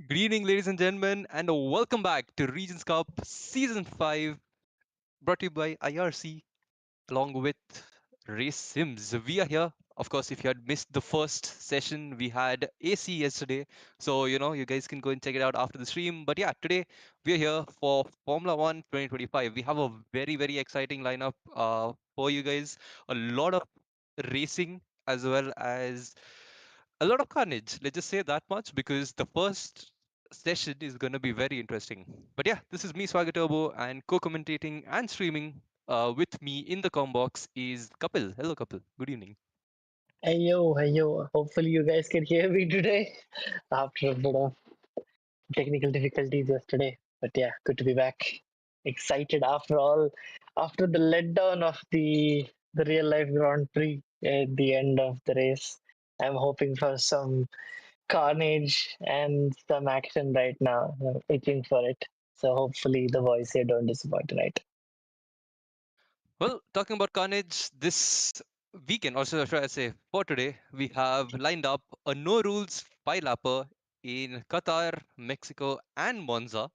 Good evening, ladies and gentlemen, and welcome back to Regions Cup Season 5, brought to you by IRC along with Race Sims. We are here. Of course, if you had missed the first session, we had AC yesterday. So, you guys can go and check it out after the stream. But yeah, today we are here for Formula One 2025. We have a very, very exciting lineup for you guys. A lot of racing as well as a lot of carnage. Let's just say that much because the first session is going to be very interesting. But yeah, this is me, Swagger Turbo, and co-commentating and streaming with me in the com box is Kapil. Hello, Kapil. Good evening. Hey yo, hey yo. Hopefully you guys can hear me today after a bit of technical difficulties yesterday. But yeah, good to be back. Excited after all, after the letdown of the real life Grand Prix at the end of the race. I'm hoping for some carnage and some action right now. I'm itching for it. So hopefully the boys here don't disappoint tonight. Well, talking about carnage, this weekend, or should I say for today, we have lined up a no rules 5 lapper in Qatar, Mexico, and Monza.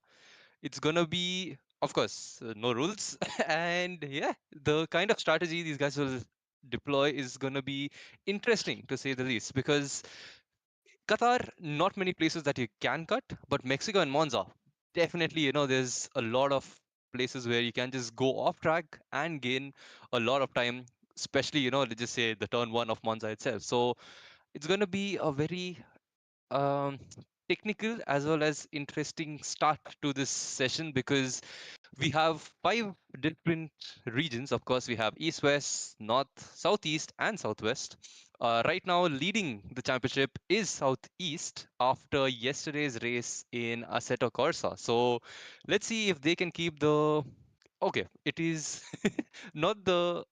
It's gonna be, of course, no rules, and yeah, the kind of strategy these guys will deploy is gonna be interesting to say the least. Because Qatar, not many places that you can cut, but Mexico and Monza, definitely, there's a lot of places where you can just go off track and gain a lot of time, especially, let's just say the turn one of Monza itself. So it's going to be a very um, technical as well as interesting start to this session, because we have five different regions. Of course, we have East, West, North, Southeast, and Southwest. Right now, leading the championship is Southeast after yesterday's race in Assetto Corsa. So let's see if they can keep the. Okay, it is not the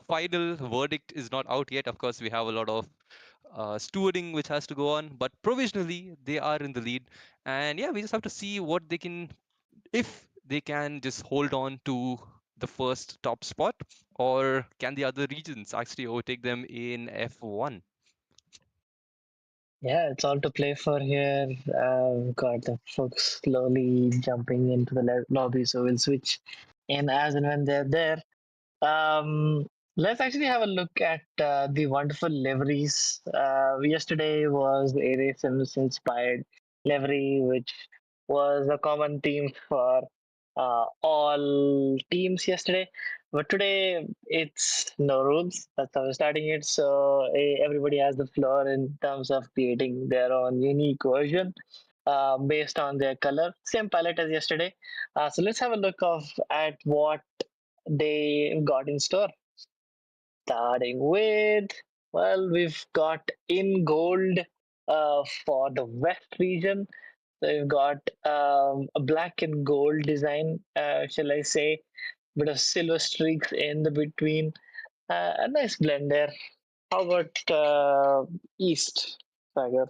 final verdict is not out yet. Of course, we have a lot of stewarding which has to go on, but provisionally they are in the lead. And yeah, we just have to see what they can, if they can just hold on to the first top spot, or can the other regions actually overtake them in F1? Yeah, it's all to play for here. Got the folks slowly jumping into the lobby, so we'll switch in as and when they're there. Um, let's actually have a look at the wonderful liveries. Yesterday was a race inspired livery, which was a common theme for all teams yesterday. But today it's no rules. That's how we're starting it. So everybody has the floor in terms of creating their own unique version based on their color. Same palette as yesterday. So let's have a look of at what they got in store. Starting with, well, we've got in gold for the West region. So we've got a black and gold design, shall I say, bit of silver streaks in the between. A nice blend there. How about East, Sagar?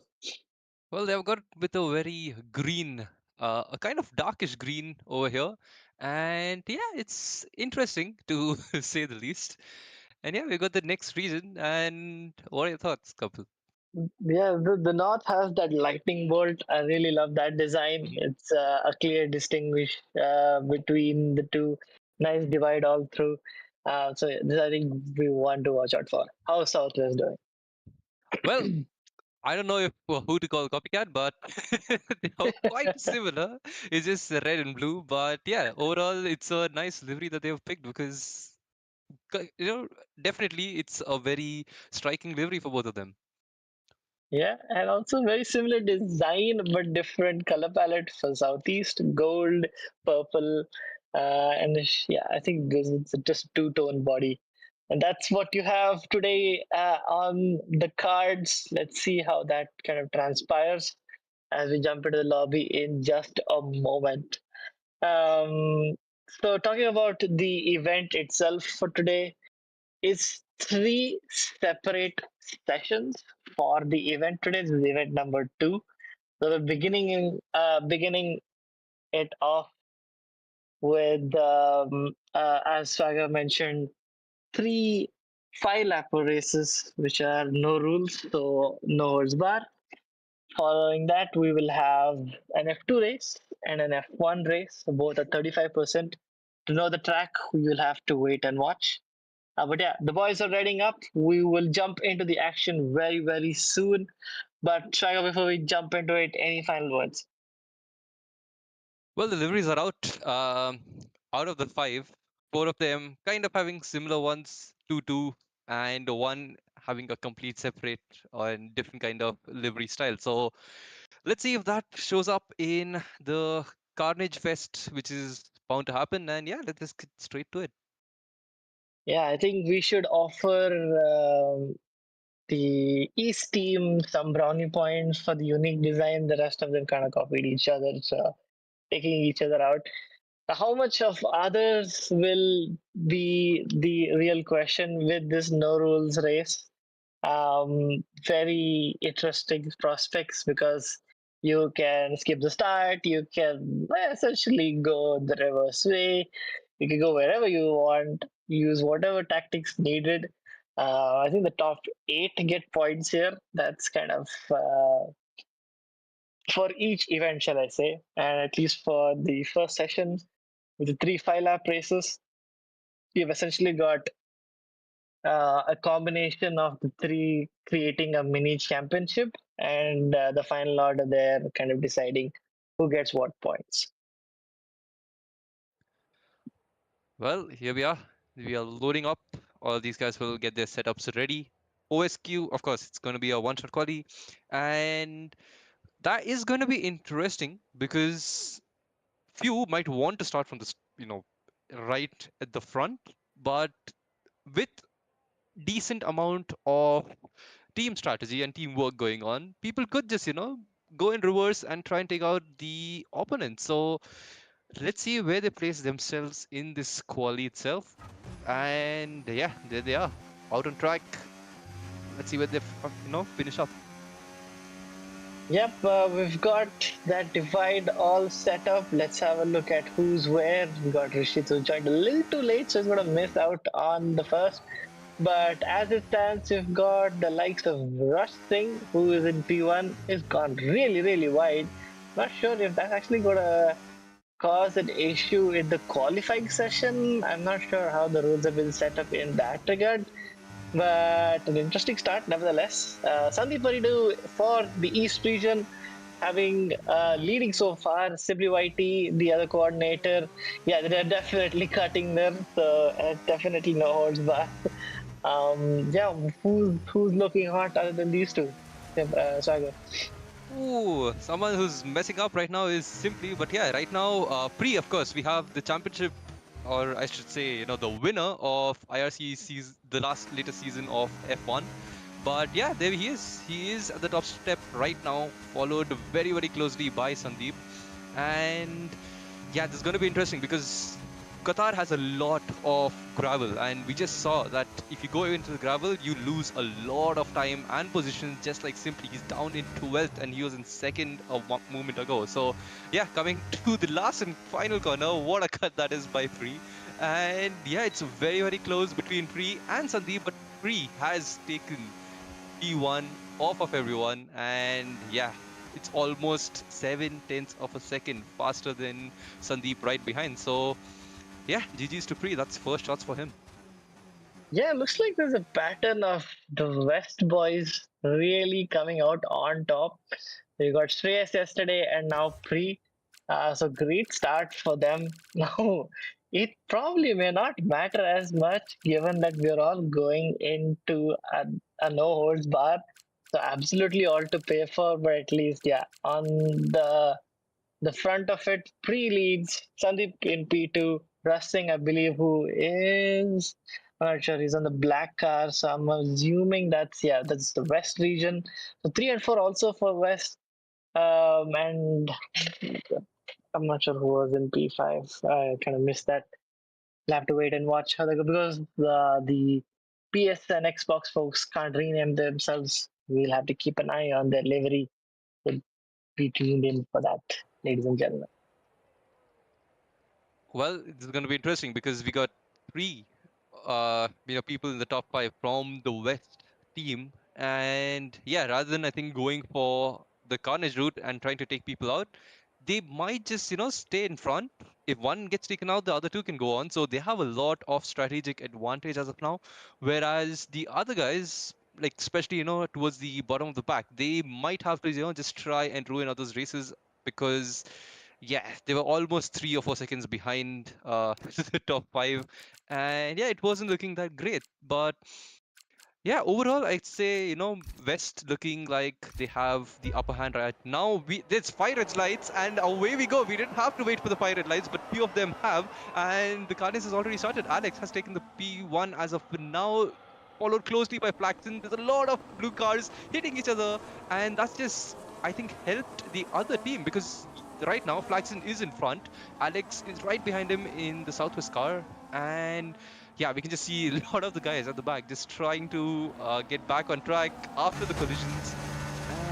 Well, they've got with a very green, a kind of darkish green over here. And yeah, it's interesting to say the least. And yeah, we got the next region. And what are your thoughts, couple? Yeah, the North has that lightning bolt. I really love that design. Mhm. It's a clear distinguish between the two. Nice divide all through. So this I think we want to watch out for. How Southwest doing? Well, I don't know if who to call copycat, but they are quite similar. It's just red and blue, but yeah, overall it's a nice livery that they've picked, because definitely it's a very striking livery for both of them. Yeah, and also very similar design but different color palette for Southeast, gold, purple, yeah, I think this is just two-tone body. And that's what you have today on the cards. Let's see how that kind of transpires as we jump into the lobby in just a moment. Um, so talking about the event itself for today, is three separate sessions for the event today. This is event number two. So we're beginning it off with as Saga mentioned, three 5 lap races which are no rules, so no holds bar. Following that, we will have an F2 race and an F1 race. So both are 35%. To know the track, you'll have to wait and watch. But yeah, the boys are readying up. We will jump into the action very, very soon. But Shraga, before we jump into it, any final words? Well, the liveries are out. Out of the five, four of them kind of having similar ones, two, and one having a complete separate and different kind of livery style. So let's see if that shows up in the Carnage Fest, which is bound to happen. And yeah, let's just get straight to it. Yeah, I think we should offer the East team some brownie points for the unique design. The rest of them kind of copied each other, so taking each other out. How much of others will be the real question with this no rules race? Very interesting prospects because you can skip the start, you can essentially go the reverse way, you can go wherever you want, use whatever tactics needed. I think the top 8 get points here. That's kind of for each event, shall I say, and at least for the first session with the 3 5 lap races, we've essentially got a combination of the three creating a mini championship, and the final order there kind of deciding who gets what points. Well, here we are. We are loading up. All these guys will get their setups ready. OSQ, of course, it's going to be a one-shot quali, and that is going to be interesting because few might want to start from this, right at the front, but with decent amount of team strategy and teamwork going on, people could just, go in reverse and try and take out the opponent. So let's see where they place themselves in this quali itself. And yeah, there they are, out on track. Let's see where they, finish up. Yep, we've got that divide all set up. Let's have a look at who's where. We got Rishit who joined a little too late, so he's going to miss out on the first. But as it stands, we've got the likes of Rush Singh, who is in P1, is gone really, really wide. Not sure if that's actually going to cause an issue in the qualifying session. I'm not sure how the rules have been set up in that regard. But an interesting start, nevertheless. Sandeep Paridu for the East region, having leading so far. Sibli Whitey, the other coordinator, yeah, they're definitely cutting there. So definitely no holds barred. Yeah, who's looking hot other than these two? Sagar. Ooh, someone who's messing up right now is Simply, but yeah, right now, of course, we have the championship, or I should say, the winner of IRC season, the latest season of F1. But yeah, there he is. He is at the top step right now, followed very, very closely by Sandeep. And yeah, this is going to be interesting because Qatar has a lot of gravel, and we just saw that if you go into the gravel, you lose a lot of time and position, just like Simply. He's down in 12th and he was in second a moment ago. So, yeah, coming to the last and final corner, what a cut that is by Free. And yeah, it's very, very close between Free and Sandeep, but Free has taken P1 off of everyone, and yeah, it's almost 7/10 of a second faster than Sandeep right behind. So yeah, GG's to Pre. That's first shots for him. Yeah, looks like there's a pattern of the West boys really coming out on top. We got Shreyas yesterday and now Pre. So great start for them. Now, it probably may not matter as much given that we're all going into a no holds bar. So absolutely all to pay for, but at least yeah, on the front of it, Pre leads Sandeep in P2. Rusting, I believe, who is I'm not sure he's on the black car, so I'm assuming that's the West region. So 3 and 4 also for West. And I'm not sure who was in P5. I kind of missed that. I'll have to wait and watch how they go because the PS and Xbox folks can't rename themselves. We'll have to keep an eye on their livery. We'll be tuned in for that, ladies and gentlemen. Well, this is going to be interesting because we got three, people in the top five from the West team, and yeah, rather than I think going for the Carnage route and trying to take people out, they might just stay in front. If one gets taken out, the other two can go on. So they have a lot of strategic advantage as of now, whereas the other guys, like especially towards the bottom of the pack, they might have to just try and ruin others' races because yeah, they were almost 3 or 4 seconds behind the top five, and yeah, it wasn't looking that great. But yeah, overall, I'd say West looking like they have the upper hand right now. There's fire red lights, and away we go. We didn't have to wait for the fire red lights, but few of them have, and the carnage has already started. Alex has taken the P1 as of now, followed closely by Flaxton. There's a lot of blue cars hitting each other, and that's just I think helped the other team because right now Flaxton is in front. Alex is right behind him in the Southwest car, and yeah, we can just see a lot of the guys at the back just trying to get back on track after the collisions.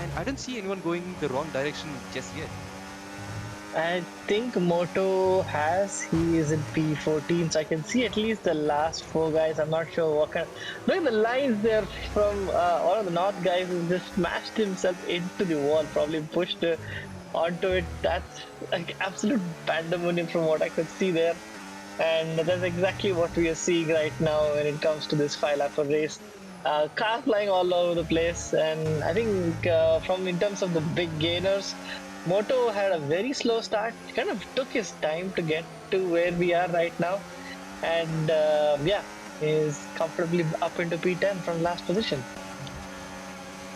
And I don't see anyone going the wrong direction just yet. I think Moto has. He is in P14, so I can see at least the last four guys. I'm not sure what kind. Look at the lines there from one of the North guys who just smashed himself into the wall, probably pushed onto it. That's like absolute pandemonium from what I could see there. And that's exactly what we are seeing right now when it comes to this 5 lap race. Cars flying all over the place, and I think from in terms of the big gainers, Moto had a very slow start. Kind of took his time to get to where we are right now, and yeah, is comfortably up into P10 from last position.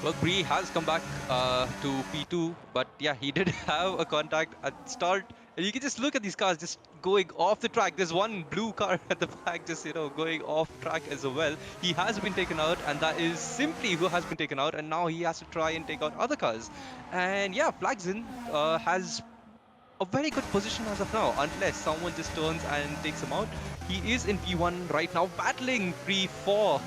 Well, Bree has come back to P2, but yeah, he did have a contact at start. And you can just look at these cars just going off the track. There's one blue car at the back just, going off track as well. He has been taken out, and that is simply who has been taken out. And now he has to try and take out other cars. And yeah, Flagson has a very good position as of now, unless someone just turns and takes him out. He is in P1 right now, battling P4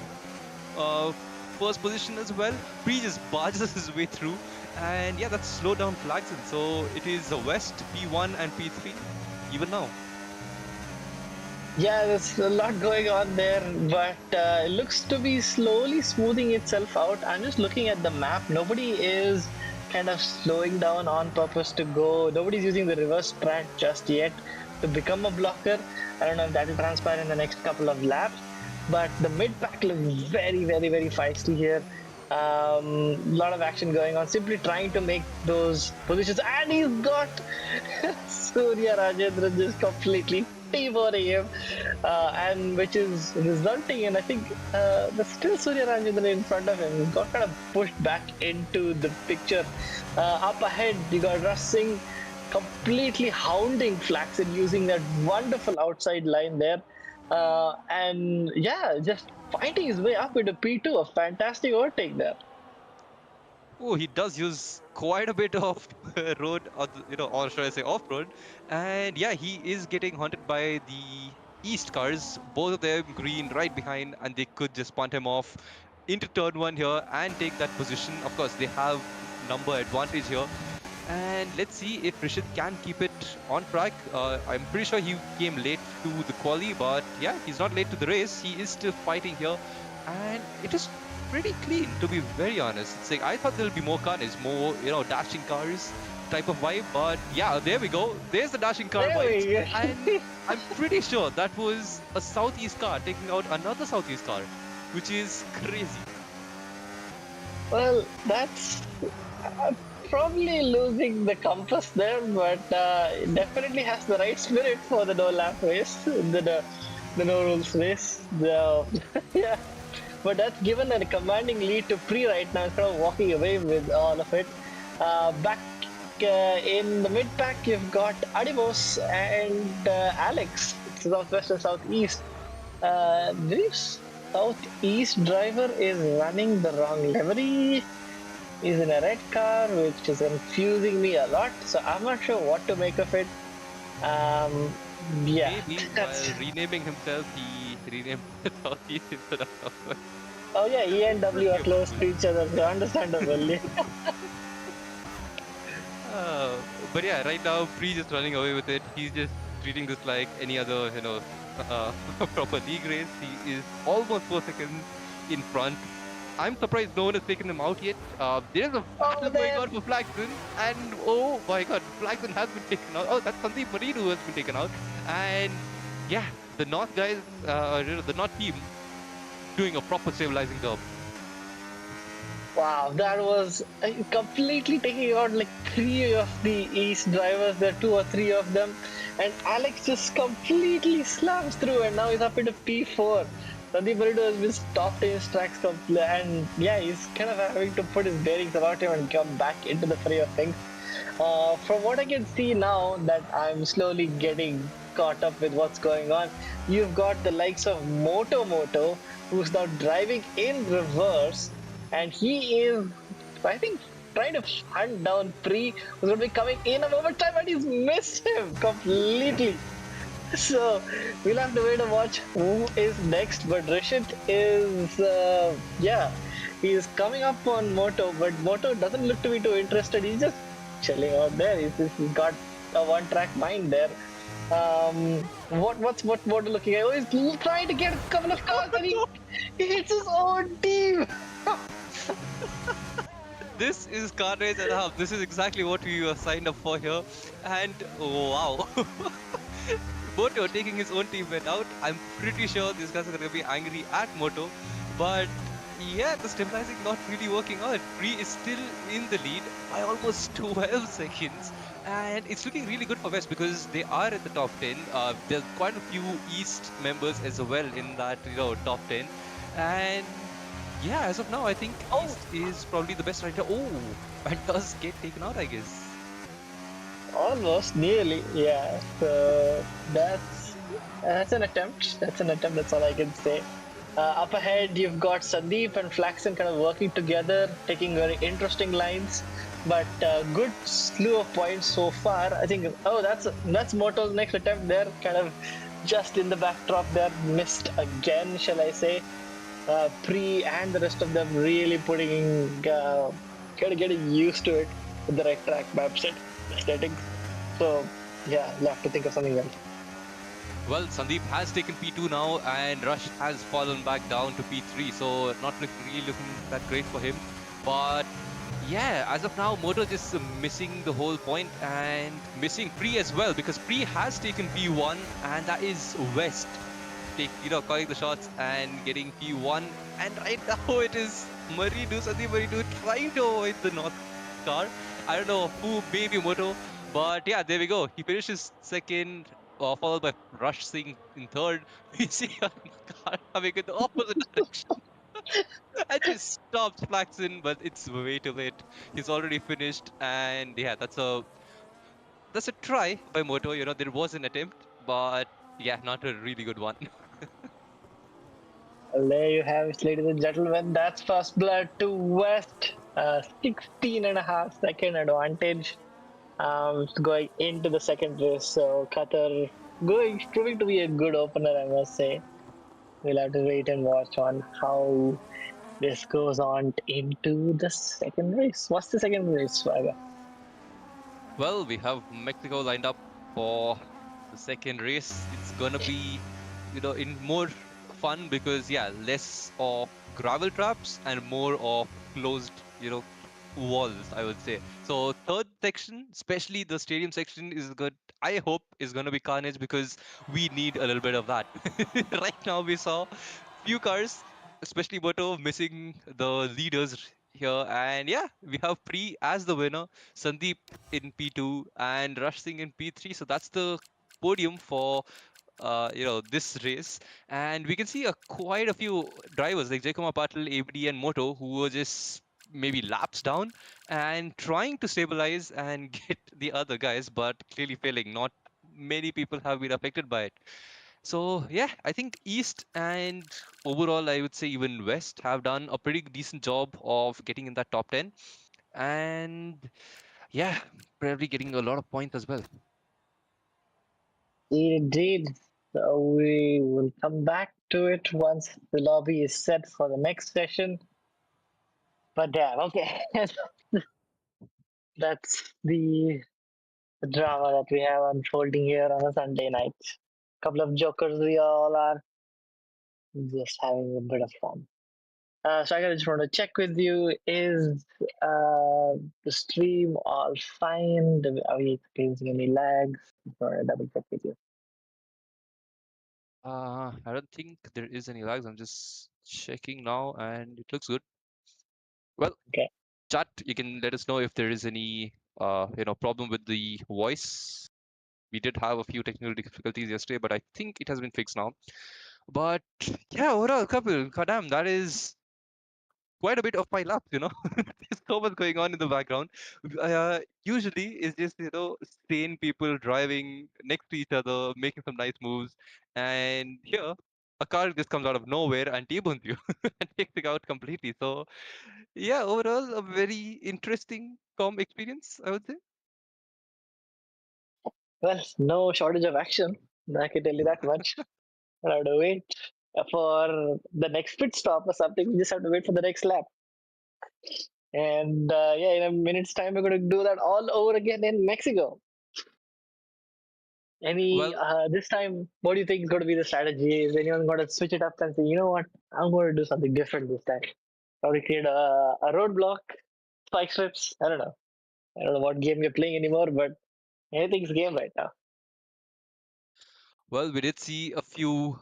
first position as well. Pre just barges his way through, and yeah, that's slowed down Flagson. So it is the West P1 and P3 even now. Yeah, there's a lot going on there, but it looks to be slowly smoothing itself out. I'm just looking at the map. Nobody is kind of slowing down on purpose to go. Nobody's using the reverse track just yet to become a blocker. I don't know if that will transpire in the next couple of laps, but the mid pack looks very, very, very feisty here. A lot of action going on, simply trying to make those positions, and he's got Surya Rajendra just completely T4ing him, and which is resulting in, I think, there's still Surya Rajendra in front of him. He's got kind of pushed back into the picture. Up ahead, you got Russ Singh completely hounding Flaxen using that wonderful outside line there. And yeah, just fighting his way up into P2, a fantastic overtake there. Oh, he does use quite a bit of road, or, or should I say off-road. And yeah, he is getting haunted by the East cars, both of them green right behind, and they could just punt him off into turn one here and take that position. Of course, they have number advantage here. And let's see if Rishit can keep it on track. I'm pretty sure he came late to the quali, but yeah, he's not late to the race. He is still fighting here, and it is pretty clean, to be very honest. It's like I thought there'll be more carnage, more dashing cars type of vibe, but yeah, there we go. There's the dashing car There vibes, we and go. I'm pretty sure that was a Southeast car taking out another Southeast car, which is crazy. Well, that's probably losing the compass there, but it definitely has the right spirit for the no lap race, the no rules race. Yeah, but that's given a commanding lead to Pre right now, instead of walking away with all of it. Back in the mid pack, you've got Adibos and Alex, southwest and southeast. This southeast driver is running the wrong livery. He's in a red car, which is confusing me a lot. So I'm not sure what to make of it. Yeah. Maybe while renaming himself, he renamed Southeast instead of Southwest. Oh yeah, E and W are close to each other, so understandable. Uh, but yeah, right now, Pre just running away with it. He's just treating this like any other, uh, proper league race. He is almost 4 seconds in front. I'm surprised no one has taken him out yet. There's a battle Oh, going there. on for Flaxon, and oh my god, Flaxon has been taken out. Oh, that's Sandeep Marine who has been taken out. And yeah, the North guys, the North team, doing a proper stabilizing job. Wow, that was completely taking out like three of the East drivers. There are two or three of them, and Alex just completely slams through, and now he's up into P4. Sandeep Burrito has been stopped in his tracks, and yeah, he's kind of having to put his bearings about him and come back into the fray of things. From what I can see now, that I'm slowly getting caught up with what's going on, you've got the likes of Moto, who's now driving in reverse, and he is, I think, trying to hunt down Pre, who's going to be coming in and overtime, and he's missed him completely. So we'll have to wait and watch who is next. But Rishit is, yeah, he's coming up on Moto, but Moto doesn't look to be too interested. He's just chilling out there. He's got a one-track mind there. What looking at? Oh, he's trying to get a couple of cars and he hits his own team. This is carnage and a half. This is exactly what we were signed up for here. And wow. Moto taking his own teammate out. I'm pretty sure these guys are going to be angry at Moto. But yeah, the stabilizing not really working out. Free is still in the lead by almost 12 seconds. And it's looking really good for West because they are at the top 10. There's quite a few East members as well in that top 10. And yeah, as of now, I think Oh. East is probably the best right now. Oh, and does get taken out, I guess. Almost, nearly, yeah. So that's an attempt. That's an attempt. That's all I can say. Up ahead, you've got Sandeep and Flaxen kind of working together, taking very interesting lines. But good slew of points so far. I think. Oh, that's Moto's next attempt there. Kind of just in the backdrop there, missed again, shall I say? Pre and the rest of them really getting used to it with the right track map settings. So yeah, you'll have to think of something else. Well, Sandeep has taken P2 now, and Rush has fallen back down to P3, so not really looking that great for him. But yeah, as of now, Moto just missing the whole point and missing Pre as well, because Pre has taken P1, and that is West calling the shots and getting P1. And right now it is Sandeep Maridu trying to avoid the North car. I don't know who, maybe Moto, but yeah, there we go. He finishes second, followed by Rush Singh in third. We see a car coming in the opposite direction. And just stops Flaxen, but it's way too late. He's already finished, and yeah, that's a try by Moto. There was an attempt, but yeah, not a really good one. Well, there you have it, ladies and gentlemen. That's first blood to West. 16 and a half second advantage going into the second race. So Qatar proving to be a good opener, I must say. We'll have to wait and watch on how this goes on into the second race. What's the second race, Swagger? Well, we have Mexico lined up for the second race. It's gonna be, in more fun because yeah, less of gravel traps and more of closed, walls, I would say. So third section, especially the stadium section, is good. I hope is gonna be carnage because we need a little bit of that. Right now, we saw few cars, especially Moto, missing the leaders here, and yeah, we have Pre as the winner, Sandeep in P2 and Rush Singh in P3. So that's the podium for this race, and we can see quite a few drivers like Jaikumar Patil, ABD, and Moto who were just maybe laps down and trying to stabilize and get the other guys, but clearly failing. Not many people have been affected by it. So yeah, I think East and overall I would say even West have done a pretty decent job of getting in that top 10, and yeah, probably getting a lot of points as well. Indeed. So we will come back to it once the lobby is set for the next session. But damn, okay. That's the drama that we have unfolding here on a Sunday night. Couple of jokers, we all are just having a bit of fun. So I just want to check with you: is the stream all fine? Are we experiencing any lags? Or double check with you. I don't think there is any lags. I'm just checking now, and it looks good. Well, Okay. chat, you can let us know if there is any problem with the voice. We did have a few technical difficulties yesterday, but I think it has been fixed now. But yeah, overall, couple, goddamn, that is quite a bit of my lap. There's so much going on in the background. Usually it's just sane people driving next to each other, making some nice moves, and here a car just comes out of nowhere and T-bones you and takes it out completely. So yeah, overall a very interesting experience, I would say. Well, no shortage of action. I can tell you that much. I have to wait for the next pit stop or something. We just have to wait for the next lap. And yeah, in a minute's time, we're going to do that all over again in Mexico. Any Well, this time, what do you think is going to be the strategy? Is anyone going to switch it up and say, you know what, I'm going to do something different this time? Probably create a roadblock, spike strips. I don't know. I don't know what game you're playing anymore, but anything's game right now. well, we did see a few,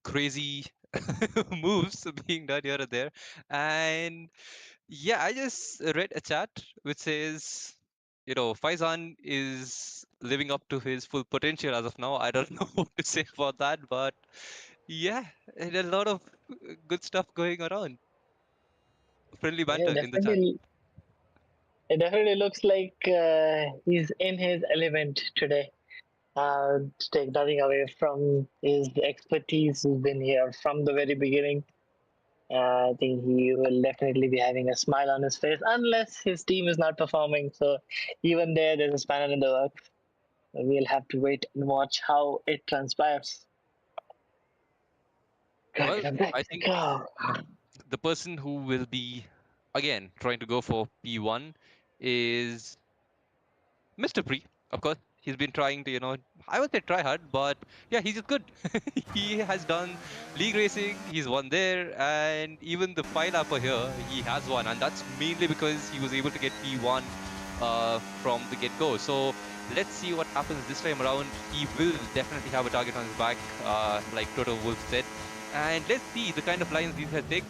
crazy moves being done here and there, and yeah, I just read a chat which says, Faizan is living up to his full potential as of now. I don't know what to say about that, but yeah, and a lot of good stuff going around. Friendly Yeah, banter in the chat. definitely. It definitely looks like he's in his element today. To take nothing away from his expertise, who's been here from the very beginning. I think he will definitely be having a smile on his face, unless his team is not performing. So even there's a spanner in the works. We'll have to wait and watch how it transpires. God, Well, I'm back. I think Oh. the person who will be again trying to go for P1 is Mr. Pre, of course. He's been trying to, I would say try hard, but yeah, he's just good. He has done league racing, he's won there, and even the file upper here, he has won, and that's mainly because he was able to get P1 from the get-go. So let's see what happens this time around. He will definitely have a target on his back, like Toto Wolf said. And let's see the kind of lines these guys take.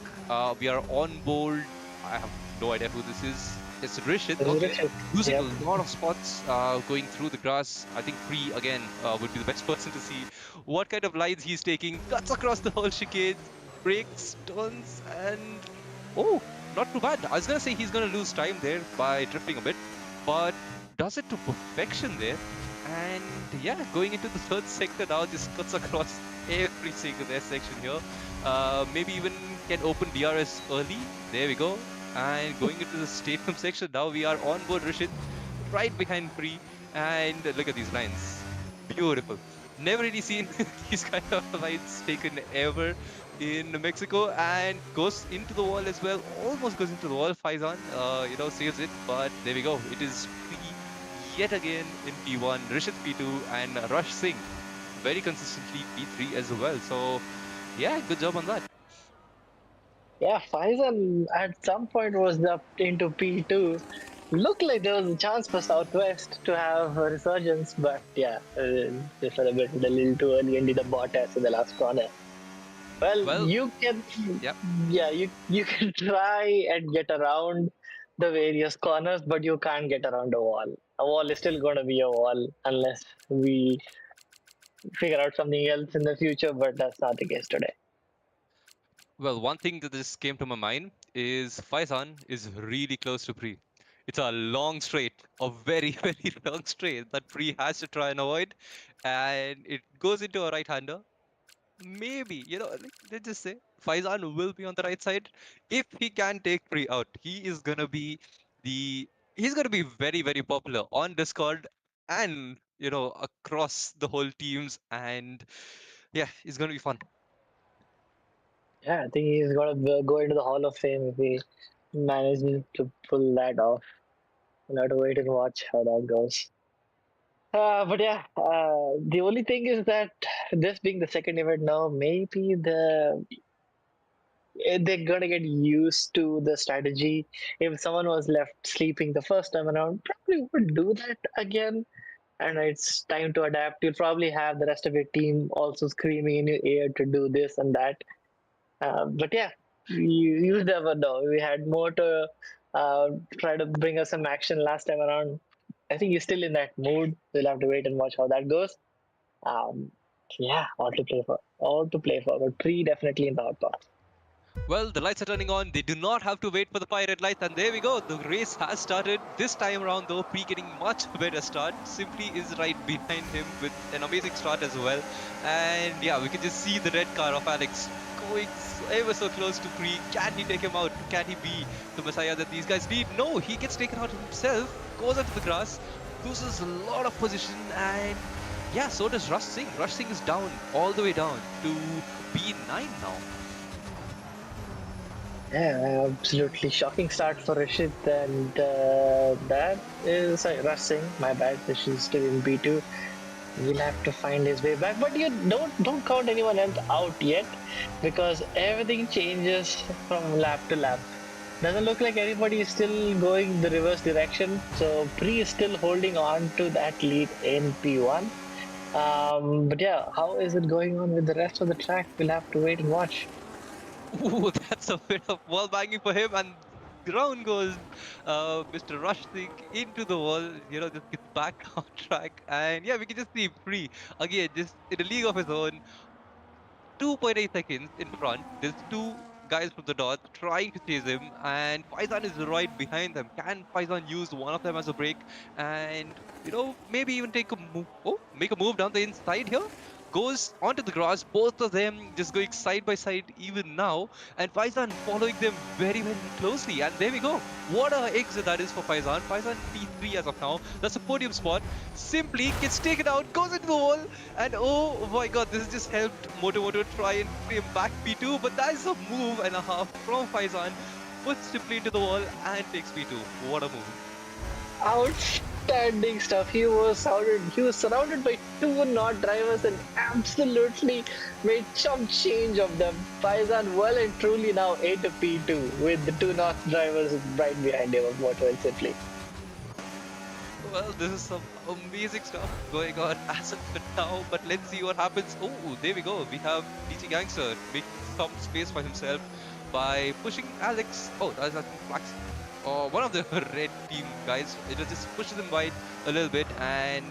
We are on board. I have no idea who this is. It's Rishit. Okay, losing a Yep. lot of spots, going through the grass. I think Pre again would be the best person to see what kind of lines he's taking. Cuts across the whole chicane, breaks, turns, and oh, not too bad. I was gonna say he's gonna lose time there by drifting a bit, but does it to perfection there. And yeah, going into the third sector now, just cuts across every single S section here. Maybe even can open DRS early. There we go. And going into the stadium section, now we are on board Rishit, right behind Pre. And look at these lines. Beautiful. Never really seen these kind of lines taken ever in Mexico, and goes into the wall as well. Almost goes into the wall. Faizan, saves it, but there we go. It is Pre yet again in P1, Rishit P2, and Rush Singh very consistently P3 as well. So yeah, good job on that. Yeah, Faisal at some point was up into P2. Looked like there was a chance for Southwest to have a resurgence, but yeah, they celebrated a little too early and did a bottas in the last corner. Well, Well, you can, yeah. yeah, you can try and get around the various corners, but you can't get around a wall. A wall is still going to be a wall unless we figure out something else in the future, but that's not the case today. Well, one thing that just came to my mind is Faizan is really close to Pre. It's a long straight, a very, very long straight that Pre has to try and avoid. And it goes into a right hander. Maybe, like, let's just say Faizan will be on the right side. If he can take Pre out, the he's gonna be very, very popular on Discord and across the whole teams, and yeah, it's gonna be fun. Yeah, I think he's going to go into the Hall of Fame if he manages to pull that off. We'll have to wait and watch how that goes. But yeah, the only thing is that this being the second event now, maybe they're gonna get used to the strategy. If someone was left sleeping the first time around, probably would do that again. And it's time to adapt. You'll probably have the rest of your team also screaming in your ear to do this and that. But yeah, you never know. We had more to try to bring us some action last time around. I think he's still in that mood. We'll have to wait and watch how that goes. Um, yeah, all to play for. All to play for. But three definitely in the hot box. Well, the lights are turning on. They do not have to wait for the pirate lights, and there we go. The race has started. This time around, though, Pre getting much better start. Simply is right behind him with an amazing start as well. And yeah, we can just see the red car of Alex going ever so close to Pre. Can he take him out? Can he be the messiah that these guys need? No, he gets taken out himself. Goes onto the grass, loses a lot of position, and yeah, so does Rush Singh. Rush Singh is down all the way down to P9 now. Yeah, absolutely shocking start for Rashid, and that is rushing. My bad, Rashid is still in B2. He'll have to find his way back, but you don't count anyone else out yet, because everything changes from lap to lap. Doesn't look like anybody is still going the reverse direction, so Pre is still holding on to that lead in P1. But yeah, how is it going on with the rest of the track? We'll have to wait and watch. Ooh, that's a bit of wall banging for him, and down goes Mr. Rush Singh into the wall. Just gets back on track, and yeah, we can just see free again, just in a league of his own. 2.8 seconds in front. There's two guys from the north trying to chase him, and Faizan is right behind them. Can Faizan use one of them as a break and maybe even take a move? Oh, make a move down the inside here. Goes onto the grass. Both of them just going side by side even now, and Faizan following them very very closely. And there we go. What a exit that is for Faizan. Faizan P3 as of now. That's a podium spot. Simply gets taken out, goes into the wall, and oh my god, this has just helped Moto try and claim back P2, but that is a move and a half from Faizan. Puts simply into the wall and takes P2. What a move. Outstanding stuff. He was surrounded by two not drivers and absolutely made some change of them. Faizan well and truly now A to P2 with the two not drivers right behind him of Moto and Simply. Well, this is some amazing stuff going on as of now, but let's see what happens. Oh, there we go. We have DJ Gangster making some space for himself by pushing Alex. Oh, that's I think Flax. One of the red team guys. It just pushes him wide a little bit and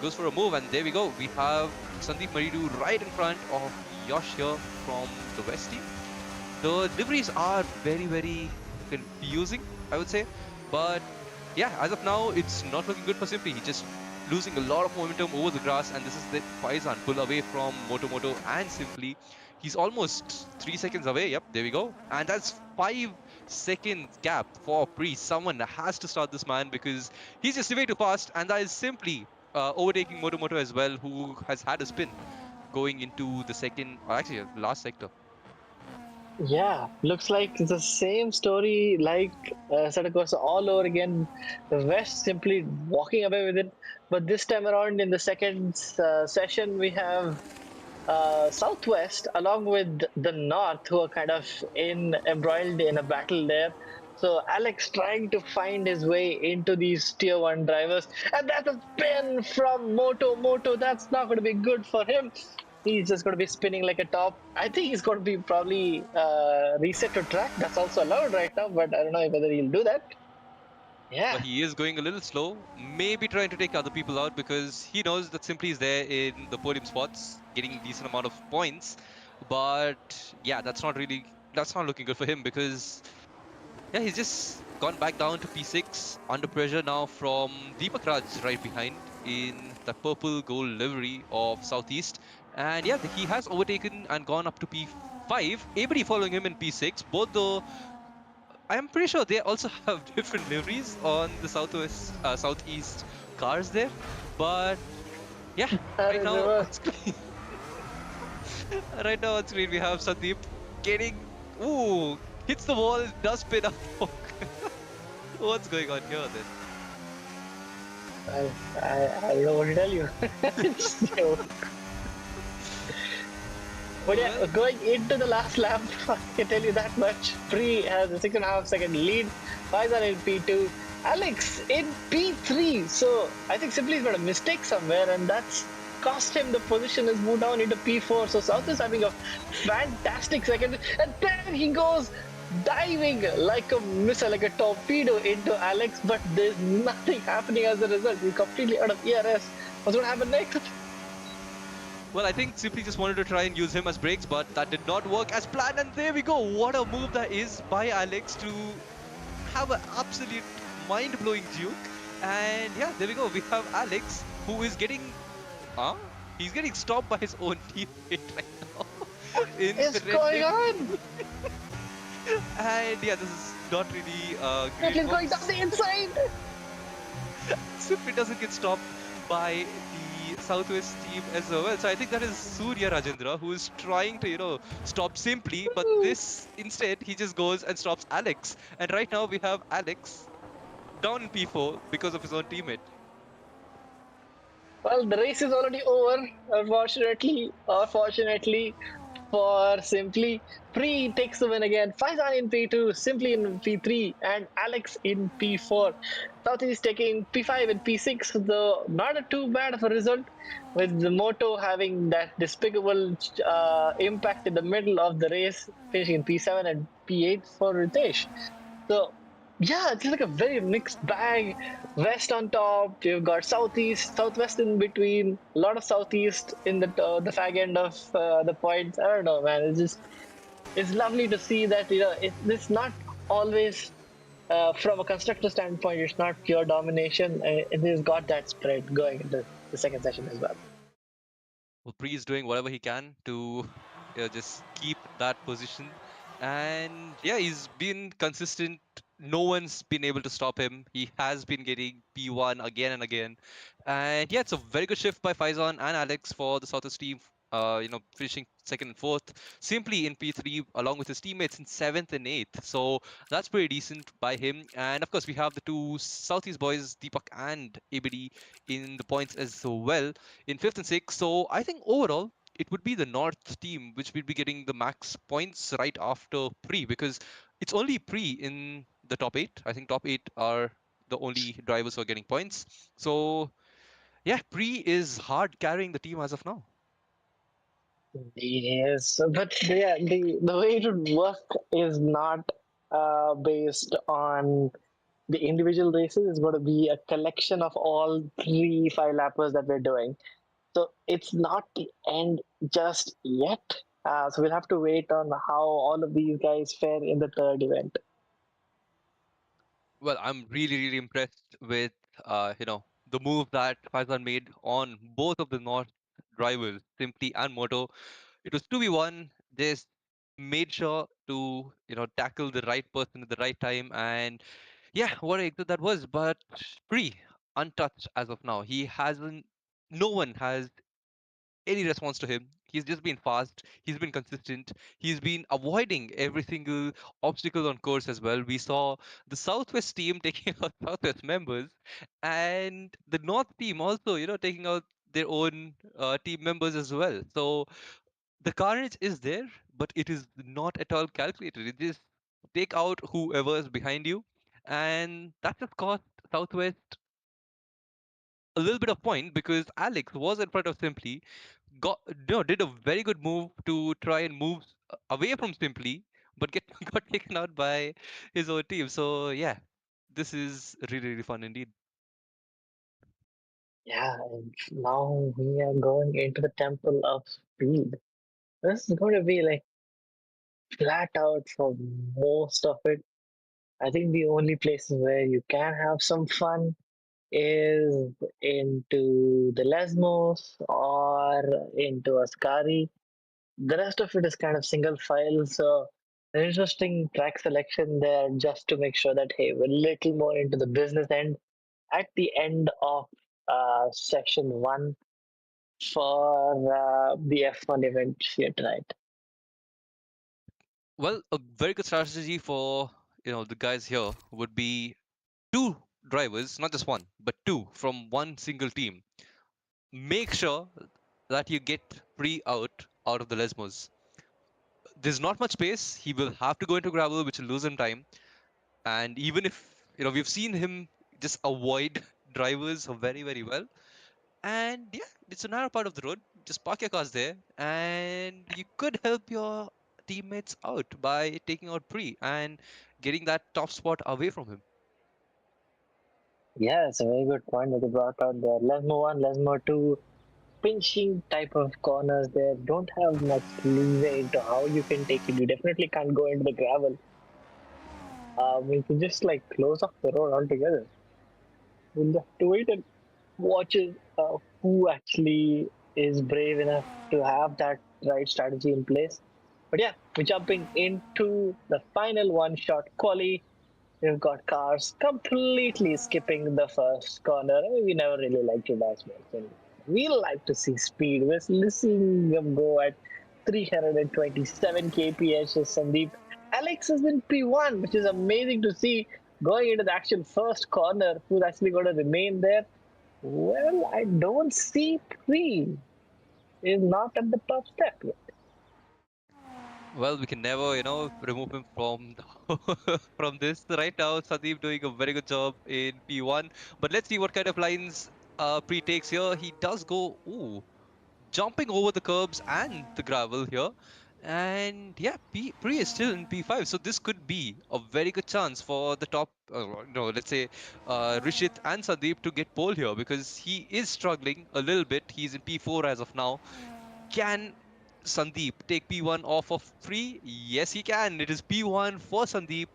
goes for a move. And there we go. We have Sandeep Maridu right in front of Yosh here from the West team. The liveries are very, very confusing, I would say. But yeah, as of now, it's not looking good for Simply. He's just losing a lot of momentum over the grass, and this is the Faizan pull away from Moto and Simply. He's almost 3 seconds away. Yep, there we go. And that's 5 seconds gap for Pre. Someone has to start this man because he's just way too fast, and that is Simply overtaking Moto as well, who has had a spin going into the second, or actually last sector. Yeah, looks like it's the same story like Sadakos all over again. The West simply walking away with it. But this time around in the second session, we have Southwest along with the North who are kind of embroiled in a battle there. So Alex trying to find his way into these tier one drivers, and that's a spin from Moto. That's not going to be good for him. He's just going to be spinning like a top. I think he's going to be probably reset to track. That's also allowed right now, but I don't know whether he'll do that. Well, Yeah, he is going a little slow, maybe trying to take other people out because he knows that Simply is there in the podium spots, getting decent amount of points. But yeah, that's not looking good for him because yeah, he's just gone back down to P6 under pressure now from Deepak Raj right behind in the purple gold livery of Southeast. And yeah, he has overtaken and gone up to P5. Everybody following him in P6, both the I'm pretty sure they also have different liveries on the southeast cars there. But yeah, that right is now on reverse. screen, right now on screen we have Sandeep getting ooh hits the wall, does spin up. What's going on here then? I don't know what to tell you. So, but yeah, Well, going into the last lap, I can tell you that much. Pre has a 6.5 second lead. Faizan in P2. Alex in P3. So I think simply he's got a mistake somewhere, and that's cost him the position. Has moved down into P4. So South is having a fantastic second, and there he goes diving like a missile, like a torpedo into Alex. But there's nothing happening as a result. He's completely out of ERS. What's going to happen next? well, I think Simply just wanted to try and use him as brakes, but that did not work as planned. And there we go. What a move that is by Alex to have an absolute mind-blowing juke. And yeah, there we go. We have Alex who is getting huh? He's getting stopped by his own teammate right now in Is the red going livery. on? And yeah, this is not really It great is for going down the inside. Simply doesn't get stopped by the Southwest team as well. So I think that is Surya Rajendra who is trying to, stop Simply, but this instead he just goes and stops Alex. And right now we have Alex down in P4 because of his own teammate. Well, the race is already over, unfortunately, or fortunately for Simply. Pre takes the win again. Faizan in P2, Simply in P3, and Alex in P4. Southeast taking P5 and P6, though not a too bad of a result, with the Moto having that despicable impact in the middle of the race, finishing in P7 and P8 for Ritesh. So yeah, it's like a very mixed bag. West on top, you've got southeast, southwest in between. A lot of southeast in the fag end of the points. I don't know, man. It's lovely to see that it's not always from a constructor standpoint. It's not pure domination. It has got that spread going into the second session as well. Well, Pri is doing whatever he can to just keep that position. And yeah, he's been consistent. No one's been able to stop him. He has been getting P1 again and again. And yeah, it's a very good shift by Faizan and Alex for the Southwest team. Finishing second and fourth, simply in P3 along with his teammates in seventh and eighth. So that's pretty decent by him. And of course, we have the two Southeast boys, Deepak and ABD, in the points as well in fifth and sixth. So I think overall it would be the North team which will be getting the max points right after Pre, because it's only Pre in the top eight. I think top eight are the only drivers who are getting points. So yeah, Pre is hard carrying the team as of now. Yes, but yeah, the way it would work is not based on the individual races. Is going to be a collection of all three five lappers that we're doing. So it's not the end just yet. So we'll have to wait on how all of these guys fare in the third event. Well, I'm really, really impressed with the move that Faizan made on both of the North drivers, Simply and Moto. It was 2v1. Just made sure to tackle the right person at the right time, and yeah, what a exit that was. But Pre untouched as of now. He hasn't. No one has any response to him. He's just been fast. He's been consistent. He's been avoiding every single obstacle on course as well. We saw the Southwest team taking out Southwest members, and the North team also, taking out their own team members as well. So the carnage is there, but it is not at all calculated. It just take out whoever is behind you, and that just cost Southwest a little bit of point because Alex was in front of Simply, got did a very good move to try and move away from Simply, but get got taken out by his own team. So yeah, this is really really fun indeed. Yeah, and now we are going into the temple of speed. This is going to be like flat out for most of it. I think the only places where you can have some fun is into the Lesmos or into Ascari. The rest of it is kind of single file, so an interesting track selection there just to make sure that hey, we're a little more into the business end at the end of section one for the F1 event here tonight. Well, a very good strategy for the guys here would be two drivers, not just one, but two from one single team. Make sure that you get Pre out of the Lesmos. There's not much space. He will have to go into gravel, which will lose him time. And even if we've seen him just avoid drivers very very well, and yeah, it's a narrow part of the road. Just park your cars there, and you could help your teammates out by taking out Pre and getting that top spot away from him. Yeah, it's a very good point that you brought out there. Lesmo 1, Lesmo 2, pinching type of corners there don't have much leeway into how you can take it. You definitely can't go into the gravel. You can just like close off the road altogether. We'll have to wait and watch who actually is brave enough to have that right strategy in place. But yeah, we're jumping into the final one shot quali. We've got cars completely skipping the first corner. We never really liked it as much. We like to see speed. We're seeing him go at 327 kph. Sandeep. Alex is in P1, which is amazing to see going into the actual first corner. Who's actually going to remain there? Well, I don't see Pre is not at the top step yet. Well, we can never, remove him from from this. Right now, Sandeep doing a very good job in P1. But let's see what kind of lines Pre takes here. He does go, ooh, jumping over the curbs and the gravel here. And yeah, Pre is still in P5. So this could be a very good chance for the top, let's say Rishit and Sandeep to get pole here because he is struggling a little bit. He's in P4 as of now. Can Sandeep take P1 off of Pre? Yes, he can. It is P1 for Sandeep.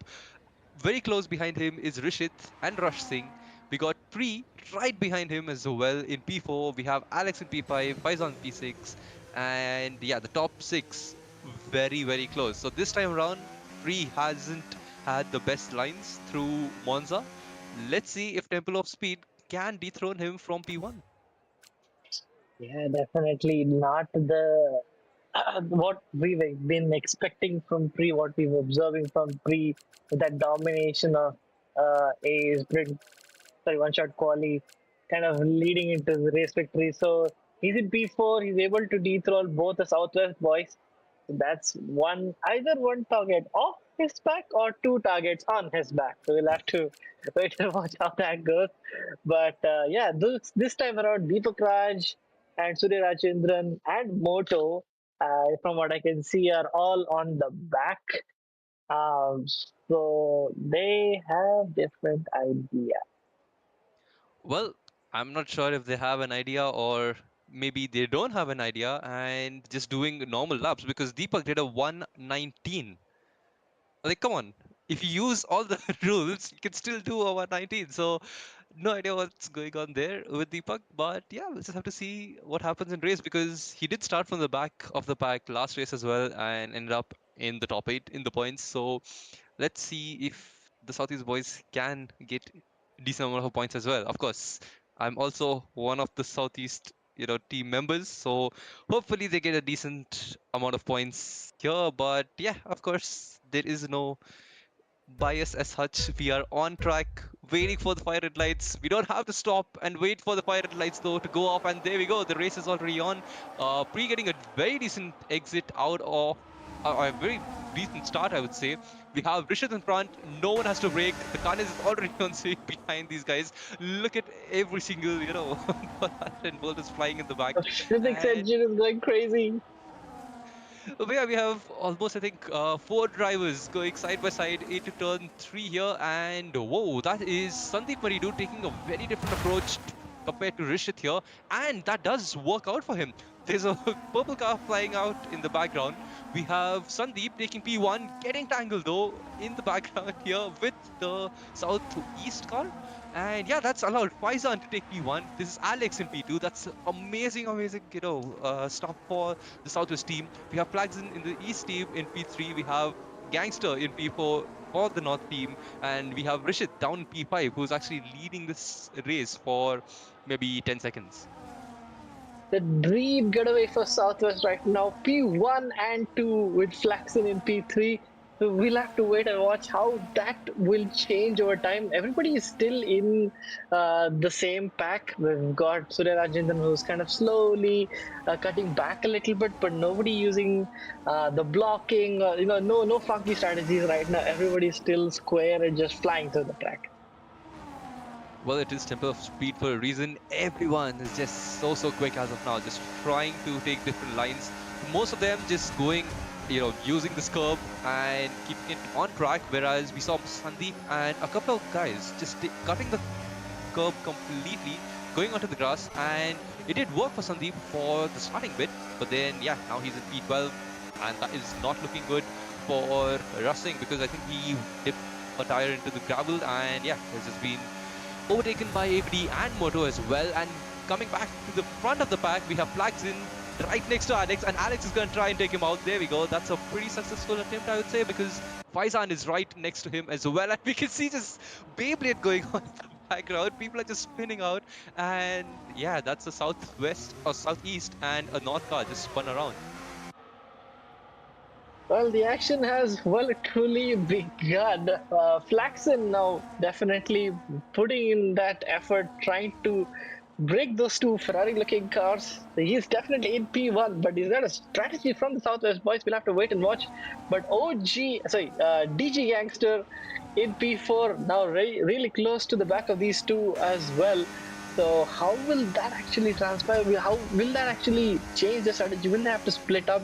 Very close behind him is Rishit and Rush Singh. We got Pre right behind him as well in P4. We have Alex in P5, Faizan in P6, and yeah, the top six very, very close. So this time around, Pre hasn't had the best lines through Monza. Let's see if Temple of Speed can dethrone him from P1. Yeah, definitely not the what we've been expecting from Pre, what we were observing from Pre, that domination of a sprint, sorry, one shot quali, kind of leading into the race victory. So he's in P4, he's able to dethrone both the Southwest boys. So that's either one target off his back or two targets on his back. So we'll have to wait and watch how that goes. But yeah, this time around, Deepak Raj and Surya Rajendran and Moto, from what I can see, are all on the back. So they have different idea. Well, I'm not sure if they have an idea or maybe they don't have an idea and just doing normal laps because Deepak did a 119. Like, come on. If you use all the rules, you can still do a 119. So, no idea what's going on there with Deepak. But yeah, we'll just have to see what happens in race because he did start from the back of the pack last race as well and ended up in the top 8 in the points. So, let's see if the Southeast boys can get decent amount of points as well. Of course, I'm also one of the Southeast, team members, so hopefully they get a decent amount of points here. But yeah, of course, there is no bias as such. We are on track, waiting for the fire red lights. We don't have to stop and wait for the fire red lights though to go off. And there we go. The race is already on. Pre getting a very decent exit out of a very decent start, I would say. We have Rishit in front. No one has to brake. The Carnage is already on speed behind these guys. Look at every single, and bullet is flying in the back. The physics And engine is going crazy. yeah, we have almost, I think, four drivers going side by side into turn 3 here. And whoa, that is Sandeep Maridu taking a very different approach compared to Rishit here. And that does work out for him. There's a purple car flying out in the background. We have Sandeep taking P1, getting tangled though in the background here with the southeast car. And yeah, that's allowed Faizan to take P1. This is Alex in P2. That's amazing, amazing, stuff for the Southwest team. We have Flags in the East team in P3. We have Gangster in P4 for the North team. And we have Rishit down in P5, who's actually leading this race for maybe 10 seconds. The dream getaway for Southwest right now, P1 and 2 with Flaxen in P3. So we'll have to wait and watch how that will change over time. Everybody is still in the same pack. We've got Surya Rajendran who's kind of slowly cutting back a little bit, but nobody using the blocking. No funky strategies right now. Everybody's still square and just flying through the track. Well, it is Temple of Speed for a reason. Everyone is just so quick as of now, just trying to take different lines. Most of them just going, using this curb and keeping it on track. Whereas we saw Sandeep and a couple of guys just cutting the curb completely, going onto the grass, and it did work for Sandeep for the starting bit. But then, yeah, now he's in P12, and that is not looking good for Russing because I think he dipped a tire into the gravel, and yeah, has just been overtaken by ABD and Moto as well. And coming back to the front of the pack, we have Flags in right next to Alex, and Alex is going to try and take him out. There we go. That's a pretty successful attempt, I would say, because Faizan is right next to him as well. And we can see just Beyblade going on in the background. People are just spinning out, and yeah, that's a southwest or southeast, and a north car just spun around. Well, the action has well truly begun. Flaxen now definitely putting in that effort, trying to break those two Ferrari-looking cars. He's definitely in P1, but he's got a strategy from the Southwest boys. We'll have to wait and watch. But DG Gangster in P4 now really close to the back of these two as well. So how will that actually transpire? How will that actually change the strategy? Will they have to split up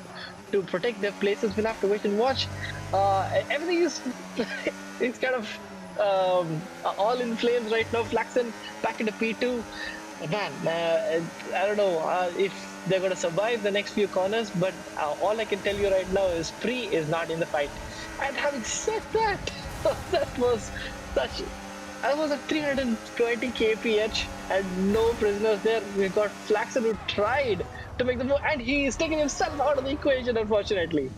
to protect their places? We'll have to wait and watch. Everything is it's kind of all in flames right now. Flaxen back into P2. Man, I don't know if they're going to survive the next few corners, but all I can tell you right now is Pre is not in the fight. And having said that, that was such. I was a 320 kph and no prisoners there. We got Flaxen who tried to make the move, and he is taking himself out of the equation, unfortunately.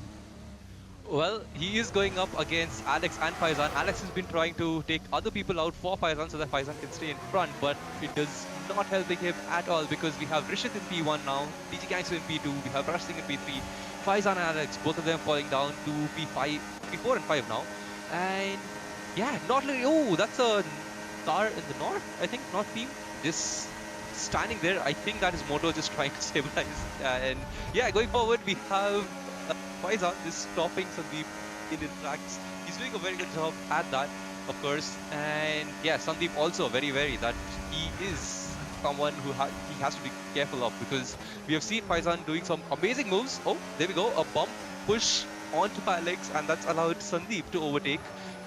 Well, he is going up against Alex and Faizan. Alex has been trying to take other people out for Faizan so that Faizan can stay in front, but it does not helping him at all because we have Rishit in P1 now, DG Gangster in P2, we have Rush Singh in P3, Faizan and Alex, both of them falling down to P5, P4 and 5 now. And yeah, not really. Oh, that's a car in the north, I think, north team. Just standing there. I think that is Moto just trying to stabilize. And yeah, going forward, we have Faizan is stopping Sandeep in his tracks. He's doing a very good job at that, of course. And yeah, Sandeep also very wary that he is someone who he has to be careful of because we have seen Faizan doing some amazing moves. Oh, there we go, a bump push onto Alex, and that's allowed Sandeep to overtake.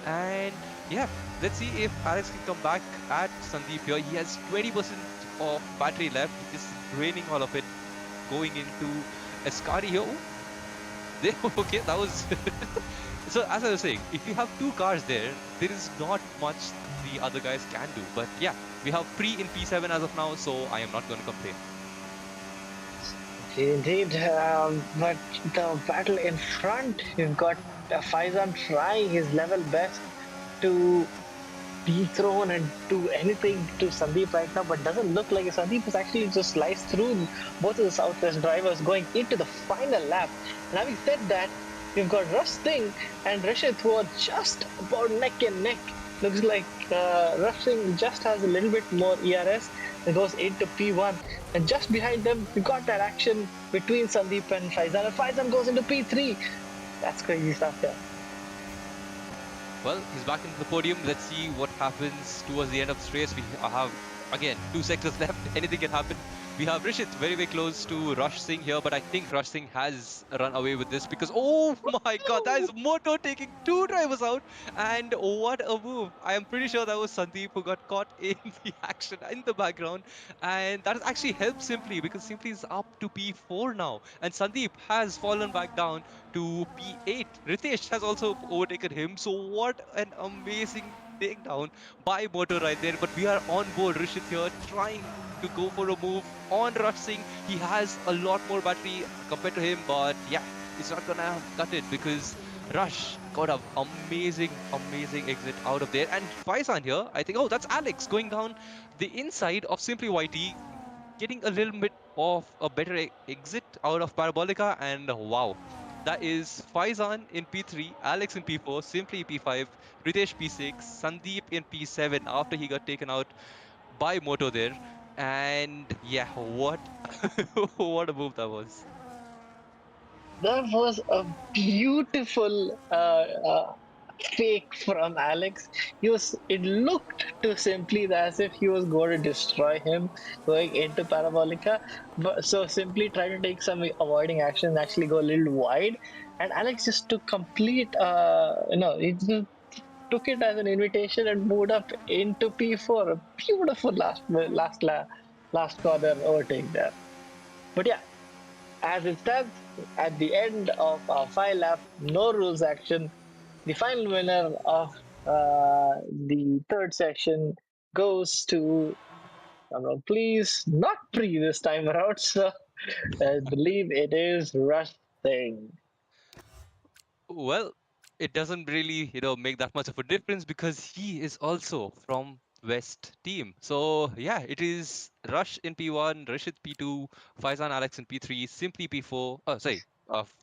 And yeah, let's see if Alex can come back at Sandeep here. He has 20% of battery left, just draining all of it, going into Escari here. Oh, okay, that was. So as I was saying, if you have two cars there, there is not much the other guys can do. But yeah, we have Pre in P7 as of now, so I am not going to complain. Indeed, but the battle in front, you've got Faizan trying his level best to dethrone and do anything to Sandeep right now, but doesn't look like it. Sandeep is actually just sliced through both of the Southwest drivers going into the final lap. And having said that, we've got Rush Singh and Rishit who are just about neck and neck. Looks like Rush Singh just has a little bit more ERS and goes into P1. And just behind them, we got that action between Sandeep and Faizan. And Faizan goes into P3. That's crazy stuff there. Well, he's back into the podium. Let's see what happens towards the end of this race. We have, again, 2 sectors left. Anything can happen. We have Rishit very, very close to Rush Singh here, but I think Rush Singh has run away with this because, oh my god, that is Moto taking 2 drivers out. And what a move. I am pretty sure that was Sandeep who got caught in the action in the background. And that has actually helped Simply because Simply is up to P4 now. And Sandeep has fallen back down to P8. Ritesh has also overtaken him. So what an amazing takedown by Moto right there. But we are on board. Rishit here trying to go for a move on Rush Singh. He has a lot more battery compared to him, but yeah, it's not gonna cut it because Rush got an amazing, amazing exit out of there. And Faizan here, I think, oh, that's Alex going down the inside of Simply YT, getting a little bit of a better exit out of Parabolica. And wow, that is Faizan in P3, Alex in P4, Simply P5, Ritesh P6, Sandeep in P7 after he got taken out by Moto there. And yeah, what what a move that was. That was a beautiful fake from Alex. It looked to Simply as if he was going to destroy him going into Parabolica. But so Simply tried to take some avoiding action, actually go a little wide, and Alex just took complete. He just took it as an invitation and moved up into P4. A beautiful last corner overtake there. But yeah, as it stands, at the end of our 5 lap, no rules action, the final winner of the third section goes to, please, not Pre this time around. So I believe it is Rush Singh. Well, it doesn't really, make that much of a difference because he is also from West team. So yeah, it is Rush in P1, Rashid P2, Faizan Alex in P3, Simply P4. Sorry,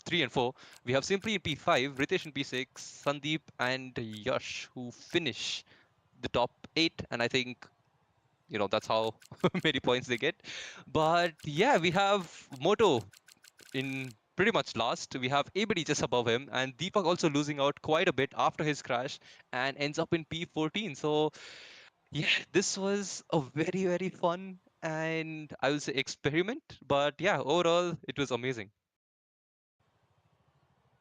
3 and 4. We have Simply in P5, Ritesh in P6, Sandeep and Yash who finish the top 8, and I think that's how many points they get. But yeah, we have Moto in pretty much last. We have ABD just above him, and Deepak also losing out quite a bit after his crash and ends up in P14. So yeah, this was a very, very fun and I would say experiment. But yeah, overall, it was amazing.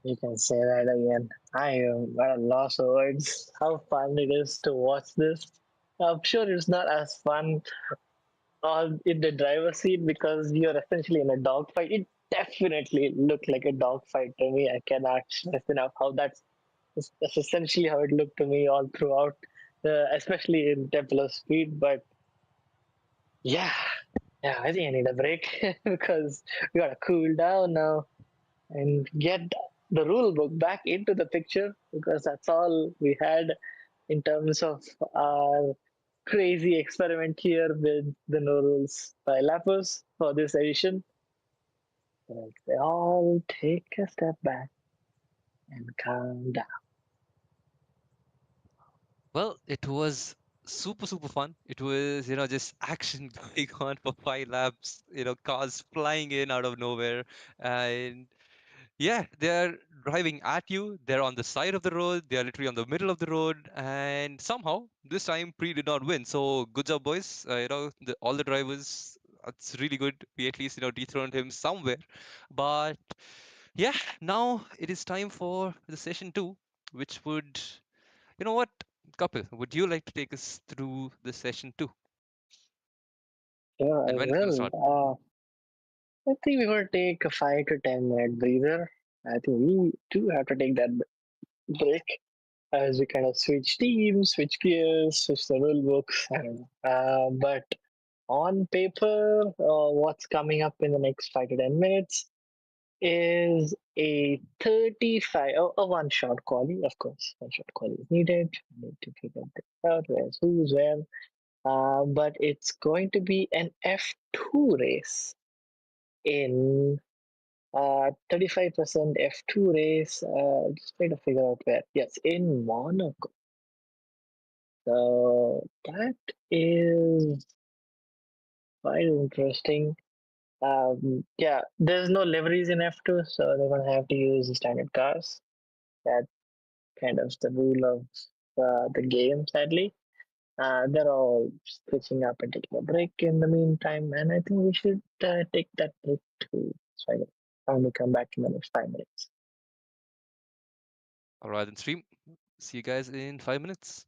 You can say that again. I am at a loss of words. How fun it is to watch this. I'm sure it's not as fun on in the driver's seat because you're essentially in a dogfight. It definitely looked like a dogfight to me. I cannot stress enough how that's essentially how it looked to me all throughout, especially in Temple of Speed. But yeah, yeah, I think I need a break because we gotta cool down now and get the rule book back into the picture because that's all we had in terms of our crazy experiment here with the no rules by Lapus for this edition. Like they all take a step back and calm down. Well, it was super, super fun. It was, just action going on for 5 laps, cars flying in out of nowhere. And yeah, they're driving at you. They're on the side of the road. They're literally on the middle of the road. And somehow, this time, Pre did not win. So good job, boys. All the drivers, that's really good. We at least, dethroned him somewhere. But yeah, now it is time for the session two, which would, you know what, Kapil, would you like to take us through the session two? Sure, I And when it's going to will. start? I think we're going to take a 5 to 10 minute breather. I think we do have to take that break as we kind of switch teams, switch gears, switch the rule books. I don't know. But on paper, what's coming up in the next 5 to 10 minutes is a 35, a one shot quali, of course. One shot quali is needed. I need to figure this out, where's who's where. But it's going to be an F2 race in 35% F2 race. Just trying to figure out where. Yes, in Monaco. So that is quite interesting. Yeah, there's no liveries in F2, so they're gonna have to use the standard cars. That's kind of the rule of the game, sadly. They're all switching up and taking a break in the meantime, and I think we should take that break too. So I will come back in the next 5 minutes. All right, then stream. See you guys in 5 minutes.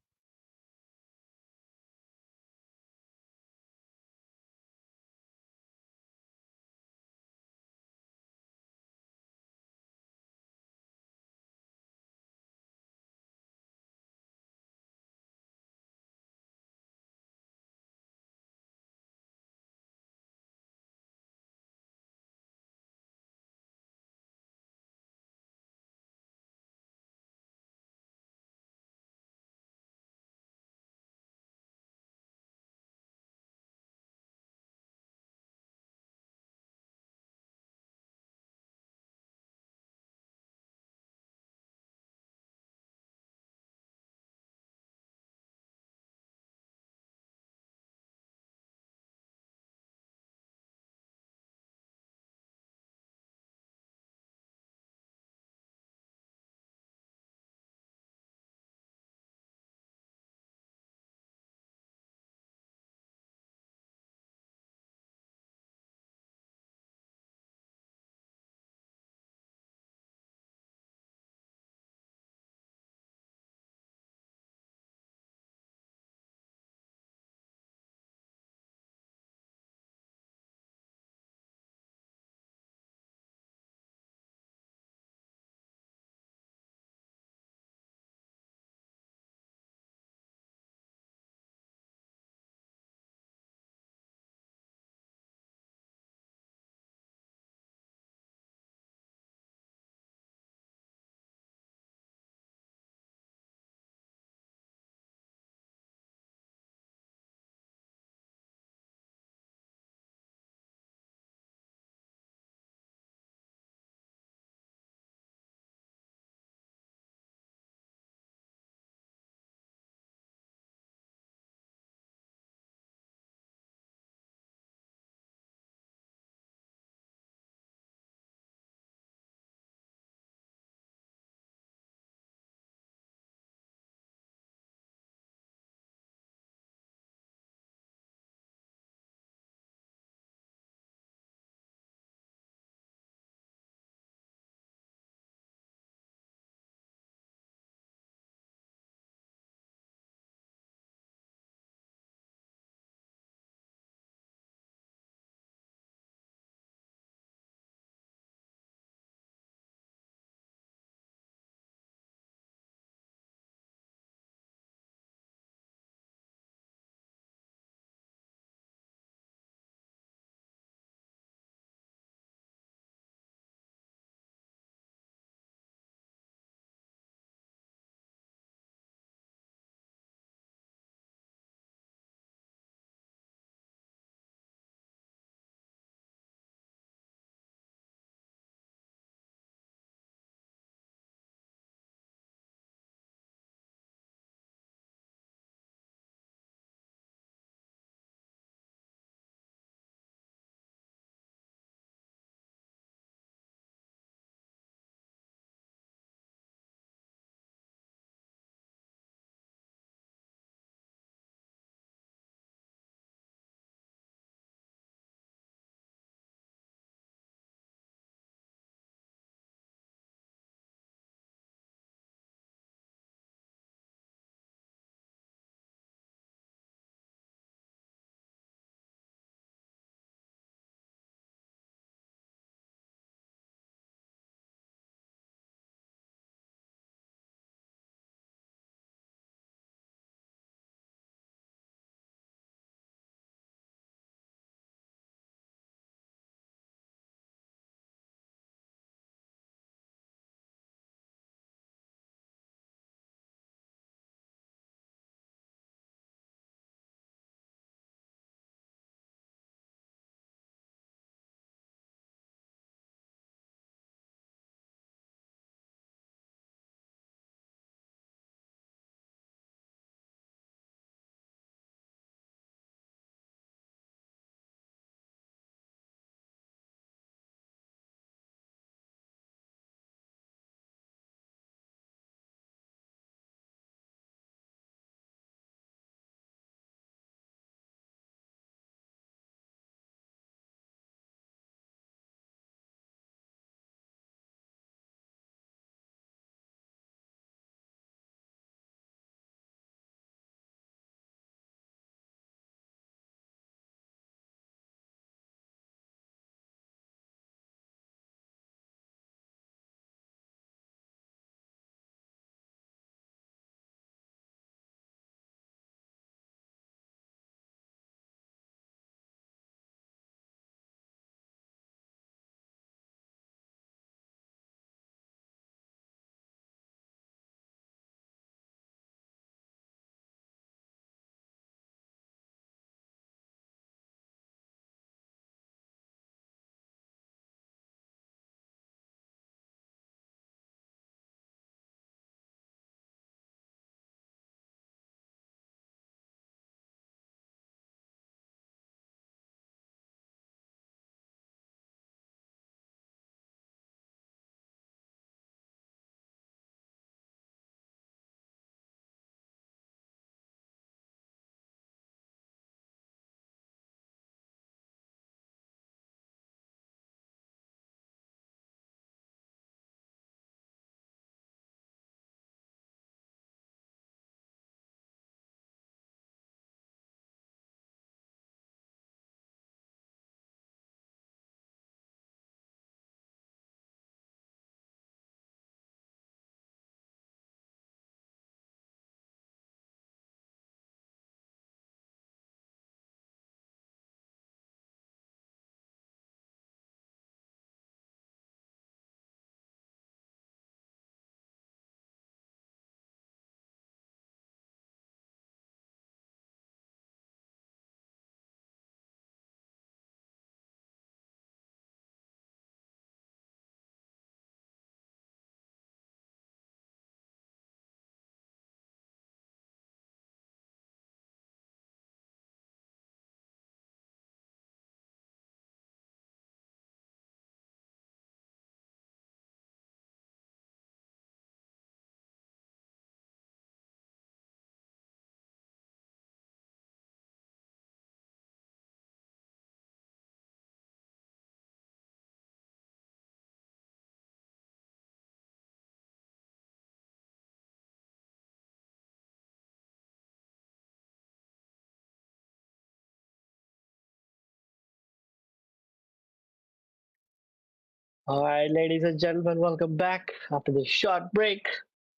All right, ladies and gentlemen, welcome back after this short break.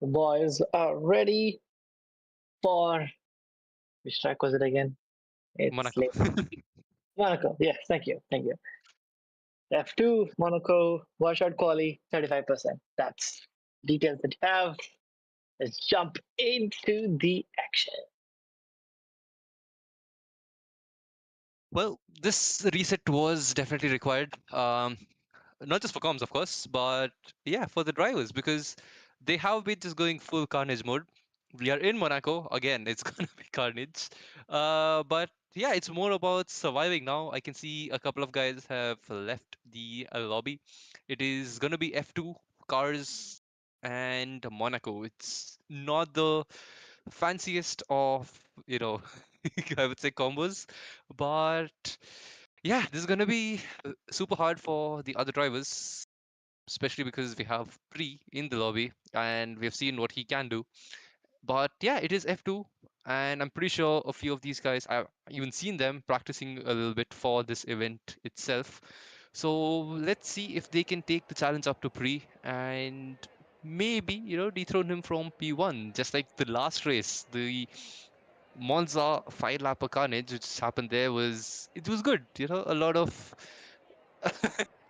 The boys are ready for which track was it again? It's Monaco. late. Monaco. Yes, thank you. F2 Monaco one shot quali 35%. That's details that you have. Let's jump into the action. Well, this reset was definitely required. Not just for comms, of course, but yeah, for the drivers because they have been just going full carnage mode. We are in Monaco again. It's gonna be carnage, but yeah, it's more about surviving now. I can see a couple of guys have left the lobby. It is gonna be F2 cars and Monaco. It's not the fanciest of I would say combos, but yeah, this is gonna be super hard for the other drivers, especially because we have Pre in the lobby and we've seen what he can do. But yeah, it is F2, and I'm pretty sure a few of these guys, I've even seen them practicing a little bit for this event itself. So let's see if they can take the challenge up to Pre and maybe, dethrone him from P1, just like the last race. The Monza 5 lapper carnage, which happened there, was good. A lot of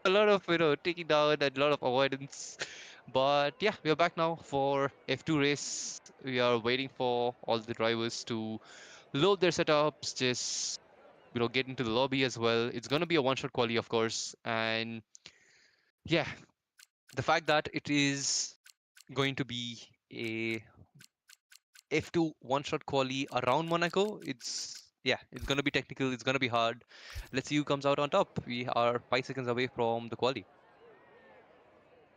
a lot of taking down and a lot of avoidance. But yeah, we are back now for F2 race. We are waiting for all the drivers to load their setups, just get into the lobby as well. It's gonna be a one-shot quali, of course, and yeah, the fact that it is going to be a F2 one-shot quali around Monaco, it's gonna be technical, it's gonna be hard. Let's see who comes out on top. We are 5 seconds away from the quali.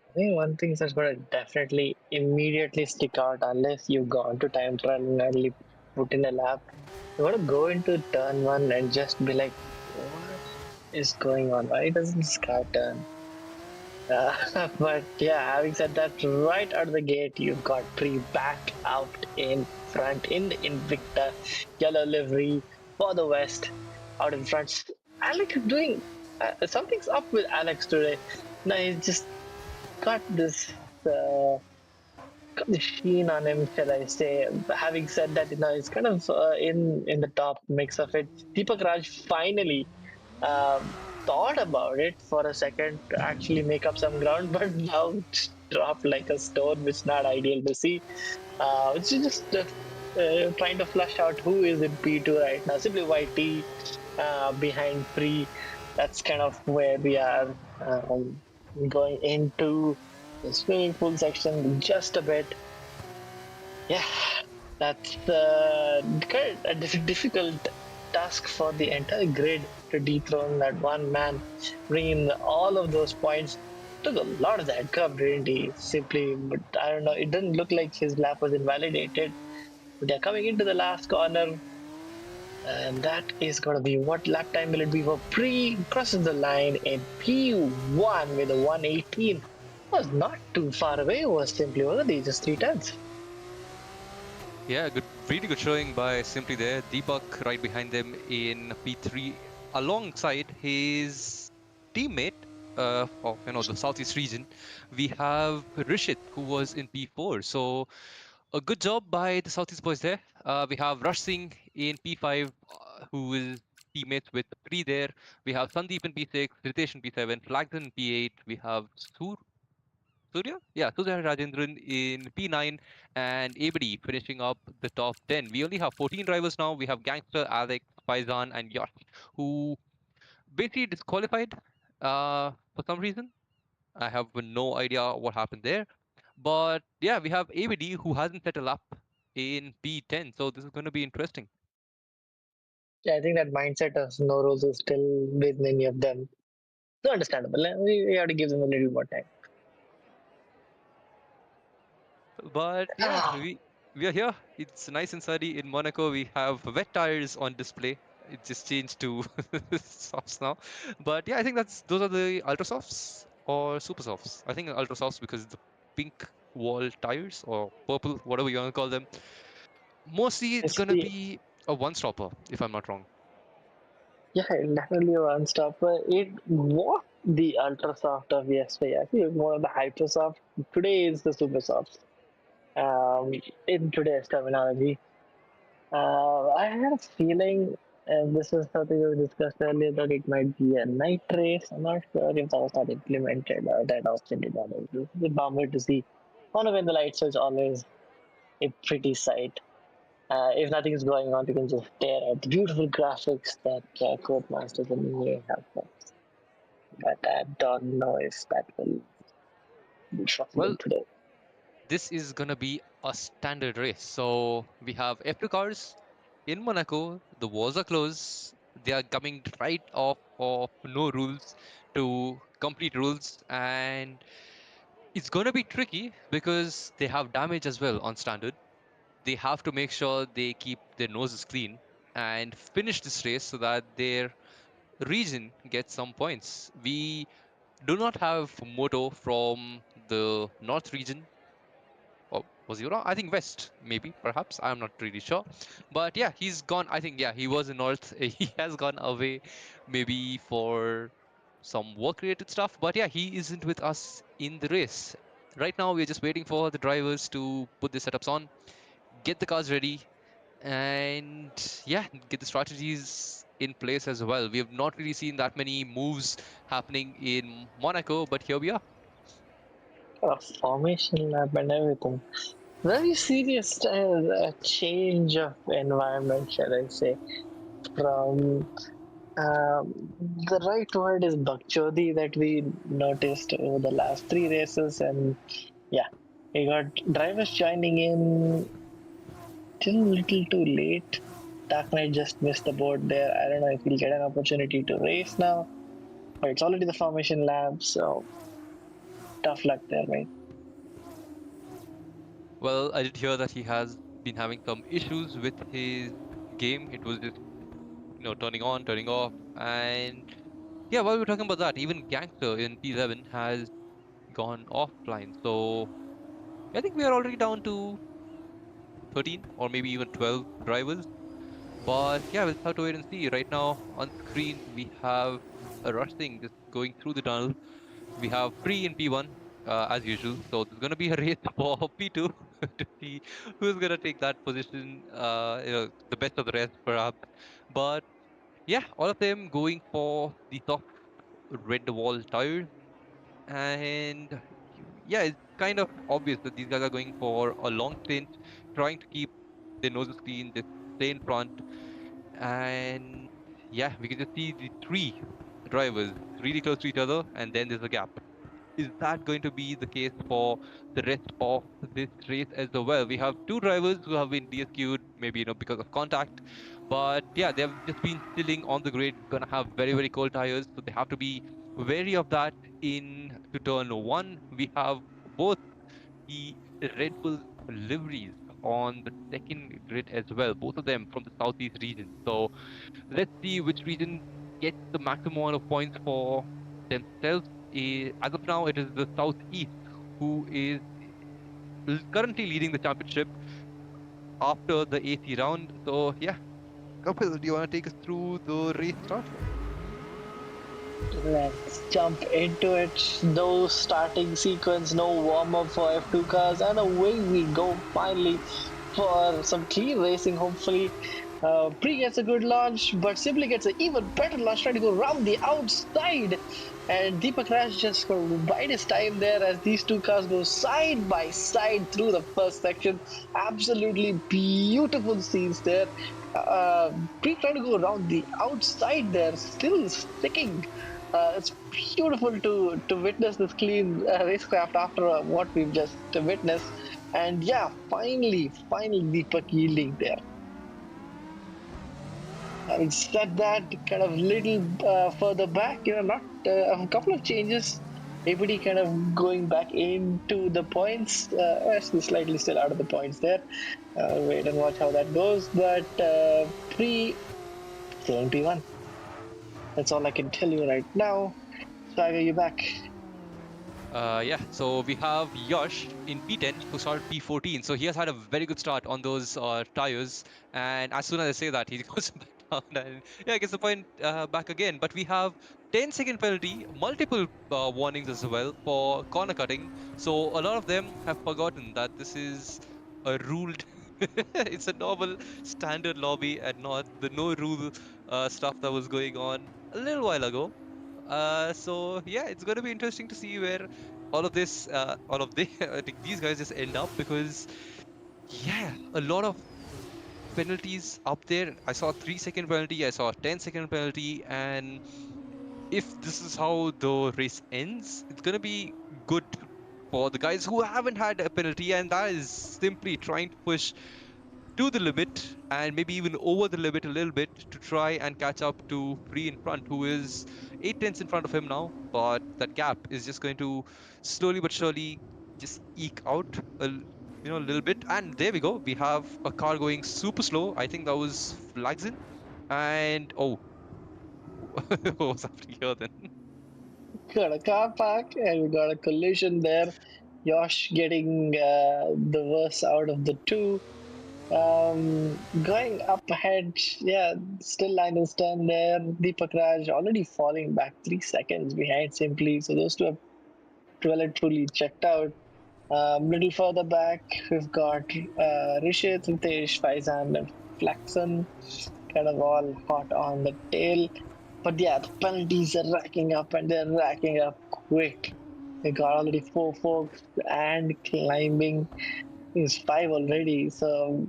I think one thing that's going to definitely immediately stick out unless you've gone to time trial and only put in a lap. You want to go into turn one and just be like, what is going on? Why doesn't this car turn? But yeah, having said that, right out of the gate, you've got Pre back out in front in the Invicta yellow livery for the West out in front. Alex is doing something's up with Alex today. No, he's just got this uh, got the sheen on him, shall I say? Having said that, it's kind of in the top mix of it. Deepak Raj finally thought about it for a second to actually make up some ground, but now dropped like a stone, which is not ideal to see. Which is just trying to flush out who is in P2 right now. Simply YT behind Free. That's kind of where we are going into the swimming pool section just a bit. Yeah, that's a difficult task for the entire grid to dethrone that one man, bring in all of those points. Took a lot of that cup, didn't he? Simply, but I don't know. It didn't look like his lap was invalidated. They're coming into the last corner, and that is going to be what lap time will it be for Pre crosses the line in P1 with a 118. Was not too far away. Was simply worthy, just 3 tenths. Yeah, good, really good showing by Simply there. Deepak right behind them in P3, alongside his teammate of the Southeast region. We have Rishit, who was in P4. So a good job by the Southeast boys there. We have Rush Singh in P5, who is teammates with Pri there. We have Sandeep in P6, Ritesh in P7, Flagden in P8. We have Surya? Yeah, Surya Rajendran in P9 and ABD finishing up the top 10. We only have 14 drivers now. We have Gangster, Alex, Faizan, and Yash, who basically disqualified for some reason. I have no idea what happened there. But yeah, we have ABD who hasn't set a lap in P10, so this is going to be interesting. Yeah, I think that mindset of no rules is still with many of them. So understandable. We have to give them a little more time. But yeah, Ah, we are here. It's nice and sunny in Monaco. We have wet tires on display. It just changed to softs now. But yeah, I think those are the ultra softs or super softs. I think ultra softs because the pink wall tires or purple, whatever you want to call them. Mostly it's gonna basically, be a one stopper, if I'm not wrong. yeah, definitely a one stopper. It what the ultra soft of yesterday. I think one of the hyper soft. Today is the super soft. In today's terminology, I had a feeling, and this was something we discussed earlier, that it might be a night race. I'm not sure if that was not implemented or that option did not exist. It's a bummer to see. On when the lights is always a pretty sight. If nothing is going on, you can just stare at the beautiful graphics that Codemasters and EA have. But I don't know if that will be possible Well, today. this is gonna be a standard race. So we have F2 cars in Monaco. The walls are closed. They are coming right off of no rules to complete rules, and it's gonna be tricky because they have damage as well on standard. They have to make sure they keep their noses clean and finish this race so that their region gets some points. We do not have Moto from the North region. Or was he wrong? I think West, maybe, perhaps. I'm not really sure. But yeah, he's gone. I think, yeah, he was in North. He has gone away, maybe for some work related stuff. But yeah, he isn't with us in the race. Right now, we're just waiting for the drivers to put the setups on, get the cars ready, and yeah, get the strategies in place as well. We have not really seen that many moves happening in Monaco, but here we are. Formation lab and everything. Very serious change of environment, shall I say, from the right word is Bakchodi that we noticed over the last three races, and yeah, we got drivers joining in till little too late. Dark Knight just missed the board there. I don't know if he'll get an opportunity to race now, but it's already the formation lab, so tough luck there, right? Well, I did hear that he has been having some issues with his game. It was just, turning on, turning off. And yeah, while we're talking about that, even Gangster in P11 has gone offline. So I think we are already down to 13 or maybe even 12 drivers. But yeah, we'll have to wait and see. Right now on screen, we have a rush thing just going through the tunnel. We have Pre in P1 as usual. So there's going to be a race for P2 to see who's going to take that position, the best of the rest perhaps. But yeah, all of them going for the top red wall tires. And yeah, it's kind of obvious that these guys are going for a long stint, trying to keep their noses clean, just stay in front. And yeah, we can just see the three drivers really close to each other, and then there's a gap. Is that going to be the case for the rest of this race as well? We have two drivers who have been DSQ'd, maybe because of contact, but yeah, they have just been chilling on the grid, gonna have very very cold tires, so they have to be wary of that. In to turn one, we have both the Red Bull liveries on the second grid as well, both of them from the southeast region. So let's see which region gets the maximum amount of points for themselves. As of now, it is the Southeast who is currently leading the championship after the AC round. So yeah, Kapil, do you want to take us through the race start? Let's jump into it. No starting sequence, no warm up for F2 cars, and away we go finally for some clean racing. Hopefully, Pre gets a good launch, but Simply gets an even better launch, trying to go round the outside. And Deepak Raj just for bide his time there as these two cars go side by side through the first section. Absolutely beautiful scenes there. Pre trying to go around the outside there, still sticking. It's beautiful to witness this clean racecraft after what we've just witnessed. And yeah, finally Deepak yielding there. Having said that, kind of little further back, not a couple of changes. Everybody kind of going back into the points. Actually, slightly still out of the points there. Wait and watch how that goes. But Pre still in P1. That's all I can tell you right now. Swagger, you back? Yeah, so we have Yash in P10 who started P14. So he has had a very good start on those tires. And as soon as I say that, he goes back around. And yeah, I guess the point back again. But we have 10-second penalty, multiple warnings as well for corner cutting. So a lot of them have forgotten that this is a ruled. It's a normal standard lobby and not the no rule stuff that was going on a little while ago. So yeah, it's going to be interesting to see where all of I think these guys just end up because yeah, a lot of penalties up there. I saw a 3 second penalty, I saw a 10 second penalty, and if this is how the race ends, it's gonna be good for the guys who haven't had a penalty, and that is simply trying to push to the limit and maybe even over the limit a little bit to try and catch up to Free in front, who is 8 tenths in front of him now. But that gap is just going to slowly but surely just eke out a little bit. And there we go. We have a car going super slow. I think that was Flagson. And oh, what was after here then? Got a car park and we got a collision there. Yosh getting the worst out of the two. Going up ahead, yeah, still line is turn there. Deepak Raj already falling back 3 seconds behind simply. So those two have well and truly checked out. Little further back, we've got Rishit, Ritesh, Faizan, and Flaxon kind of all hot on the tail. But yeah, the penalties are racking up and they're racking up quick. They got already four folks and climbing is five already. So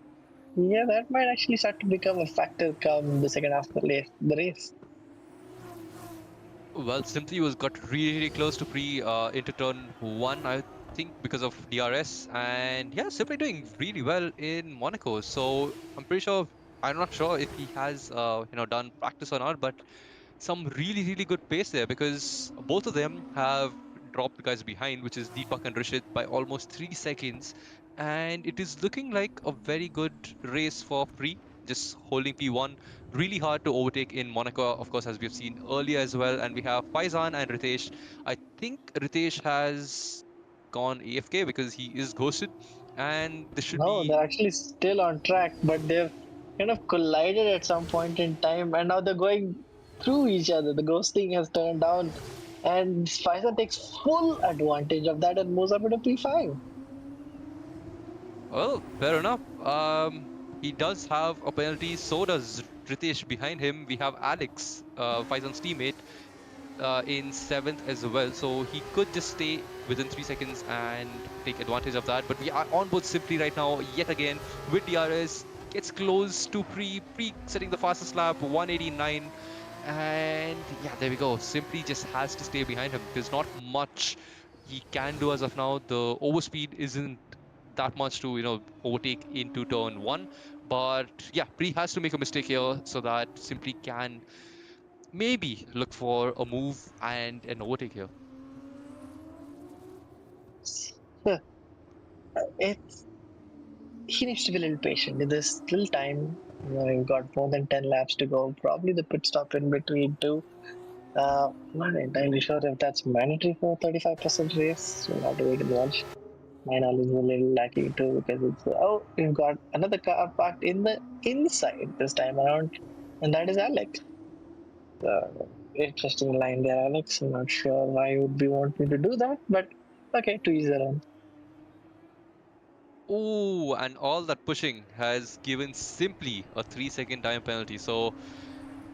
yeah, that might actually start to become a factor come the second half of the race. Well, Simply was got really, really close to pre into turn one, I think, because of DRS, and yeah, Simply doing really well in Monaco. So I'm pretty sure. I'm not sure if he has done practice or not, but some really, really good pace there because both of them have dropped the guys behind, which is Deepak and Rishit, by almost 3 seconds. And it is looking like a very good race for Free, just holding P1. Really hard to overtake in Monaco, of course, as we've seen earlier as well. And we have Faizan and Ritesh. I think Ritesh has gone AFK because he is ghosted. And this should No, be they're actually still on track, but they've kind of collided at some point in time, and now they're going through each other. The ghosting has turned down, and Spicer takes full advantage of that and moves up into P5. Well, fair enough. He does have a penalty. So does Ritesh behind him. We have Alex, Faizan's teammate, in seventh as well. So he could just stay within 3 seconds and take advantage of that. But we are on board Simply right now, yet again, with DRS. Gets close to pre setting the fastest lap, 189. And yeah, there we go. Simply just has to stay behind him. There's not much he can do as of now. The overspeed isn't that much to overtake into turn one. But yeah, Pre has to make a mistake here so that Simply can maybe look for a move and an overtake here. It's he needs to be a little patient. There's still time. We've got more than 10 laps to go. Probably the pit stop in between too. Not entirely sure if that's mandatory for 35% race. We'll have to wait and watch. My knowledge is a little lacking too because it's we've got another car parked in the inside this time around, and that is Alex. Interesting line there, Alex. I'm not sure why you would be wanting to do that, but okay, to ease their own. Oh, and all that pushing has given Simply a 3 second time penalty. So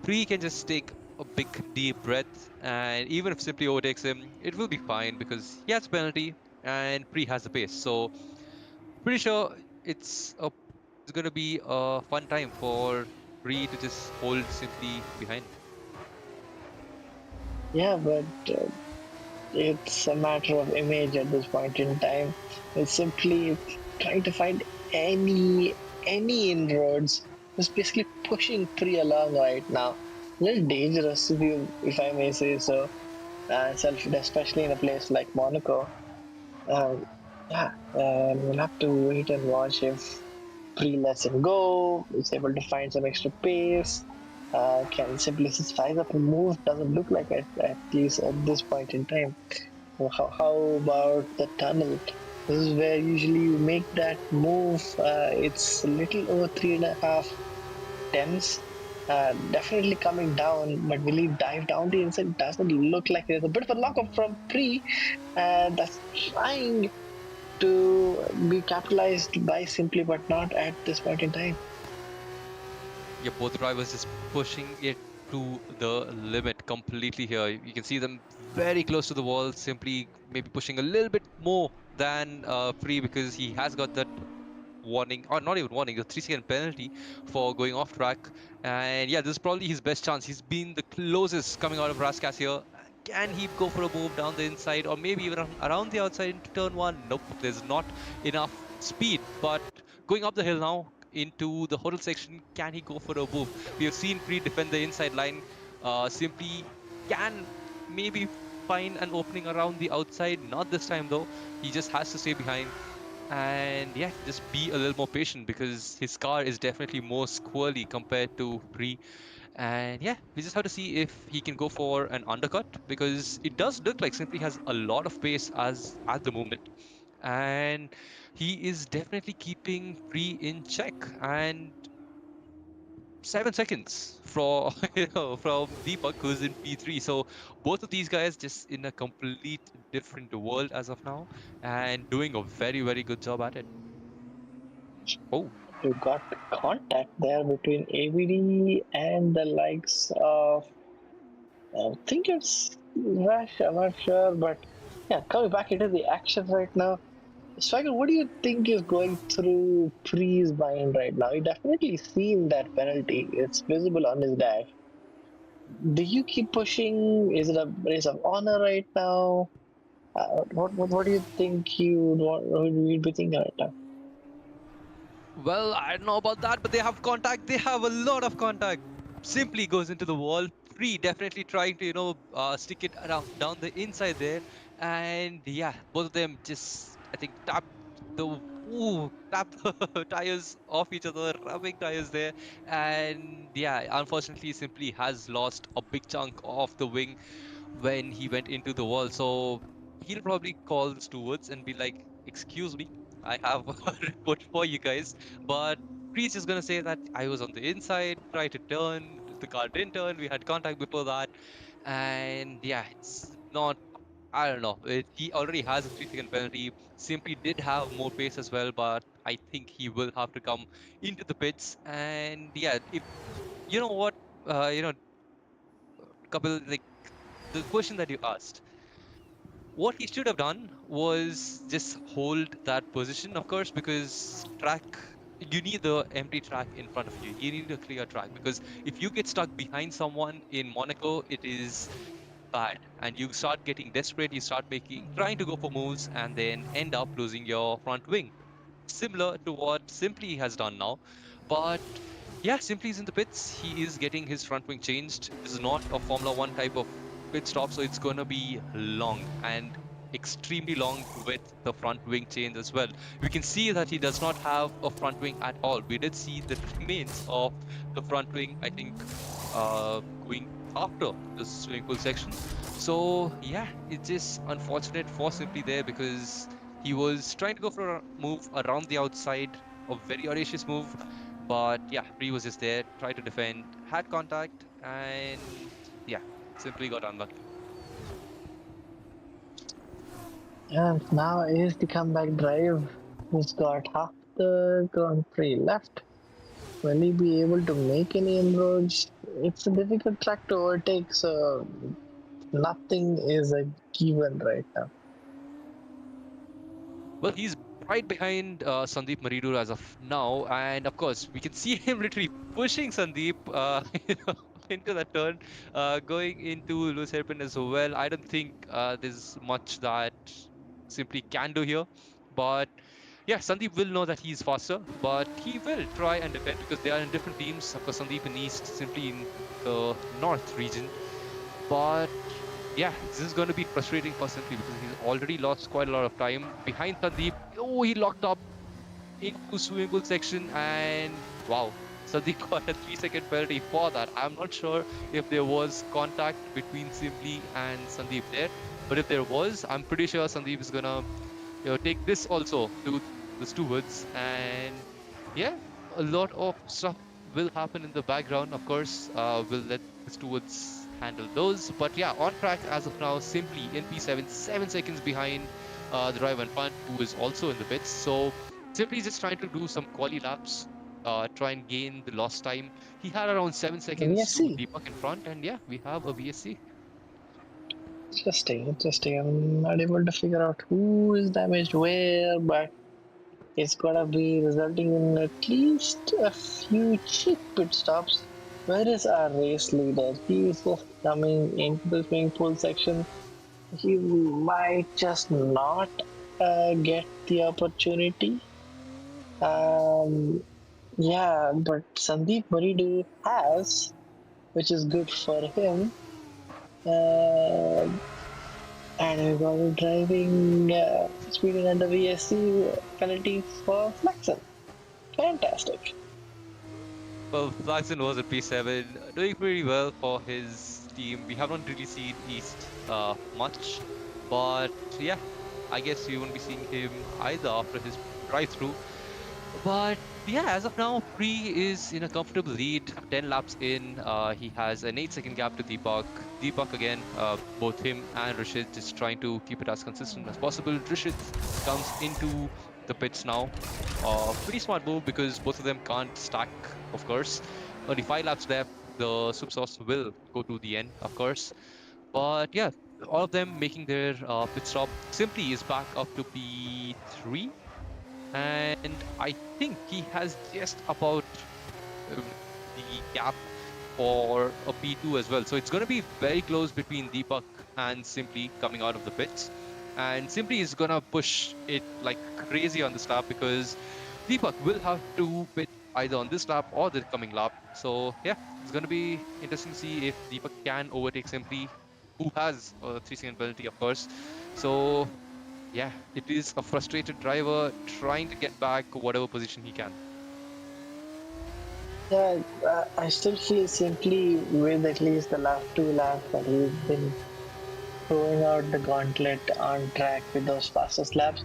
Pre can just take a big deep breath, and even if Simply overtakes him, it will be fine because he has a penalty and Pre has the pace. So pretty sure it's gonna be a fun time for Pre to just hold Simply behind. Yeah, but it's a matter of image at this point in time. It's simply trying to find any inroads. It's basically pushing Pri along right now. A little dangerous, if I may say so. Especially in a place like Monaco. Um, yeah, we'll have to wait and watch if Pri lets him go. Is able to find some extra pace. Can simply size up and move? Doesn't look like it, at least at this point in time. So how about the tunnel? This is where usually you make that move. It's a little over 3.5 temps. Definitely coming down, but will he dive down the inside? Doesn't look like there's a bit of a lock up from Pre, and that's trying to be capitalized by Simply, but not at this point in time. Yeah, both drivers just pushing it to the limit completely here. You can see them very close to the wall, simply maybe pushing a little bit more than Free because he has got that warning, or not even warning, a 3-second penalty for going off track. And yeah, this is probably his best chance. He's been the closest coming out of Raskas here. Can he go for a move down the inside or maybe even around the outside into turn one? Nope, there's not enough speed. But going up the hill now into the hotel section, can he go for a move? We have seen Pre defend the inside line. Simply can maybe find an opening around the outside. Not this time though. He just has to stay behind and yeah, just be a little more patient because his car is definitely more squirrely compared to Pre. And yeah, we just have to see if he can go for an undercut because it does look like Simply has a lot of pace as at the moment. And he is definitely keeping Pre in check. And 7 seconds from from Deepak who's in P3. So both of these guys just in a complete different world as of now and doing a very, very good job at it. Oh, You got contact there between ABD and the likes of, I think it's Rush, I'm not sure, but yeah, coming back into the action right now. Striker, what do you think is going through Pre's mind right now? He definitely seen that penalty. It's visible on his dash. Do you keep pushing? Is it a race of honor right now? What do you think you'd be thinking right now? well, I don't know about that, but they have contact. They have a lot of contact. Simply goes into the wall. Free, definitely trying to, stick it around down the inside there. And yeah, both of them just, I think, tap the tires off each other, rubbing tires there. And yeah, unfortunately, Simply has lost a big chunk of the wing when he went into the wall. So he'll probably call the stewards and be like, "Excuse me, I have a report for you guys." But Priest is gonna say that I was on the inside, tried to turn, the car didn't turn, we had contact before that, and yeah, it's not. I don't know. He already has a 3-second penalty. Simply did have more pace as well, but I think he will have to come into the pits. And yeah, if you know what, Kapil, like the question that you asked. What he should have done was just hold that position, of course, because track, you need the empty track in front of you. You need a clear track because if you get stuck behind someone in Monaco, it is bad. And you start getting desperate, you start trying to go for moves and then end up losing your front wing. Similar to what Simply has done now. But yeah, Simply is in the pits. He is getting his front wing changed. This is not a Formula One type of pit stop, so it's going to be long and extremely long with the front wing change as well. We can see that he does not have a front wing at all. We did see the remains of the front wing, I think, going after the swimming pool section. So yeah, it's just unfortunate for Simply there because he was trying to go for a move around the outside, a very audacious move. But yeah, Bree was just there, tried to defend, had contact, and yeah, simply got unlucky. And now is the comeback drive. Who's got half the Grand Prix left? Will he be able to make any inroads? It's a difficult track to overtake, so nothing is a given right now. Well, he's right behind Sandeep Maridur as of now, and of course, we can see him literally pushing Sandeep into that turn, going into Lewis Hairpin as well. I don't think there's much that Simply can do here, but yeah, Sandeep will know that he's faster, but he will try and defend because they are in different teams. Of course, Sandeep in East, Simply in the North region. But yeah, this is going to be frustrating for Simply because he's already lost quite a lot of time behind Sandeep. Oh, he locked up into swimming pool section, and wow, Sandeep got a 3-second penalty for that. I'm not sure if there was contact between Simply and Sandeep there, but if there was, I'm pretty sure Sandeep is gonna take this also to the stewards. And yeah, a lot of stuff will happen in the background. Of course, we'll let the stewards handle those. But yeah, on track as of now, simply in P7, 7 seconds behind the driver in front, who is also in the pits. So simply just trying to do some quali laps, try and gain the lost time. He had around 7 seconds to VSC. Deepak in front, and yeah, we have a VSC. Interesting, interesting. I'm not able to figure out who is damaged where, but it's gonna be resulting in at least a few cheap pit stops. Where is our race leader? He is just coming into the swimming pool section. He might just not get the opportunity. Um, yeah, but Sandeep Maridu has, which is good for him. Uh, and we're going to driving, speeding under VSC penalty for Flaxen. Fantastic. Well, Flaxen was at P7, doing pretty well for his team. We have not really seen East much, but yeah, I guess we won't be seeing him either after his drive through. But yeah, as of now, Pre is in a comfortable lead, 10 laps in. He has an 8 second gap to Deepak. Deepak again, both him and Rishit just trying to keep it as consistent as possible. Rishit comes into the pits now. Pretty smart move because both of them can't stack, of course. Only 5 laps left. The soup sauce will go to the end, of course. But yeah, all of them making their pit stop. Simply is back up to P3, and I think he has just about the gap for a P2 as well. So it's going to be very close between Deepak and Simply coming out of the pits. And Simply is going to push it like crazy on this lap because Deepak will have to pit either on this lap or the coming lap. So yeah, it's going to be interesting to see if Deepak can overtake Simply, who has a 3 second penalty, of course. So yeah, it is a frustrated driver trying to get back whatever position he can. Yeah, I still feel simply with at least the last two laps that he's been throwing out the gauntlet on track with those fastest laps.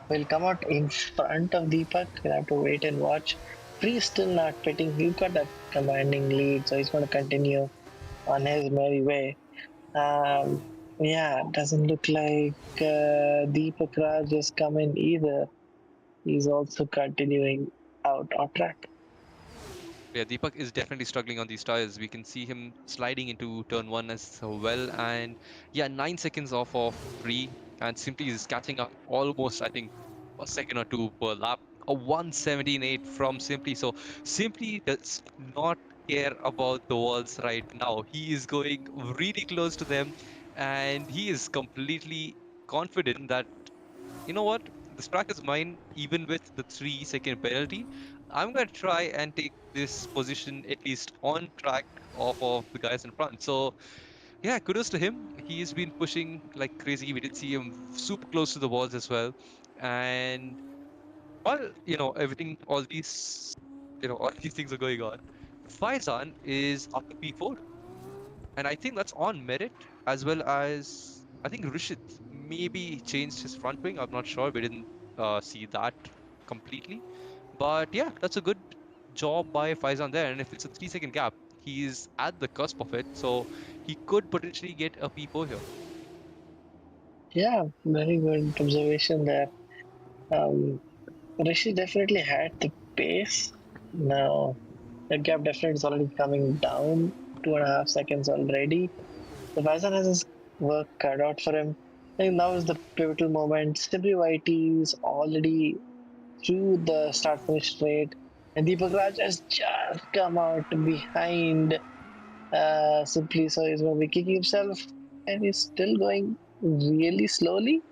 Will come out in front of Deepak. We'll have to wait and watch. Free still not pitting. He's got that commanding lead, so he's going to continue on his merry way. Um, yeah, doesn't look like Deepak Raj is coming either. He's also continuing out on track. Yeah, Deepak is definitely struggling on these tires. We can see him sliding into turn one as well. And yeah, 9 seconds off of free, and Simply is catching up almost, I think, a second or two per lap. A 117.8 from Simply. So Simply does not care about the walls right now. He is going really close to them, and he is completely confident that, you know what? This track is mine, even with the 3 second penalty. I'm going to try and take this position at least on track off of the guys in front. So, yeah, kudos to him. He's been pushing like crazy. We did see him super close to the walls as well. And while, everything, all these things are going on, Faizan is up to P4. And I think that's on merit, as well as I think Rishit maybe changed his front wing. I'm not sure. We didn't see that completely. But yeah, that's a good job by Faizan there. And if it's a 3 second gap, he's at the cusp of it. So he could potentially get a P4 here. Yeah, very good observation there. Um, Rishi definitely had the pace. Now, the gap definitely is already coming down 2.5 seconds already. The Bison has his work cut out for him. I think now is the pivotal moment. Simply YT is already through the start finish straight, and Deepak Raj has just come out behind Simply, so he's going to be kicking himself, and he's still going really slowly.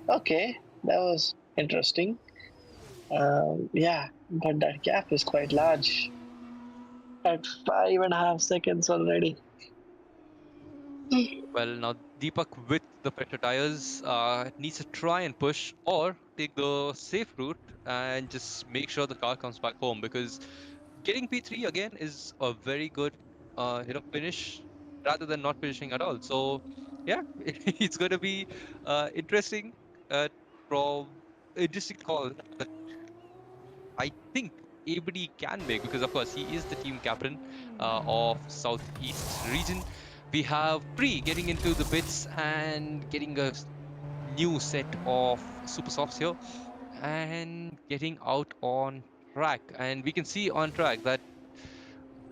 Okay, that was interesting. Yeah, but that gap is quite large at 5.5 seconds already. Well, now Deepak with the pressure tires needs to try and push or take the safe route and just make sure the car comes back home, because getting P3 again is a very good finish rather than not finishing at all. So yeah, it's going to be interesting from interesting call. But I think anybody can make, because of course he is the team captain of Southeast region. We have Pre getting into the pits and getting a new set of super softs here and getting out on track. And we can see on track that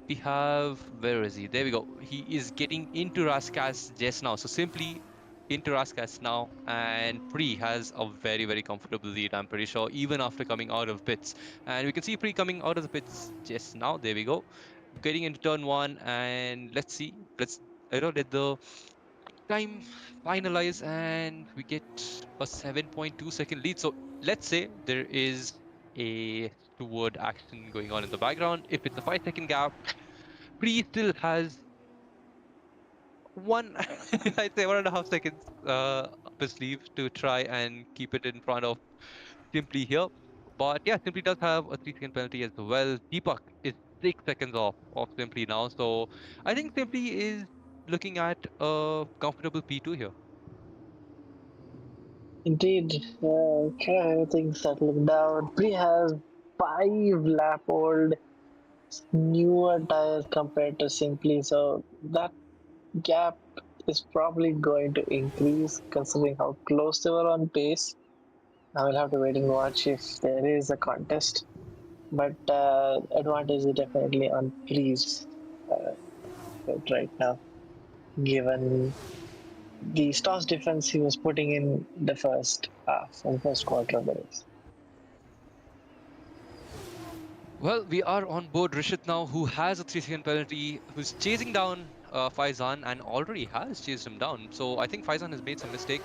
we have, where is he? There we go. He is getting into Raskas just now. So simply into Raskas now, and Pre has a very, very comfortable lead, I'm pretty sure, even after coming out of pits. And we can see Pre coming out of the pits just now. There we go. Getting into turn one, and let's see. Let's let the time finalize, and we get a 7.2-second lead. So let's say there is a toward action going on in the background. If it's a 5-second gap, Pre still has one, I'd say 1.5 seconds up his sleeve to try and keep it in front of Simply here. But yeah, Simply does have a 3-second penalty as well. Deepak is 6 seconds off of Simply now. So I think Simply is looking at a comfortable P2 here. Indeed, everything settling down. Pre has 5 lap old newer tires compared to Simply, so that gap is probably going to increase considering how close they were on pace. I will have to wait and watch if there is a contest, but advantage is definitely on Pre's right now, given the stance defense he was putting in the first half and first quarter of the race. Well, we are on board Rishit now, who has a 3-second penalty, who's chasing down Faizan and already has chased him down. So I think Faizan has made some mistake.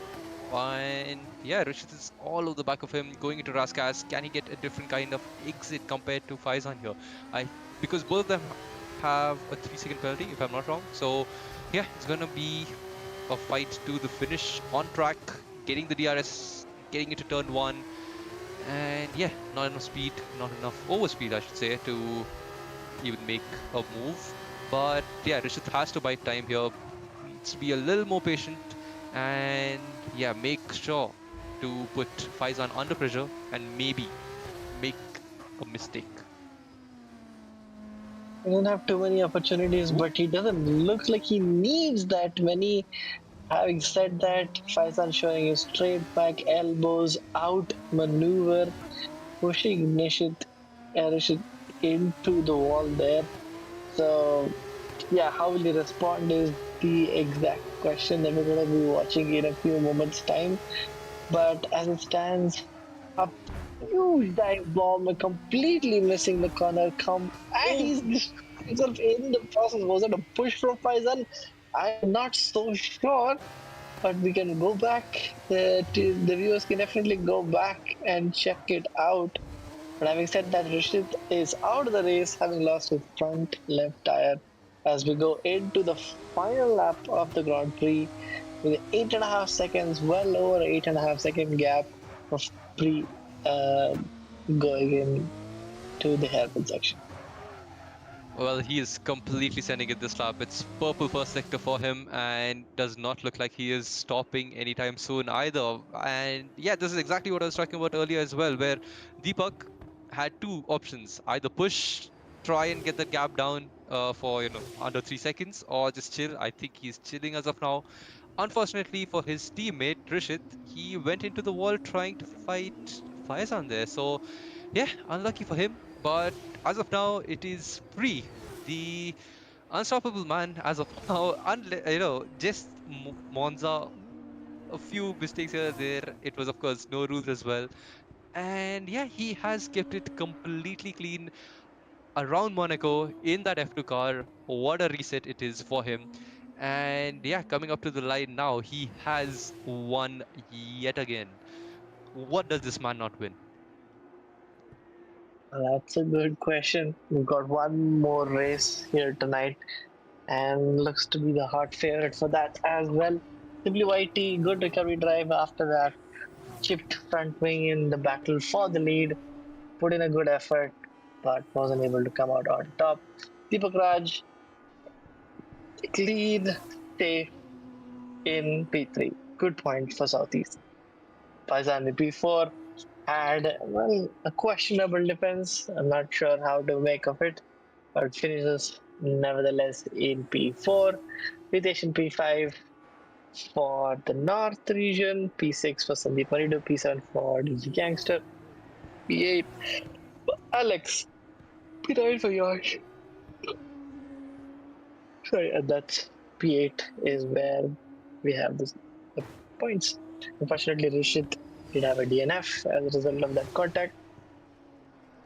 And yeah, Rishit is all over the back of him, going into Raskas. Can he get a different kind of exit compared to Faizan here? I Because both of them have a 3-second penalty, if I'm not wrong. So yeah, it's gonna be a fight to the finish on track, getting the DRS, getting into turn one. And yeah, not enough speed, not enough overspeed, I should say, to even make a move. But yeah, Rishit has to bite time here, needs to be a little more patient, and yeah, make sure to put Faizan under pressure and maybe make a mistake. He doesn't have too many opportunities, Ooh. but he doesn't look like he needs that many. Having said that, Faisal showing his straight back elbows out maneuver, pushing Rishit into the wall there. So, yeah, how will he respond is the exact question that we're going to be watching in a few moments' time. But as it stands, a huge dive bomb, completely missing the corner. And Oh, he's destroyed himself in the process. Was it a push from Faisal? I'm not so sure, but we can go back. The viewers can definitely go back and check it out. But having said that, Rishit is out of the race, having lost his front left tire as we go into the final lap of the Grand Prix with 8.5 seconds, well over 8.5 second gap of pre uh, going into the hairpin section. well, he is completely sending it this lap. It's purple first sector for him and does not look like he is stopping anytime soon either. And yeah, this is exactly what I was talking about earlier as well, where Deepak had two options: either push, try and get that gap down for under 3 seconds, or just chill. I think he's chilling as of now. Unfortunately for his teammate Rishit, he went into the wall trying to fight Faizan there. So yeah, unlucky for him. But as of now, it is free. The unstoppable man as of now. Just Monza, a few mistakes here and there. It was, of course, no rules as well. And yeah, he has kept it completely clean around Monaco in that F2 car. What a reset it is for him. And yeah, coming up to the line now, he has won yet again. What does this man not win? That's a good question. We've got one more race here tonight, and looks to be the hot favorite for that as well. Simply YT, good recovery drive after that. Chipped front wing in the battle for the lead, put in a good effort, but wasn't able to come out on top. Deepak Raj, clean stay in P3. Good point for Southeast. Paisan in P4. had, well, a questionable defense. I'm not sure how to make of it, but finishes nevertheless in P4, Ritesh in P5 for the North region, P6 for Sandeep Maridu, P7 for DG Gangster, P8 for Alex, P9 for Yash. Sorry, and that's P8 is where we have the points. Unfortunately, Rishit did have a DNF as a result of that contact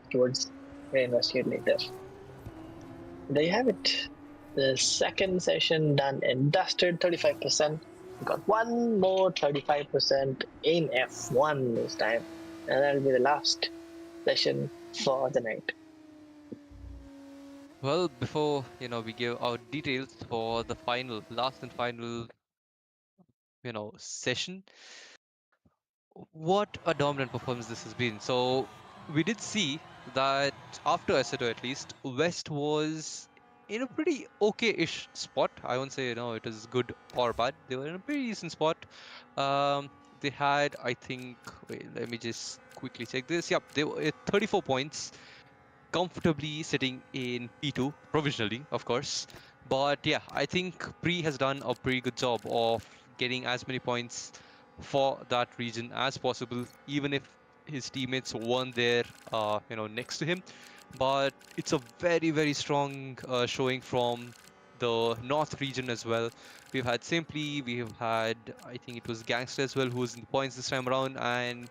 towards may investigate later. There you have it. The second session done and dusted, 35%. We got one more 35% in F1 this time. And that'll be the last session for the night. Well, before we give out details for the final, last and final, session, what a dominant performance this has been. So we did see that after Assetto at least, West was in a pretty okay-ish spot. I won't say it is good or bad. They were in a pretty decent spot. They had, I think, wait, let me just quickly check this. Yep, they were at 34 points, comfortably sitting in P2 provisionally, of course. But yeah, I think Pre has done a pretty good job of getting as many points for that region as possible, even if his teammates weren't there, next to him. But it's a very, very strong showing from the North region as well. We've had Simply, we have had, I think it was Gangster as well, who was in the points this time around, and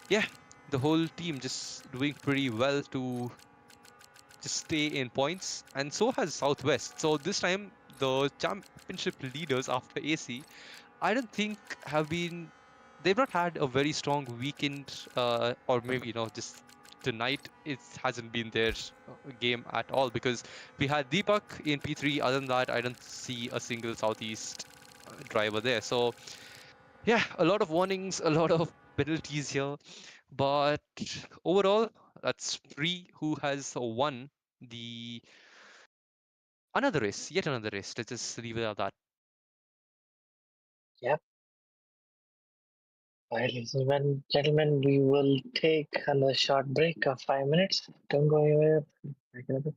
yeah, the whole team just doing pretty well to just stay in points, and so has Southwest. So this time, the championship leaders after AC, I don't think have been. They've not had a very strong weekend, or maybe just tonight it hasn't been their game at all because we had Deepak in P3. Other than that, I don't see a single Southeast driver there. So yeah, a lot of warnings, a lot of penalties here, but overall, that's Pre who has won the another race, yet another race. Let's just leave it at that. Yep. All right, ladies and gentlemen, we will take another short break of 5 minutes. Don't go anywhere. Back in a bit.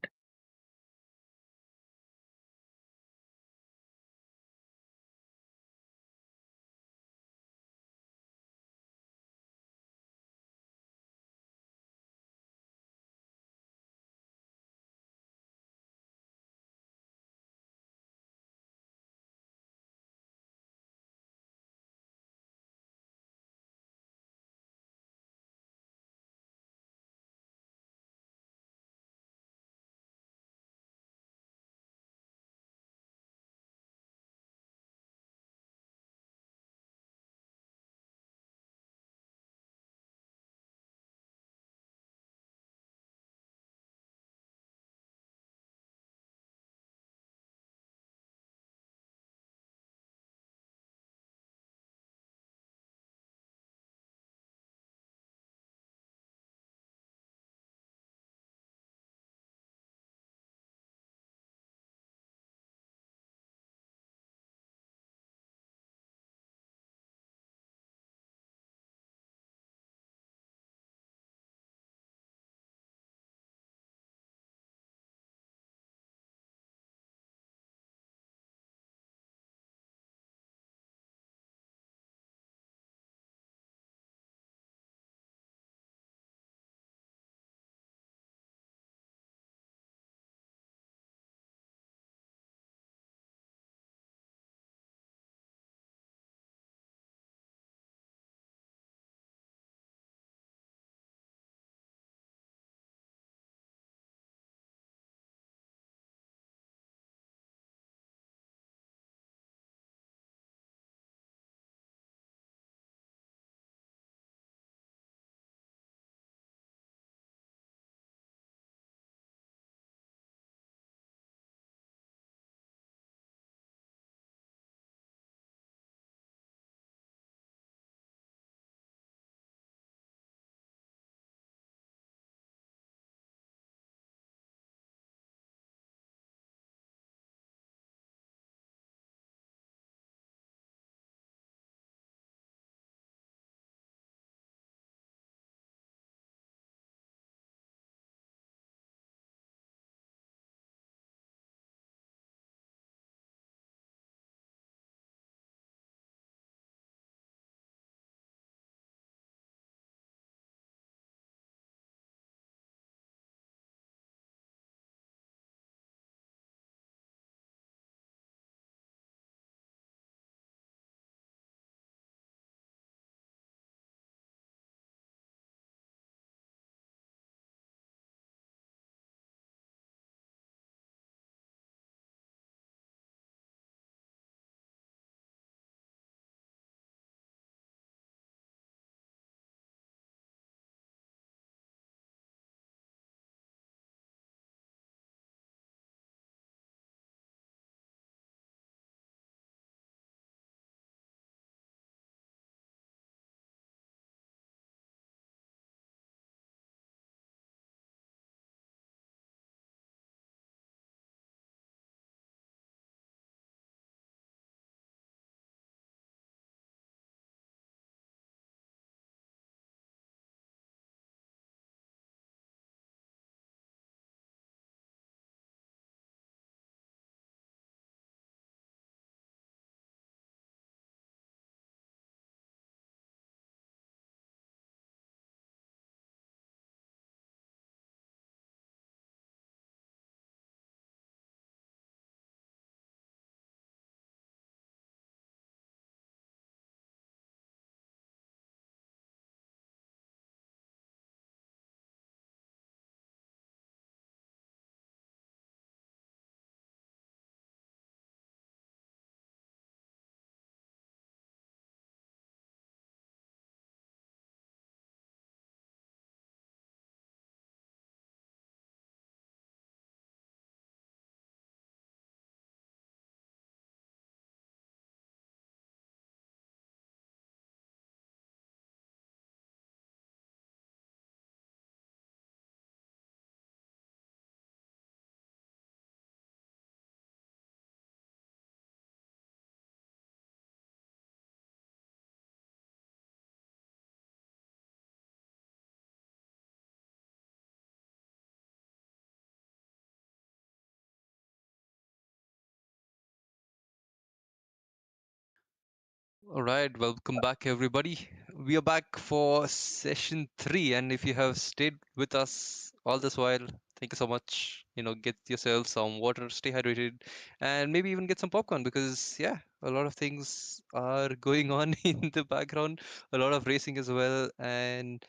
All right, welcome back, everybody. We are back for session three, and if you have stayed with us all this while, thank you so much. Get yourself some water, stay hydrated, and maybe even get some popcorn because, yeah, a lot of things are going on in the background, a lot of racing as well, and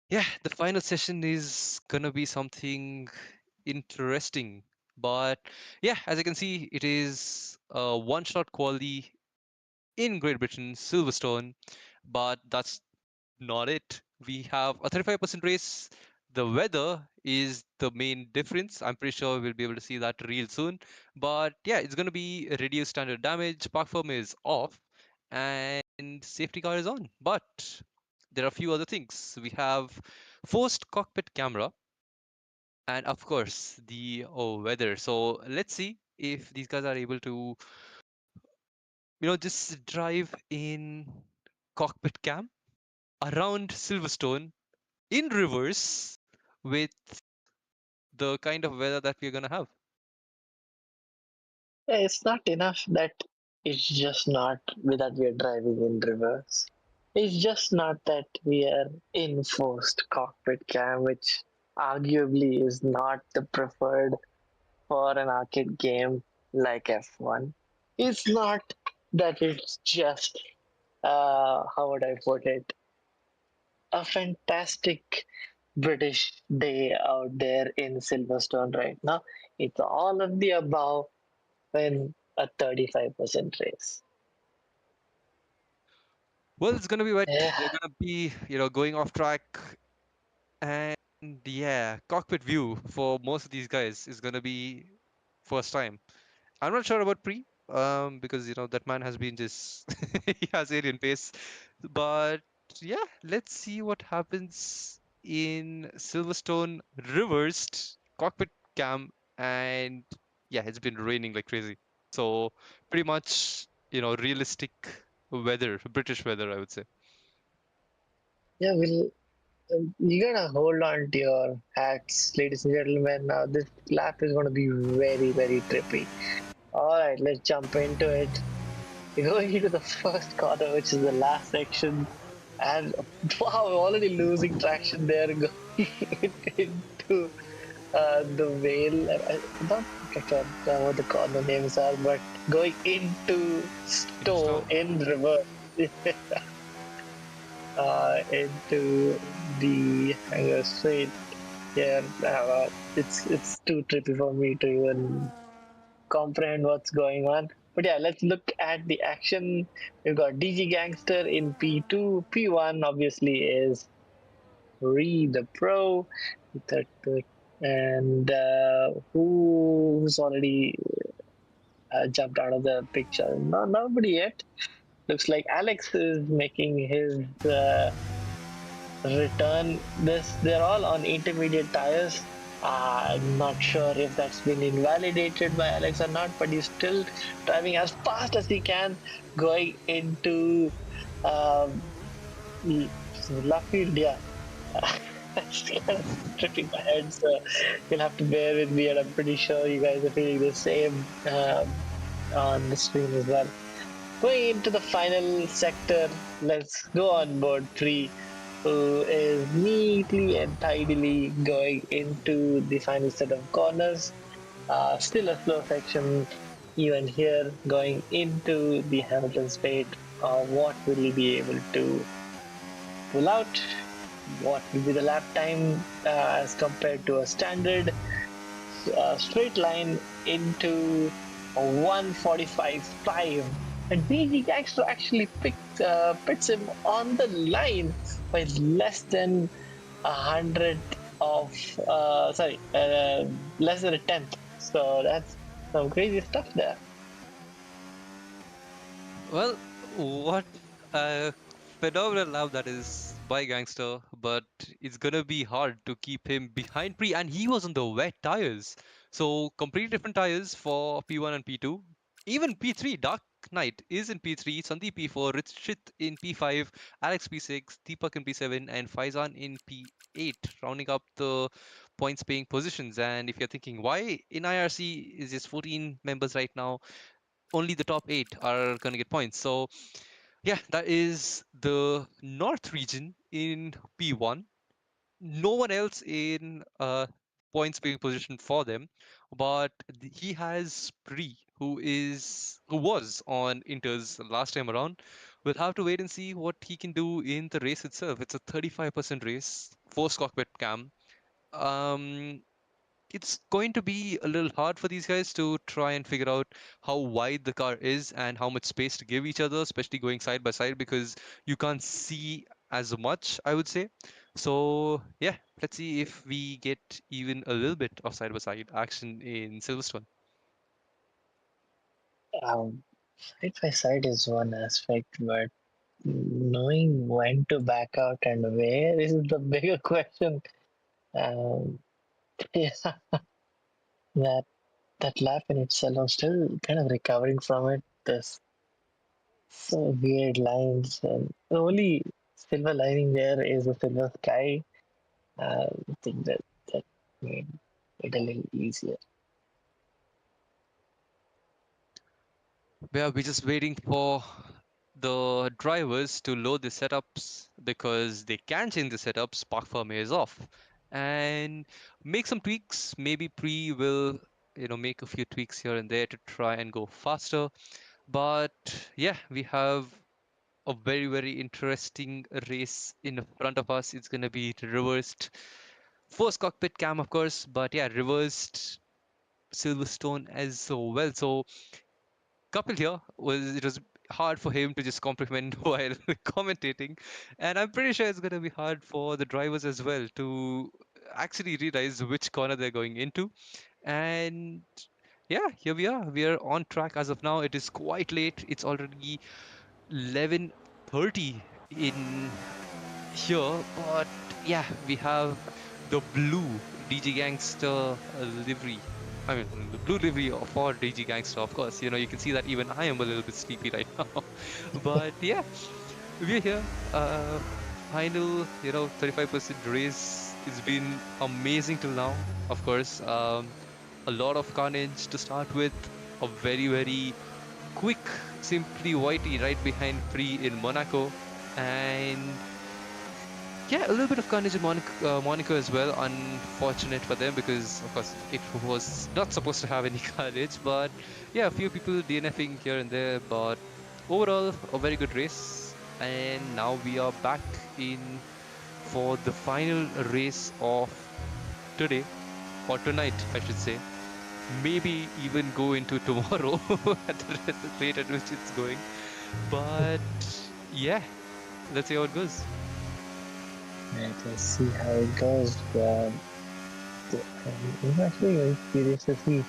yeah, the final session is gonna be something interesting. But yeah, as you can see, it is a one-shot quali in Great Britain, Silverstone, but that's not it. We have a 35% race. The weather is the main difference. I'm pretty sure we'll be able to see that real soon. But yeah, it's going to be reduced standard damage. Park firm is off, and safety car is on. But there are a few other things. We have forced cockpit camera, and of course the weather. So let's see if these guys are able to just drive in cockpit cam around Silverstone in reverse with the kind of weather that we're gonna have. Yeah, it's not enough that it's just not that we are driving in reverse. It's just not that we are in forced cockpit cam, which arguably is not the preferred for an arcade game like F1. It's not that it's just, how would I put it, a fantastic British day out there in Silverstone right now. It's all of the above when a 35% race. Well, it's gonna be wet. Yeah, We're gonna be, going off track, and yeah, cockpit view for most of these guys is gonna be first time. I'm not sure about pre, because that man has been just he has alien pace, but yeah, let's see what happens in Silverstone reversed cockpit cam, and yeah, it's been raining like crazy, so pretty much realistic weather, British weather, I would say. yeah, you gotta hold on to your hats, ladies and gentlemen. Now, this lap is gonna be very, very trippy. Alright, let's jump into it. We're going into the first corner, which is the last section. And wow, we're already losing traction there going into the whale. I don't forget what the corner names are, but going into Into Stowe stone. in reverse. Into the hangar straight. Yeah, it's too trippy for me to even comprehend what's going on. But yeah, let's look at the action. We've got DG Gangster in P2. P1 obviously is Re the Pro. And who's already jumped out of the picture? No, nobody yet. Looks like Alex is making his return. They're all on intermediate tires. I'm not sure if that's been invalidated by Alex or not, but he's still driving as fast as he can, going into um, Luffield. Yeah, that's kind of tripping my head, so you'll have to bear with me, and I'm pretty sure you guys are feeling the same on the stream as well. Going into the final sector, let's go on board 3, who is neatly and tidily going into the final set of corners. Still a slow section even here, going into the Hamilton straight. What will he be able to pull out? What will be the lap time as compared to a standard straight line into a 1:45.5? And DG Gangster actually pits him on the line by less than a hundred of less than a tenth. So that's some crazy stuff there. Well, what a phenomenal lap that is by Gangster, but it's gonna be hard to keep him behind Pre, and he was on the wet tires. So completely different tires for P1 and P2. Even P3, Dark Knight is in P3, Sandeep P4, Richit in P5, Alex P6, Deepak in P7, and Faizan in P8, rounding up the points paying positions. And if you're thinking why in IRC is just 14 members right now, only the top eight are going to get points. So Yeah, that is the North region in P1. No one else in points being positioned for them, but he has Pri, who was on Inter's last time around. We'll have to wait and see what he can do in the race itself. It's a 35% race, forced cockpit cam. Um, it's going to be a little hard for these guys to try and figure out how wide the car is and how much space to give each other, especially going side by side because you can't see as much, I would say. So, yeah, let's see if we get even a little bit of side by side action in Silverstone. Um, Side by side is one aspect, but knowing when to back out and where is the bigger question. Um, yeah, that that lap in itself, I'm still kind of recovering from it. There's so weird lines, and the only silver lining there is the silver sky. I think that made it a little easier. Yeah, we're just waiting for the drivers to load the setups because they can change the setups. Park firmware is off and make some tweaks. Maybe Pre will, make a few tweaks here and there to try and go faster. But yeah, we have a very, very interesting race in front of us. It's going to be reversed. First cockpit cam, of course, but yeah, reversed Silverstone as well. So Kapil here it was hard for him to just comprehend while commentating, and I'm pretty sure it's going to be hard for the drivers as well to actually realize which corner they're going into. And yeah, here we are. We are on track as of now. It is quite late. It's already 11:30 in here, but yeah, we have the blue DG Gangster livery. I mean, the blue livery for DG Gangster, of course. You can see that even I am a little bit sleepy right now. But yeah, we're here. Final, 35% race. It's been amazing till now, of course. A lot of carnage to start with. A very, very quick, simply whitey right behind Free in Monaco. And yeah, a little bit of carnage in Monaco as well. Unfortunate for them because, of course, it was not supposed to have any carnage. But yeah, a few people DNFing here and there. But overall, a very good race. And now we are back in for the final race of today, or tonight, I should say. Maybe even go into tomorrow at the rate at which it's going. But yeah, let's see how it goes. Right, let's see how it goes. I'm actually very curious to see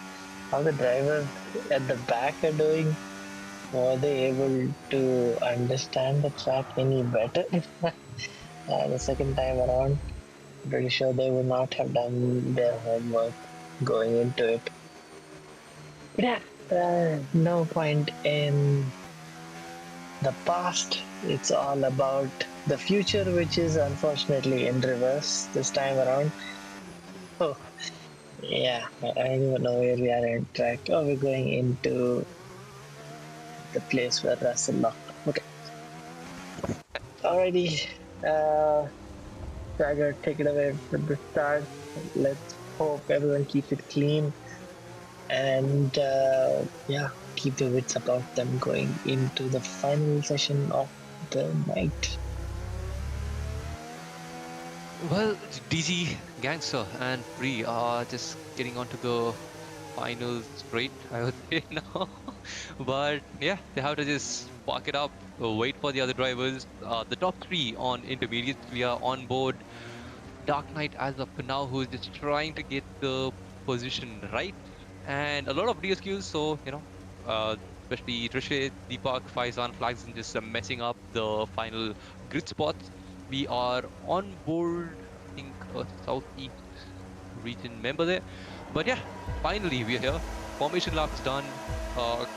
how the drivers at the back are doing. Were they able to understand the track any better the second time around? Pretty sure they would not have done their homework going into it. But yeah, no point in the past. It's all about the future, which is unfortunately in reverse this time around. Oh, yeah, I don't even know where we are in track. Oh, we're going into the place where Russell locked up. Okay. Alrighty. Tiger, take it away from the start. Let's hope everyone keeps it clean and yeah, keep the wits about them going into the final session of the night. Well, DG, Gangster, and Bree are just getting onto the final straight, I would say now. But yeah, they have to just park it up, wait for the other drivers. The top three on intermediates, we are on board. Dark Knight as of now, who is just trying to get the position right. And a lot of DSQs, so, especially Rishi, Deepak, Faizan, Flags, and just messing up the final grid spots. We are on board, I think, a Southeast region member there. But yeah, finally we're here. Formation lap is done.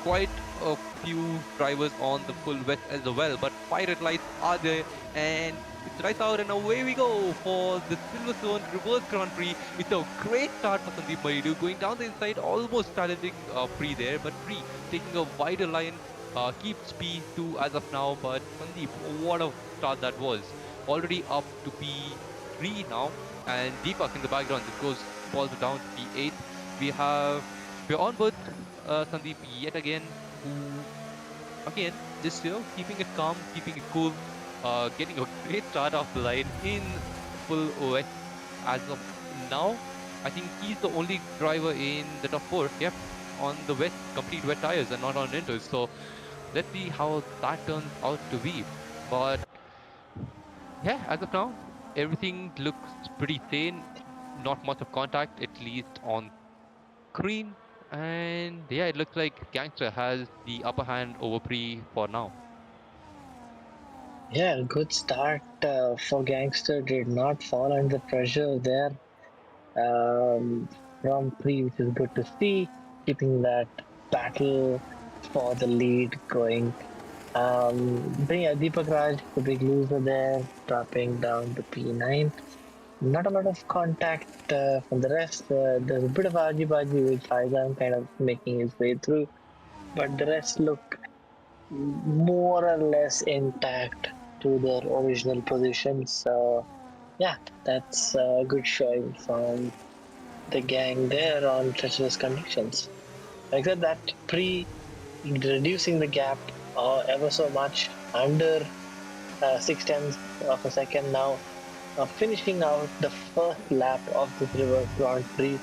Quite a few drivers on the full west as well, but pirate lights are there, and it's right out and away we go for the Silverstone Reverse Grand Prix. It's a great start for Sandeep Maridu, going down the inside, almost challenging Pre there, but Pre taking a wider line Keeps P2 as of now, but Sandeep, what a start that was. Already up to P3 now, and Deepak in the background just falls down to P8. We're on board Sandeep yet again, who again just keeping it calm, keeping it cool, getting a great start off the line in full wet as of now. I think he's the only driver in the top four. Yep, on the wet, complete wet tires and not on inters. So let's see how that turns out to be. But yeah, as of now, everything looks pretty sane. Not much of contact, at least on screen. And yeah, it looks like Gangster has the upper hand over Pre for now. Yeah, good start for Gangster. Did not fall under pressure there from Pre, which is good to see. Keeping that battle for the lead going. But yeah, Deepak Raj, the big loser there, dropping down to P9. Not a lot of contact from the rest. There's a bit of argy-bargy with Faizan kind of making his way through, but the rest look more or less intact to their original positions. So yeah, that's a good showing from the gang there on treacherous conditions. Except that pre reducing the gap ever so much under 6 tenths of a second now, finishing out the first lap of this reverse Grand Prix.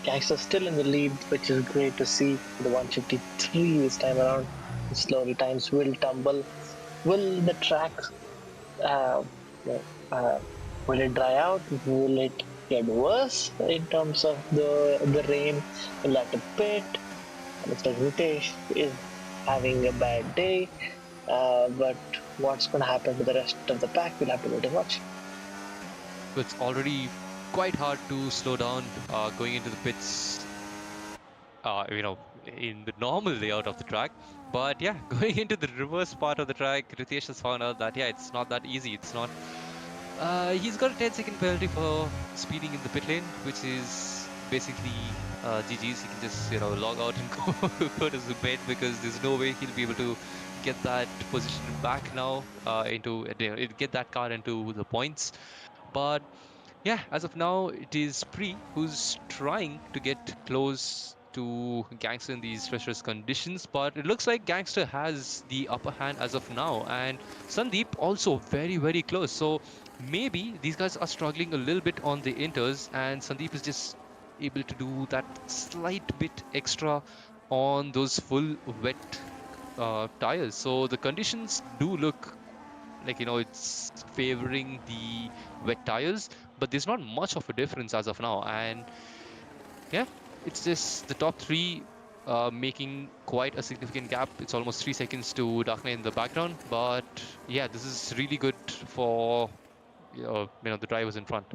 Gangster still in the lead, which is great to see. The 153 this time around. Slowly times will tumble. Will the track uh, uh, will it dry out? Will it get worse in terms of the rain? Will have to pit? Looks like Ritesh is having a bad day. But what's going to happen to the rest of the pack? We'll have to wait and watch. It's already quite hard to slow down going into the pits, in the normal layout of the track. But yeah, going into the reverse part of the track, Ritesh has found out that yeah, it's not that easy. It's not. He's got a 10-second penalty for speeding in the pit lane, which is basically GG's. He can just log out and go to the bed because there's no way he'll be able to get that position back now into get that car into the points. But yeah, as of now, it is Pre who's trying to get close to Gangster in these treacherous conditions, but it looks like Gangster has the upper hand as of now, and Sandeep also very, very close. So maybe these guys are struggling a little bit on the inters, and Sandeep is just able to do that slight bit extra on those full wet tires. So the conditions do look like it's favoring the wet tires, but there's not much of a difference as of now. And yeah, it's just the top three making quite a significant gap. It's almost 3 seconds to Dark Knight in the background, but yeah, this is really good for the drivers in front.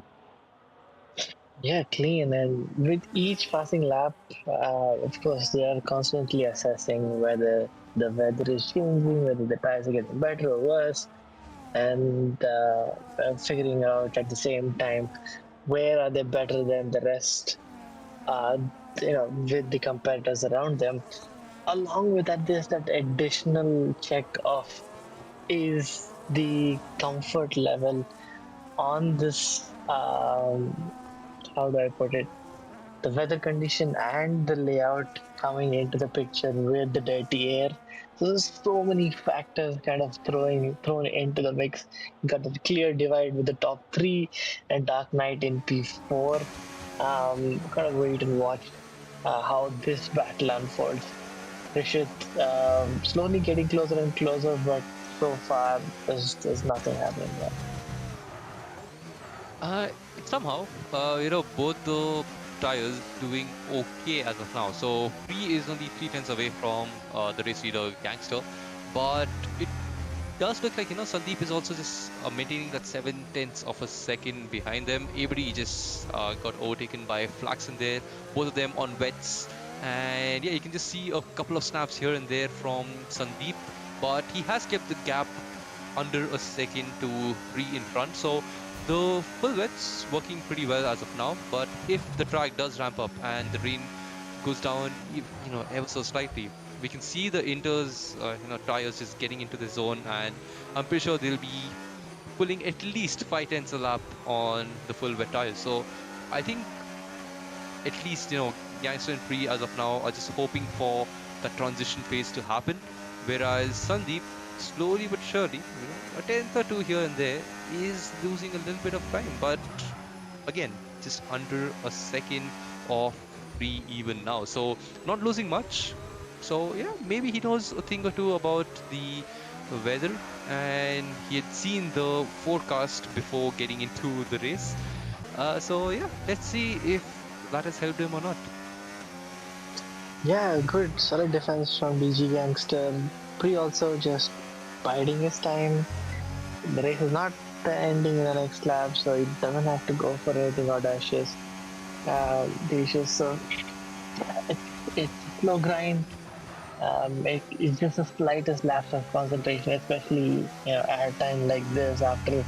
Yeah, clean. And with each passing lap, of course, they are constantly assessing whether the weather is changing, whether the tires are getting better or worse, and figuring out at the same time where are they better than the rest, uh, with the competitors around them. Along with that, there's that additional check of is the comfort level on this. How do I put it? The weather condition and the layout coming into the picture with the dirty air. So there's so many factors kind of thrown into the mix. You got the clear divide with the top three and Dark Knight in P4. Kind of wait and watch how this battle unfolds. Rishit slowly getting closer and closer, but so far there's nothing happening yet. Somehow, both the tires doing okay as of now. So Free is only 3 tenths away from the race leader Gangster, but it does look like Sandeep is also just maintaining that 7 tenths of a second behind them. Everybody just got overtaken by Flax in there, both of them on wets, and yeah, you can just see a couple of snaps here and there from Sandeep, but he has kept the gap under a second to Free in front. So the full wet's working pretty well as of now, but if the track does ramp up and the rain goes down, ever so slightly, we can see the Inter's tires just getting into the zone, and I'm pretty sure they'll be pulling at least 5 tenths a lap on the full wet tires. So I think at least Gangster and Free as of now are just hoping for the transition phase to happen, whereas Sandeep slowly but surely, a tenth or two here and there is losing a little bit of time, but again, just under a second off Free even now, so not losing much. So yeah, maybe he knows a thing or two about the weather, and he had seen the forecast before getting into the race. So yeah, let's see if that has helped him or not. Yeah, good, solid defense from BG Gangster. Pre also just biding his time. The race is not ending in the next lap, so he doesn't have to go for anything audacious. Delicious. So it's a slow grind. It's just the slightest lapse of concentration, especially at a time like this after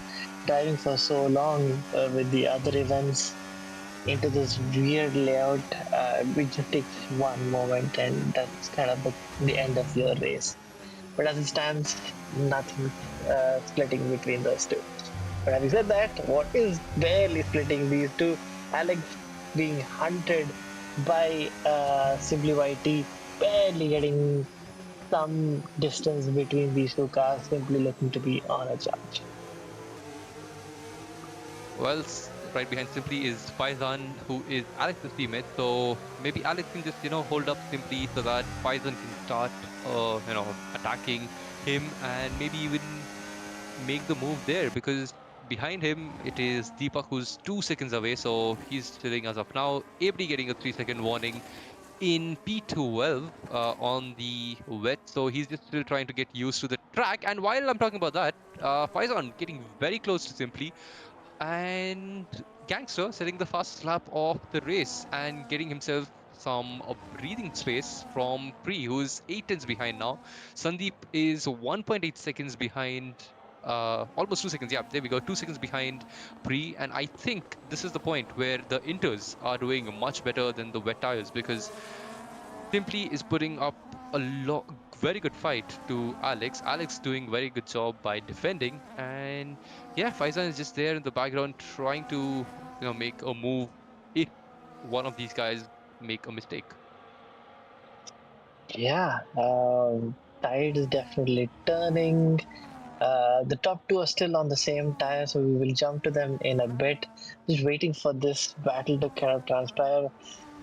driving for so long with the other events into this weird layout. It just takes one moment, and that's kind of the end of your race. But as it stands, nothing splitting between those two. But having said that, what is barely splitting these two? Alex being hunted by Simply YT, barely getting some distance between these two cars, simply looking to be on a charge. Well, right behind Simply is Faizan, who is Alex's teammate. So maybe Alex can just hold up Simply so that Faizan can start attacking him, and maybe even make the move there, because behind him it is Deepak, who's 2 seconds away, so he's sitting as of now. Abdi getting a 3 second warning in P12 on the wet, so he's just still trying to get used to the track. And while I'm talking about that, Faizan getting very close to Simply, and Gangster setting the fastest lap of the race and getting himself some breathing space from Pre, who's 8 tenths behind now. Sandeep is 1.8 seconds behind, almost 2 seconds. Yeah, there we go, 2 seconds behind Pre. And I think this is the point where the Inters are doing much better than the wet tires, because Simply is putting up a very good fight to Alex. Alex doing very good job by defending, and yeah, Faizan is just there in the background trying to make a move if one of these guys make a mistake. Yeah, tide is definitely turning. The top two are still on the same tire, so we will jump to them in a bit. Just waiting for this battle to kind of transpire,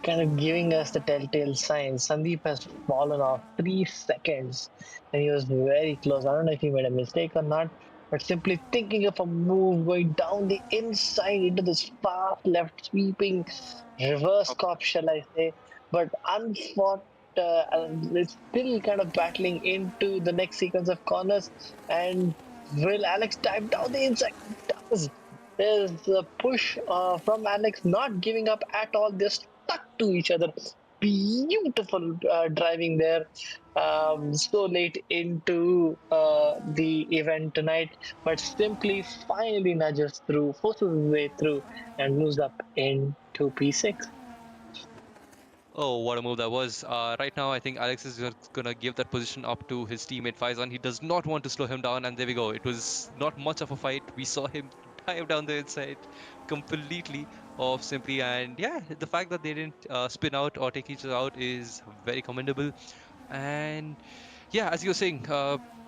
kind of giving us the telltale signs. Sandeep has fallen off 3 seconds, and he was very close. I don't know if he made a mistake or not, but simply thinking of a move going down the inside into this fast left sweeping reverse cop, shall I say? But unfortunately. It's still kind of battling into the next sequence of corners, and will Alex dive down the inside? He does. There's a push from Alex, not giving up at all. They're stuck to each other. Beautiful driving there. So late into the event tonight, but simply finally nudges through, forces his way through, and moves up into P6. Oh, what a move that was. Right now, I think Alex is just gonna give that position up to his teammate Faizan. He does not want to slow him down, and there we go. It was not much of a fight. We saw him dive down the inside completely off Simply, and yeah, the fact that they didn't spin out or take each other out is very commendable. And yeah, as you were saying,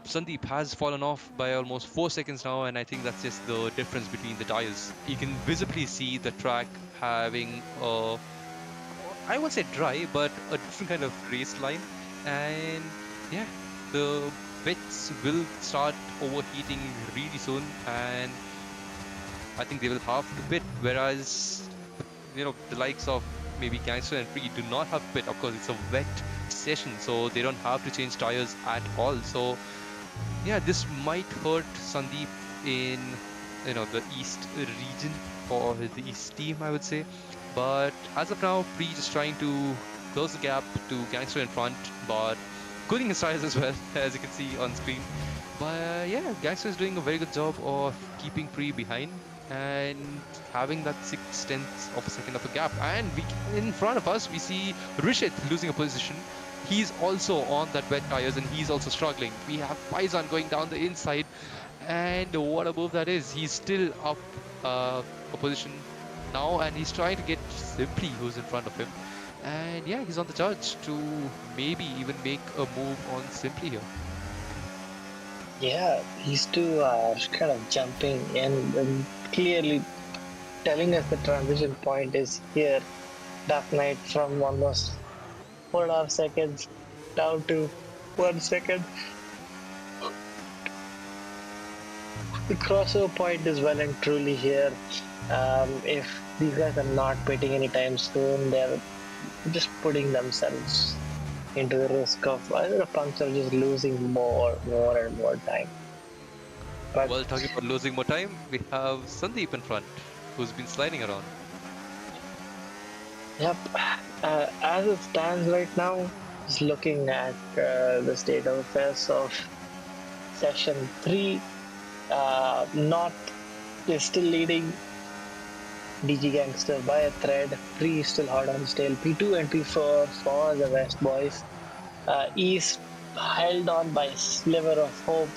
Sandeep has fallen off by almost 4 seconds now, and I think that's just the difference between the tires. You can visibly see the track having I won't say dry, but a different kind of race line. And yeah, the bits will start overheating really soon, and I think they will have to pit. Whereas, the likes of maybe Gangster and Free do not have pit. Of course, it's a wet session, so they don't have to change tires at all. So yeah, this might hurt Sandeep in the East region, or the East team, I would say. But as of now, Free just trying to close the gap to Gangster in front, but cooling his tires as well, as you can see on screen. But yeah, Gangster is doing a very good job of keeping Free behind and having that 6 tenths of a second of a gap. And in front of us, we see Rishit losing a position. he's also on that wet tires and he's also struggling. We have Faizan going down the inside, and what a move that is. He's still up a position now, and he's trying to get Simply, who's in front of him. And yeah, he's on the charge to maybe even make a move on Simply here. Yeah, these two are kind of jumping and clearly telling us the transition point is here. Dark Knight from almost 4.5 seconds down to 1 second. The crossover point is well and truly here. If these guys are not pitting anytime soon, they're just putting themselves into the risk of either a puncture or just losing more and more time. But Well, talking about losing more time, we have Sandeep in front, who's been sliding around. yep, as it stands right now, just looking at the state of affairs of session 3, North is still leading DG Gangster by a thread. 3 is still hard on his tail. P2 and P4 for the West boys. East held on by sliver of hope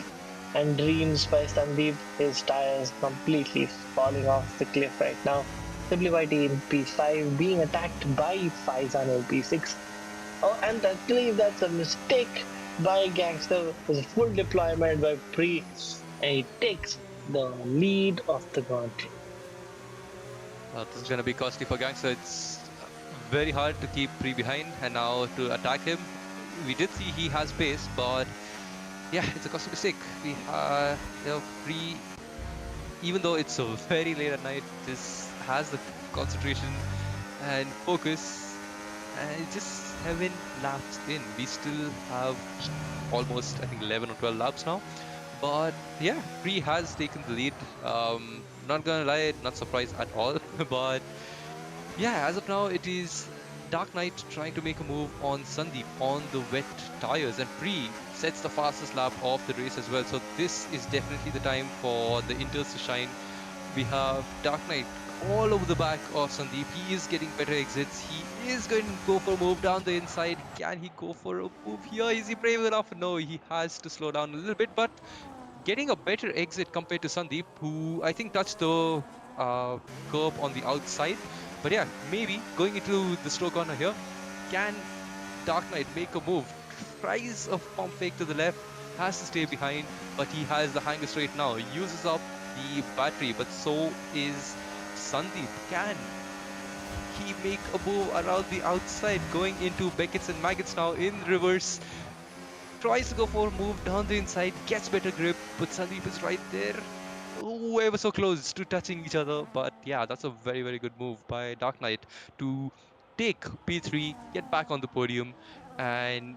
and dreams by Sandeep. His tires completely falling off the cliff right now. Simplified in P5 being attacked by Faizan in P6. Oh, and I believe that's a mistake by Gangster. It was a full deployment by Pre, and he takes the lead of the gauntlet. This is going to be costly for Gangster. It's very hard to keep Pre behind, and now to attack him. We did see he has pace, but yeah, it's a costly mistake. We Pre, even though it's so very late at night, just has the concentration and focus, and it's just 7 laps in. We still have almost, I think, 11 or 12 laps now. But yeah, Pre has taken the lead. Not gonna lie, not surprised at all. But yeah, as of now, it is Dark Knight trying to make a move on Sandeep on the wet tires, and Pre sets the fastest lap of the race as well. So this is definitely the time for the Inters to shine. We have Dark Knight all over the back of Sandeep. He is getting better exits. He is going to go for a move down the inside. Can he go for a move here? Is he brave enough? No, he has to slow down a little bit, but getting a better exit compared to Sandeep, who I think touched the curb on the outside. But yeah, maybe going into the slow corner here, can Dark Knight make a move? Tries a pump fake to the left, has to stay behind, but he has the hanger straight now. Uses up the battery, but so is Sandeep. Can he make a move around the outside, going into Beckett's and Maggots now in reverse? Tries to go for a move down the inside, gets better grip, but Sandeep is right there. Ooh, ever so close to touching each other. But yeah, that's a very, very good move by Dark Knight to take P3, get back on the podium. And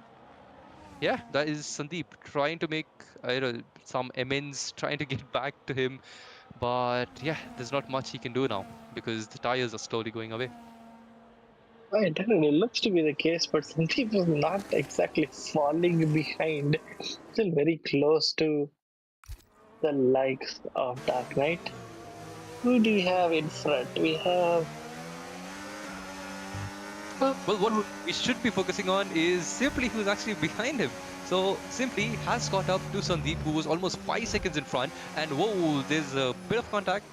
yeah, that is Sandeep trying to make some amends, trying to get back to him. But yeah, there's not much he can do now because the tires are slowly going away. Right, definitely looks to be the case, but Sandeep is not exactly falling behind. Still very close to the likes of Dark Knight. Who do we have in front? We have Well, what we should be focusing on is Simply, who's actually behind him. So Simply has caught up to Sandeep, who was almost 5 seconds in front. And whoa, there's a bit of contact.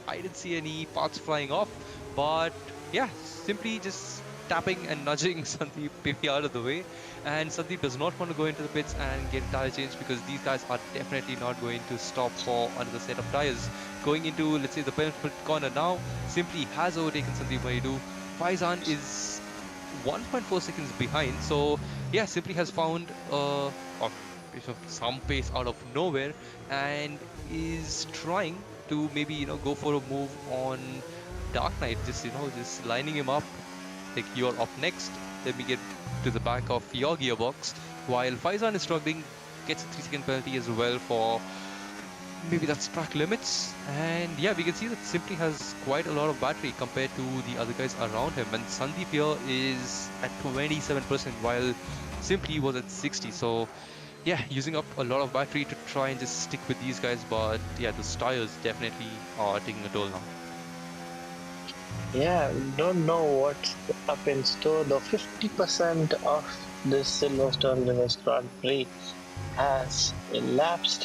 I didn't see any parts flying off, but yeah, Simply just tapping and nudging Sandeep maybe out of the way. And Sandeep does not want to go into the pits and get tire change because these guys are definitely not going to stop for another set of tires. Going into, let's say, the penultimate corner now, Simply has overtaken Sandeep when you do. Faizan is 1.4 seconds behind. So yeah, Simply has found some pace out of nowhere and is trying to maybe go for a move on Dark Knight. Just lining him up. Like, you're up next. Let me get to the back of your gearbox. While Faizan is struggling, gets a 3-second penalty as well for maybe that's track limits. And yeah, we can see that Simply has quite a lot of battery compared to the other guys around him. And Sandeep here is at 27%, while Simply was at 60. So yeah, using up a lot of battery to try and just stick with these guys. But yeah, the tires definitely are taking a toll now. yeah, don't know what's up in store though. 50% of this Silverstone Reverse Grand Prix has elapsed.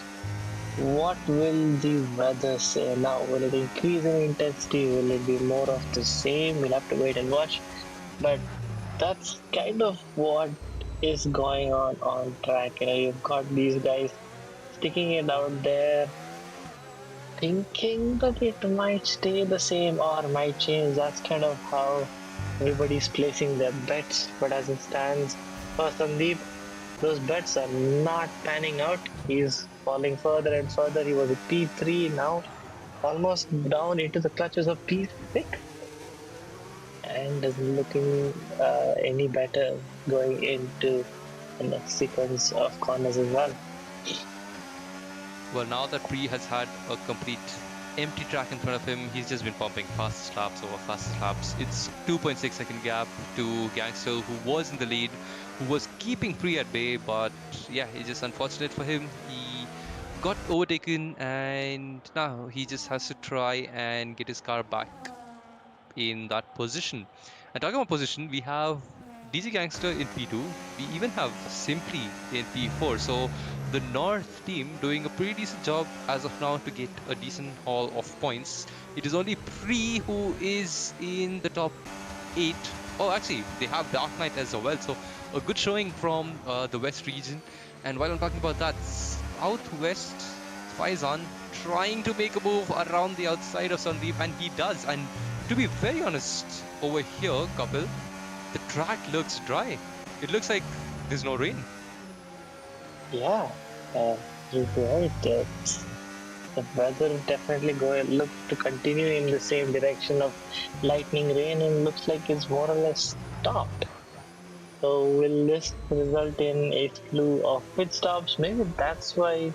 What will the weather say now? Will it increase in intensity? Will it be more of the same? We'll have to wait and watch. But that's kind of what is going on track. You've got these guys sticking it out there, thinking that it might stay the same or might change. That's kind of how everybody's placing their bets. But as it stands, for Sandeep, those bets are not panning out. He's falling further and further. He was at P3 now, almost down into the clutches of P6, and isn't looking any better going into the next sequence of corners as well. Well, now that Pri has had a complete empty track in front of him, he's just been pumping fastest laps over fastest laps. It's 2.6-second gap to Gangster, who was in the lead, who was keeping Pri at bay, but yeah, it's just unfortunate for him. He got overtaken, and now he just has to try and get his car back in that position. And talking about position, we have DG Gangster in P2. We even have Simply in P4. So the North team doing a pretty decent job as of now to get a decent haul of points. It is only Pre who is in the top 8. Oh, actually, they have Dark Knight as well. So a good showing from the West region. And while I'm talking about that, Southwest, Faizan trying to make a move around the outside of Sandeep, and he does. And to be very honest, over here, Kapil, the track looks dry. It looks like there's no rain. Yeah, you're right. The weather definitely look to continue in the same direction of lightning rain, and looks like it's more or less stopped. So will this result in a slew of pit stops? Maybe that's why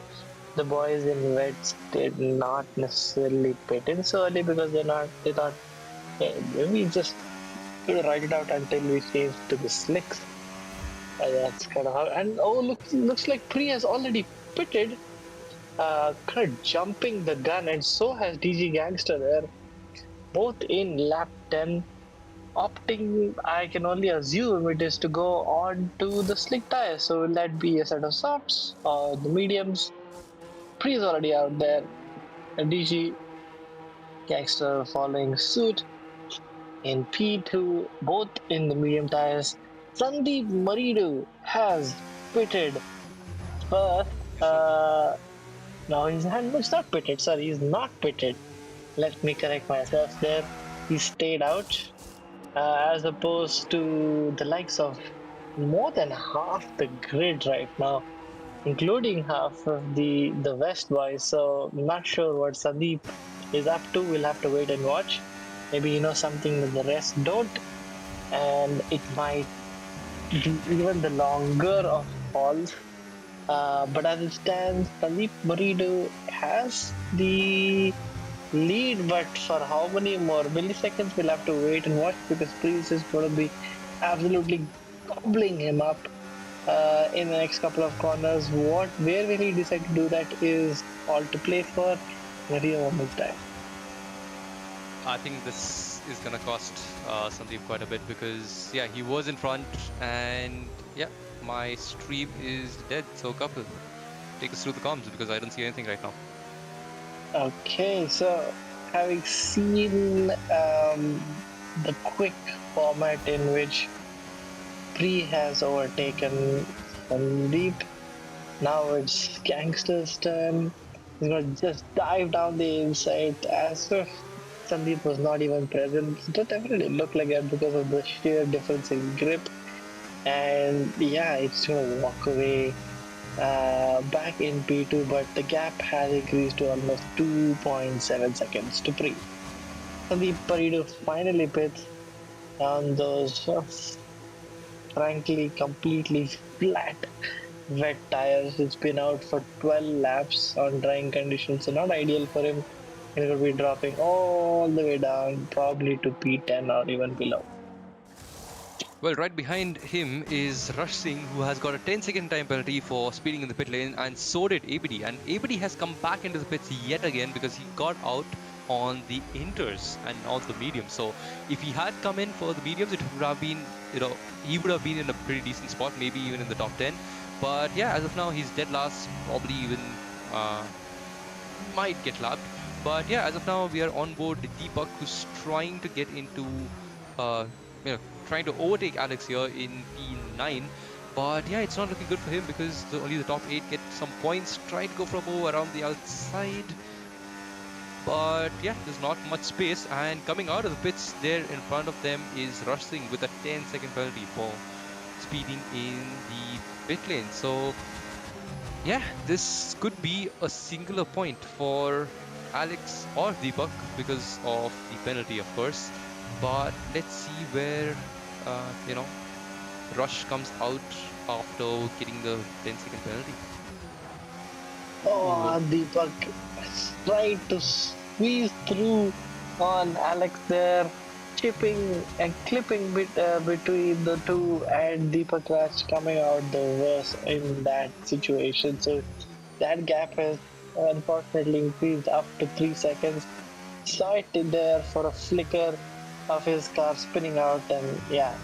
the boys in Wets did not necessarily pit in so early, because they thought, hey, maybe just ride it out until we change to the slicks. That's kind of how. And oh, looks like Pri has already pitted, kind of jumping the gun, and so has DG Gangster there, both in lap 10, opting, I can only assume it is to go on to the slick tires. So will that be a set of softs or the mediums? Pri is already out there, and DG Gangster following suit in P2, both in the medium tires. Sandeep Maridu has pitted first. No, he's not pitted. Sorry, he's not pitted. Let me correct myself there. He stayed out, as opposed to the likes of more than half the grid right now, including half of the West boys. So I'm not sure what Sandeep is up to. We'll have to wait and watch. Maybe you know something that the rest don't, and it might be even the longer of falls. But as it stands, Sandeep Maridu has the lead, but for how many more milliseconds we'll have to wait and watch, because Priest is going to be absolutely gobbling him up in the next couple of corners. Where will he decide to do that is all to play for in a few moments' time. I think this is going to cost Sandeep quite a bit because, yeah, he was in front, and yeah, my stream is dead. So, Kapil, take us through the comms because I don't see anything right now. Okay, so having seen the quick format in which Pri has overtaken Sandeep, now it's Gangster's turn. He's going to just dive down the inside as if Sandeep was not even present. It definitely looked like that because of the sheer difference in grip. And yeah, it's going to walk away back in P2, but the gap has increased to almost 2.7 seconds to Pri. Sandeep Paridu finally pits on those frankly completely flat wet tires. It's been out for 12 laps on drying conditions, so not ideal for him. He's going to be dropping all the way down, probably to P10 or even below. Well, right behind him is Rush Singh, who has got a 10-second time penalty for speeding in the pit lane, and so did ABD. And ABD has come back into the pits yet again because he got out on the inters and not the mediums. So if he had come in for the mediums, it would have been, he would have been in a pretty decent spot, maybe even in the top 10. But yeah, as of now, he's dead last, probably even might get lapped. But yeah, as of now, we are on board Deepak, who's trying to get into, uh, trying to overtake Alex here in P9. But yeah, it's not looking good for him because only the top 8 get some points. Trying to go from around the outside. But yeah, there's not much space. And coming out of the pits there in front of them is Rush Singh with a 10-second penalty for speeding in the pit lane. So yeah, this could be a singular point for Alex or Deepak because of the penalty, of course. But let's see where, Rush comes out after getting the 10-second penalty. Ooh. Oh, Deepak tried to squeeze through on Alex there, chipping and clipping between the two, and Deepak Raj coming out the worst in that situation. So that gap has unfortunately increased up to 3 seconds. Saw it in there for a flicker of his car spinning out, and yeah,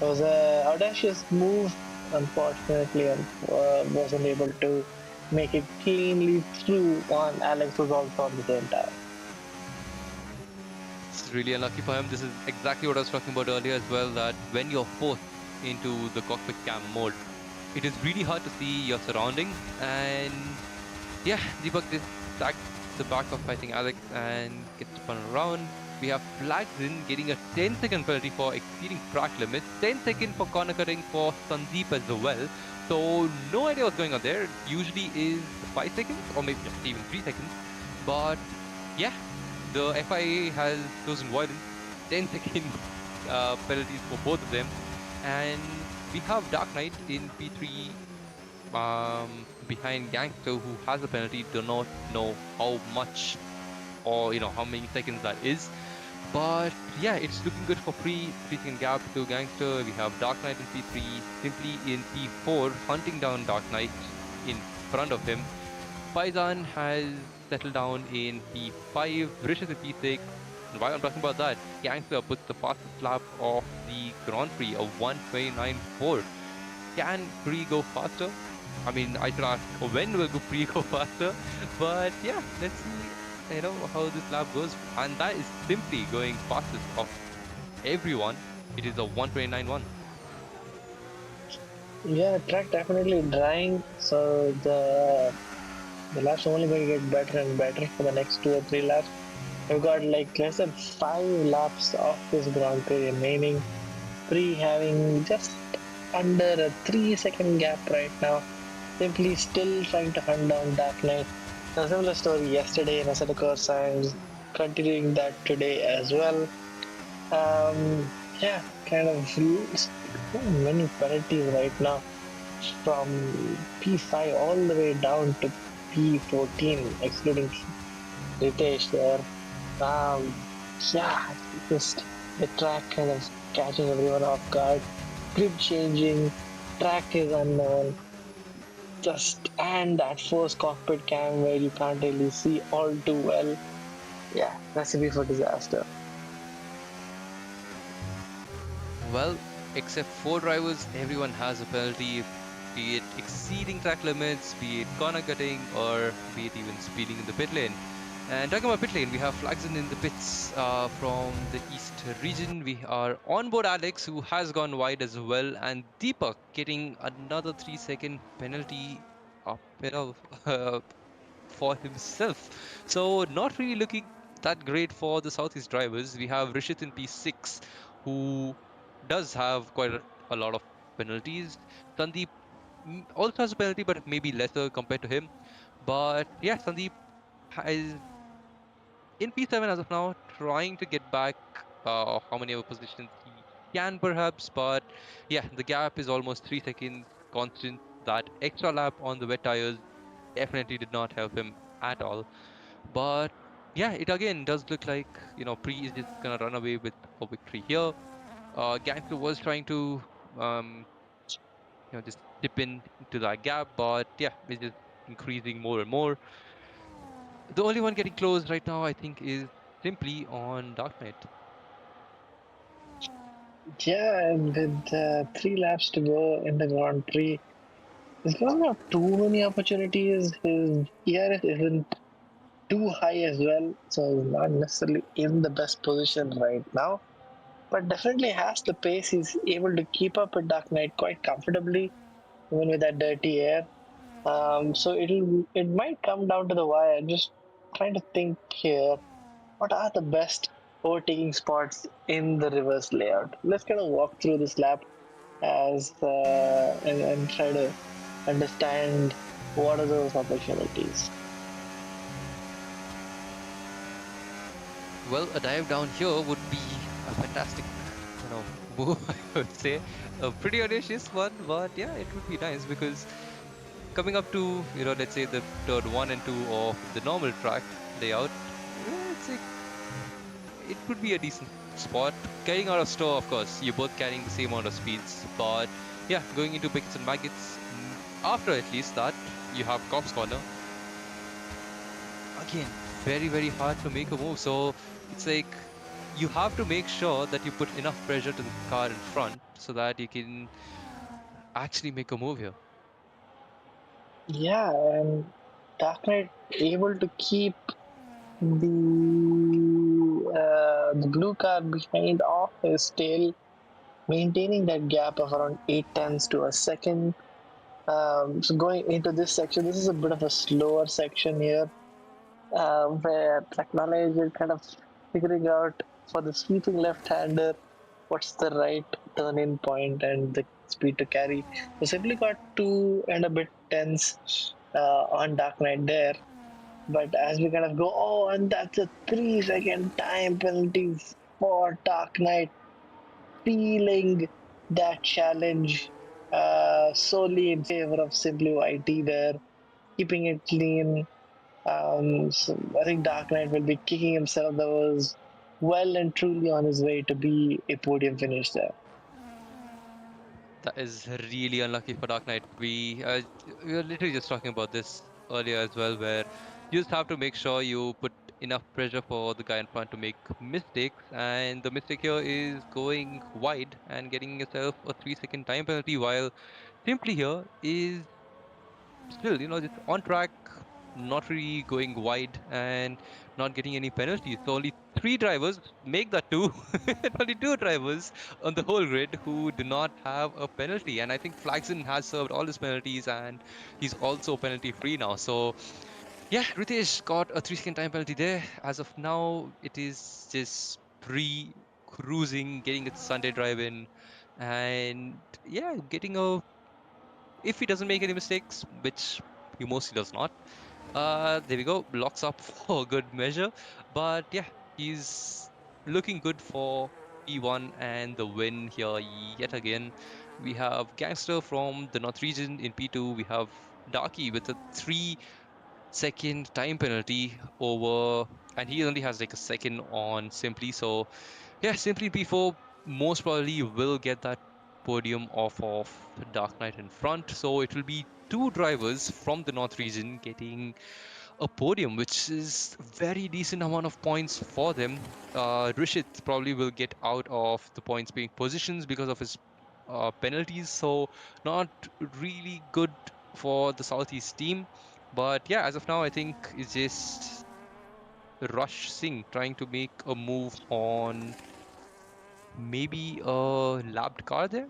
it was a audacious move. Unfortunately, and wasn't able to make it cleanly through on Alex, was also on the same tire. It's really unlucky for him. This is exactly what I was talking about earlier as well, that when you're forced into the cockpit cam mode, it is really hard to see your surroundings. And yeah, Deepak just tagged the back of, I think, Alex and gets spun around. We have flags in getting a 10-second penalty for exceeding track limits, 10-second for corner cutting for Sandeep as well. So no idea what's going on there. It usually is 5 seconds or maybe just even 3 seconds. But yeah, the FIA has chosen violence, 10-second penalties for both of them. And we have Dark Knight in P3 behind Gangster, who has a penalty. Do not know how much or how many seconds that is. But yeah, it's looking good for pre-second gap to Gangster. We have Dark Knight in P3, Simply in P4, hunting down Dark Knight in front of him. Faizan has settled down in P5, Rishit in P6. And while I'm talking about that, Gangster puts the fastest lap of the Grand Prix of 1:29.4. Can Pre go faster? I mean, I should ask when will Pre go faster? But yeah, let's see, how this lap goes. And that is simply going fastest of everyone. It is a 1:29.1. Yeah, track definitely drying, so the laps are only going to get better and better for the next 2 or 3 laps. We've got like less than 5 laps of this Grand Prix remaining. Pre having just under a 3 second gap right now. Simply still trying to hunt down Dark Knight. A similar story yesterday in Assetto Corsa, and continuing that today as well. Yeah, kind of so many penalties right now from P5 all the way down to P14, excluding Ritesh there. Um, yeah, just the track kind of catching everyone off guard. Grid changing, track is unknown. Just and that forced cockpit cam where you can't really see all too well. Yeah, recipe for disaster. Well, except four drivers, everyone has a penalty, be it exceeding track limits, be it corner cutting, or be it even speeding in the pit lane. And talking about pit lane, we have Flagson in the pits from the East region. We are on board Alex, who has gone wide as well, and Deepak getting another 3-second penalty up, for himself. So not really looking that great for the Southeast drivers. We have Rishit in P6, who does have quite a lot of penalties. Sandeep also has a penalty, but maybe lesser compared to him. But yeah, Sandeep is in P7 as of now, trying to get back how many other positions he can perhaps. But yeah, the gap is almost 3 seconds constant. That extra lap on the wet tires definitely did not help him at all. But yeah, it again does look like, Pre is just gonna run away with a victory here. Gangster was trying to, um, just dip into that gap, but yeah, it's just increasing more and more. The only one getting close right now, I think, is simply on Dark Knight. Yeah, and with 3 laps to go in the Grand Prix, there's not too many opportunities. His ERS isn't too high as well, so he's not necessarily in the best position right now. But definitely has the pace. He's able to keep up with Dark Knight quite comfortably, even with that dirty air. So it might come down to the wire. Just trying to think here. What are the best overtaking spots in the reverse layout? Let's kind of walk through this lap as and try to understand what are those opportunities. Well, a dive down here would be a fantastic, move, I would say. A pretty audacious one, but yeah, it would be nice because coming up to, let's say the turn one and two of the normal track layout, it's like it could be a decent spot. Getting out of store, of course, you're both carrying the same amount of speeds, but yeah, going into pickets and maggots, after at least that, you have Cops Corner. Again, very, very hard to make a move. So it's like you have to make sure that you put enough pressure to the car in front so that you can actually make a move here. Yeah, and Dark Knight able to keep the blue car behind off his tail, maintaining that gap of around 8 tenths to a second. So going into this section, this is a bit of a slower section here, where technology is kind of figuring out for the sweeping left-hander what's the right turn-in point and the speed to carry. So simply got 2 and a bit tenths on Dark Knight there. But as we kind of go, oh, and that's a 3 second time penalty for Dark Knight, feeling that challenge solely in favor of Simply YT there, keeping it clean. So I think Dark Knight will be kicking himself that was well and truly on his way to be a podium finish there. That is really unlucky for Dark Knight. We were literally just talking about this earlier as well, where you just have to make sure you put enough pressure for the guy in front to make mistakes, and the mistake here is going wide and getting yourself a 3 second time penalty, while simply here is still, just on track, not really going wide and not getting any penalties. So only three drivers make that two, and only two drivers on the whole grid who do not have a penalty. And I think Flagson has served all his penalties and he's also penalty free now. So yeah, Ritesh got a 3 second time penalty there. As of now, it is just cruising, getting its Sunday drive in, and yeah, getting a if he doesn't make any mistakes, which he mostly does not, there we go, locks up for good measure. But yeah, he's looking good for P1 and the win here yet again. We have Gangster from the North region in P2. We have Darky with a 3 second time penalty over, and he only has like a second on Simply. So yeah, Simply P4 most probably will get that podium off of Dark Knight in front. So it will be two drivers from the North region getting a podium, which is very decent amount of points for them. Rishit probably will get out of the points being positions because of his penalties. So not really good for the Southeast team. But yeah, as of now, I think it's just Rush Singh trying to make a move on maybe a lapped car there.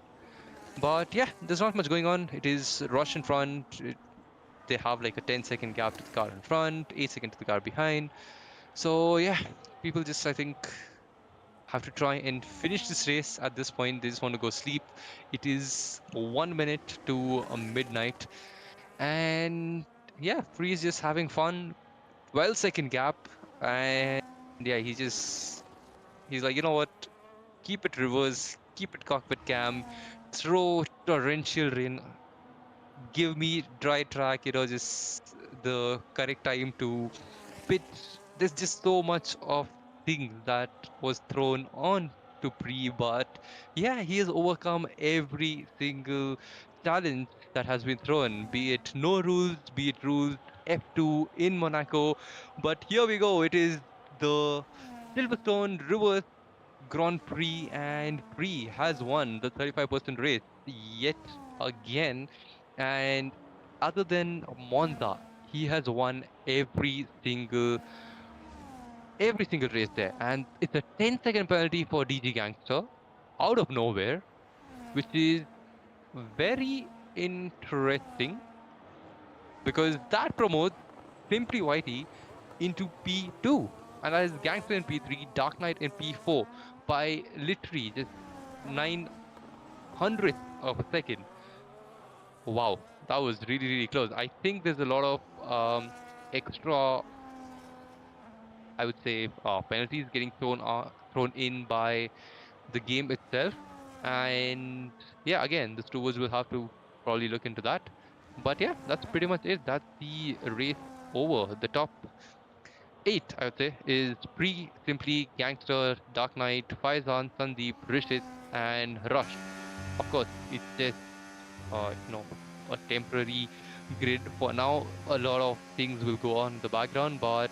But yeah, there's not much going on. It is Rush in front. They have like a 10 second gap to the car in front, 8 second to the car behind. So yeah, people just I think have to try and finish this race at this point. They just want to go sleep. It is 1 minute to midnight, and yeah, Free is just having fun. 12 second gap, and yeah, he's like, you know what? Keep it reverse, keep it cockpit cam, throw torrential rain, give me dry track, just the correct time to pitch. There's just so much of things that was thrown on to Pre, but yeah, he has overcome every single challenge that has been thrown, be it no rules, be it rules, F2 in Monaco. But here we go. It is the Silverstone Reverse Grand Prix, and Prix has won the 35% race yet again. And other than Monza, he has won every single race there. And it's a 10-second penalty for DG Gangster out of nowhere, which is very interesting because that promotes Simply Whitey into P2. And that is Gangster in P3, Dark Knight in P4 by literally just 900th of a second. Wow, that was really, really close. I think there's a lot of extra, I would say, penalties getting thrown in by the game itself. And yeah, again, the stewards will have to probably look into that. But yeah, that's pretty much it. That's the race over. The top eight, I would say, is Pre, Simply, Gangster, Dark Knight, Faizan, Sandeep, Rishit, and Rush. Of course, it's just a temporary grid for now. A lot of things will go on in the background, but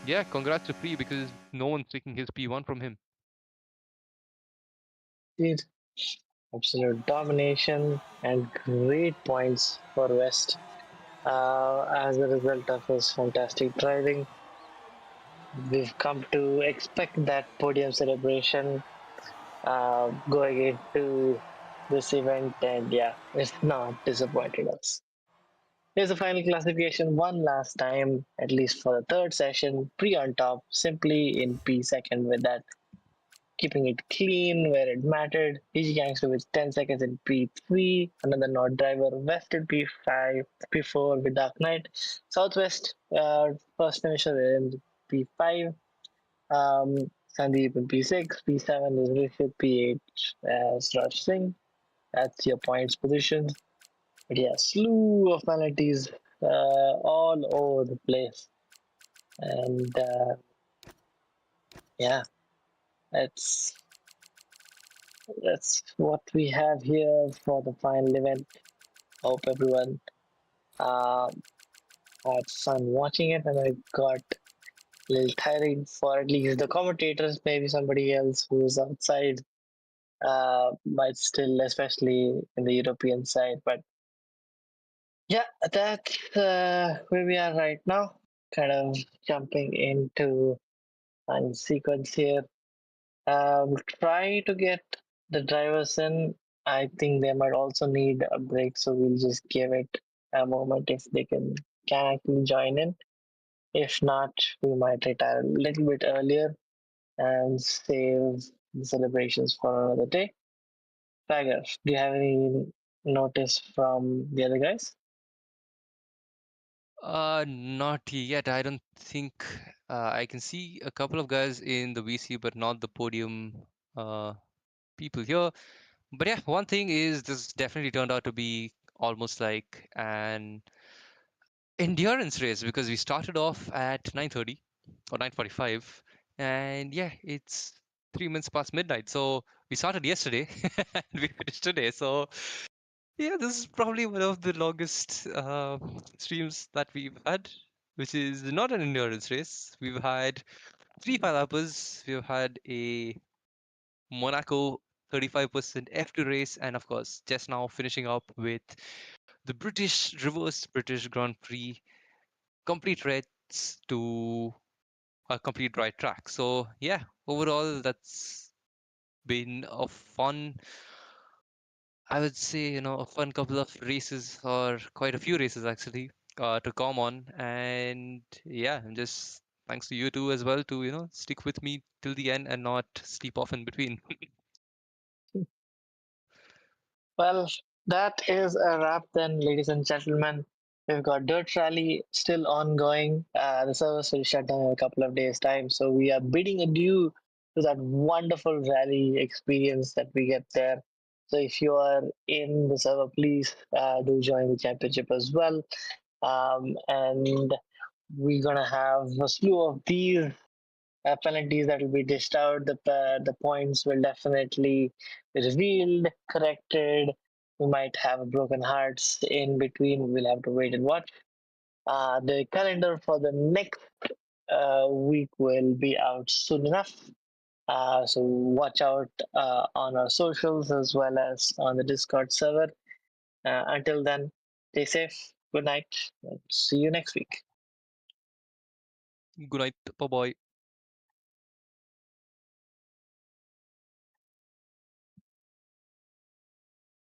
yeah, congrats to Pre because no one's taking his P1 from him. Indeed. Absolute domination and great points for West as a result of his fantastic driving. We've come to expect that podium celebration going into this event, and yeah, it's not disappointed us. Here's the final classification one last time, at least for the third session. Pre on top, simply in P second with that, keeping it clean where it mattered. DG Gangster with 10 seconds in P3, another Nord driver, West in P5, P4 with Dark Knight. Southwest, first finisher in P5. Sandeep in P6, P7 is Rishit, P8 as Raj Singh. That's your points position. But yeah, slew of penalties all over the place. And yeah, that's what we have here for the final event. Hope everyone uh, had fun watching it, and I got a little tiring for at least the commentators. Maybe somebody else who's outside might still, especially in the European side. But yeah, that's where we are right now. Kind of jumping into final sequence here. Try to get the drivers in. I think they might also need a break, so we'll just give it a moment if they can actually join in. If not, we might retire a little bit earlier and save the celebrations for another day. Tiger, do you have any notice from the other guys? Not yet. I don't think I can see a couple of guys in the VC, but not the podium uh, people here. But yeah, one thing is this definitely turned out to be almost like an endurance race because we started off at 9:30 or 9:45, and yeah, it's 3 minutes past midnight. So we started yesterday and we finished today. So yeah, this is probably one of the longest streams that we've had, which is not an endurance race. We've had three pile-uppers. We've had a Monaco 35% F2 race, and of course, just now finishing up with the British Grand Prix complete race to a complete dry track. So yeah, overall, that's been a fun, I would say, a fun couple of races, or quite a few races actually, to come on. And yeah, and just thanks to you too as well to, stick with me till the end and not sleep off in between. Well, that is a wrap then, ladies and gentlemen. We've got Dirt Rally still ongoing. The service will shut down in a couple of days' time. So we are bidding adieu to that wonderful rally experience that we get there. So if you are in the server, please do join the championship as well. And we're going to have a slew of these penalties that will be dished out. The points will definitely be revealed, corrected. We might have broken hearts in between. We'll have to wait and watch. The calendar for the next week will be out soon enough. So watch out on our socials as well as on the Discord server. Until then, stay safe. Good night. And see you next week. Good night. Bye bye.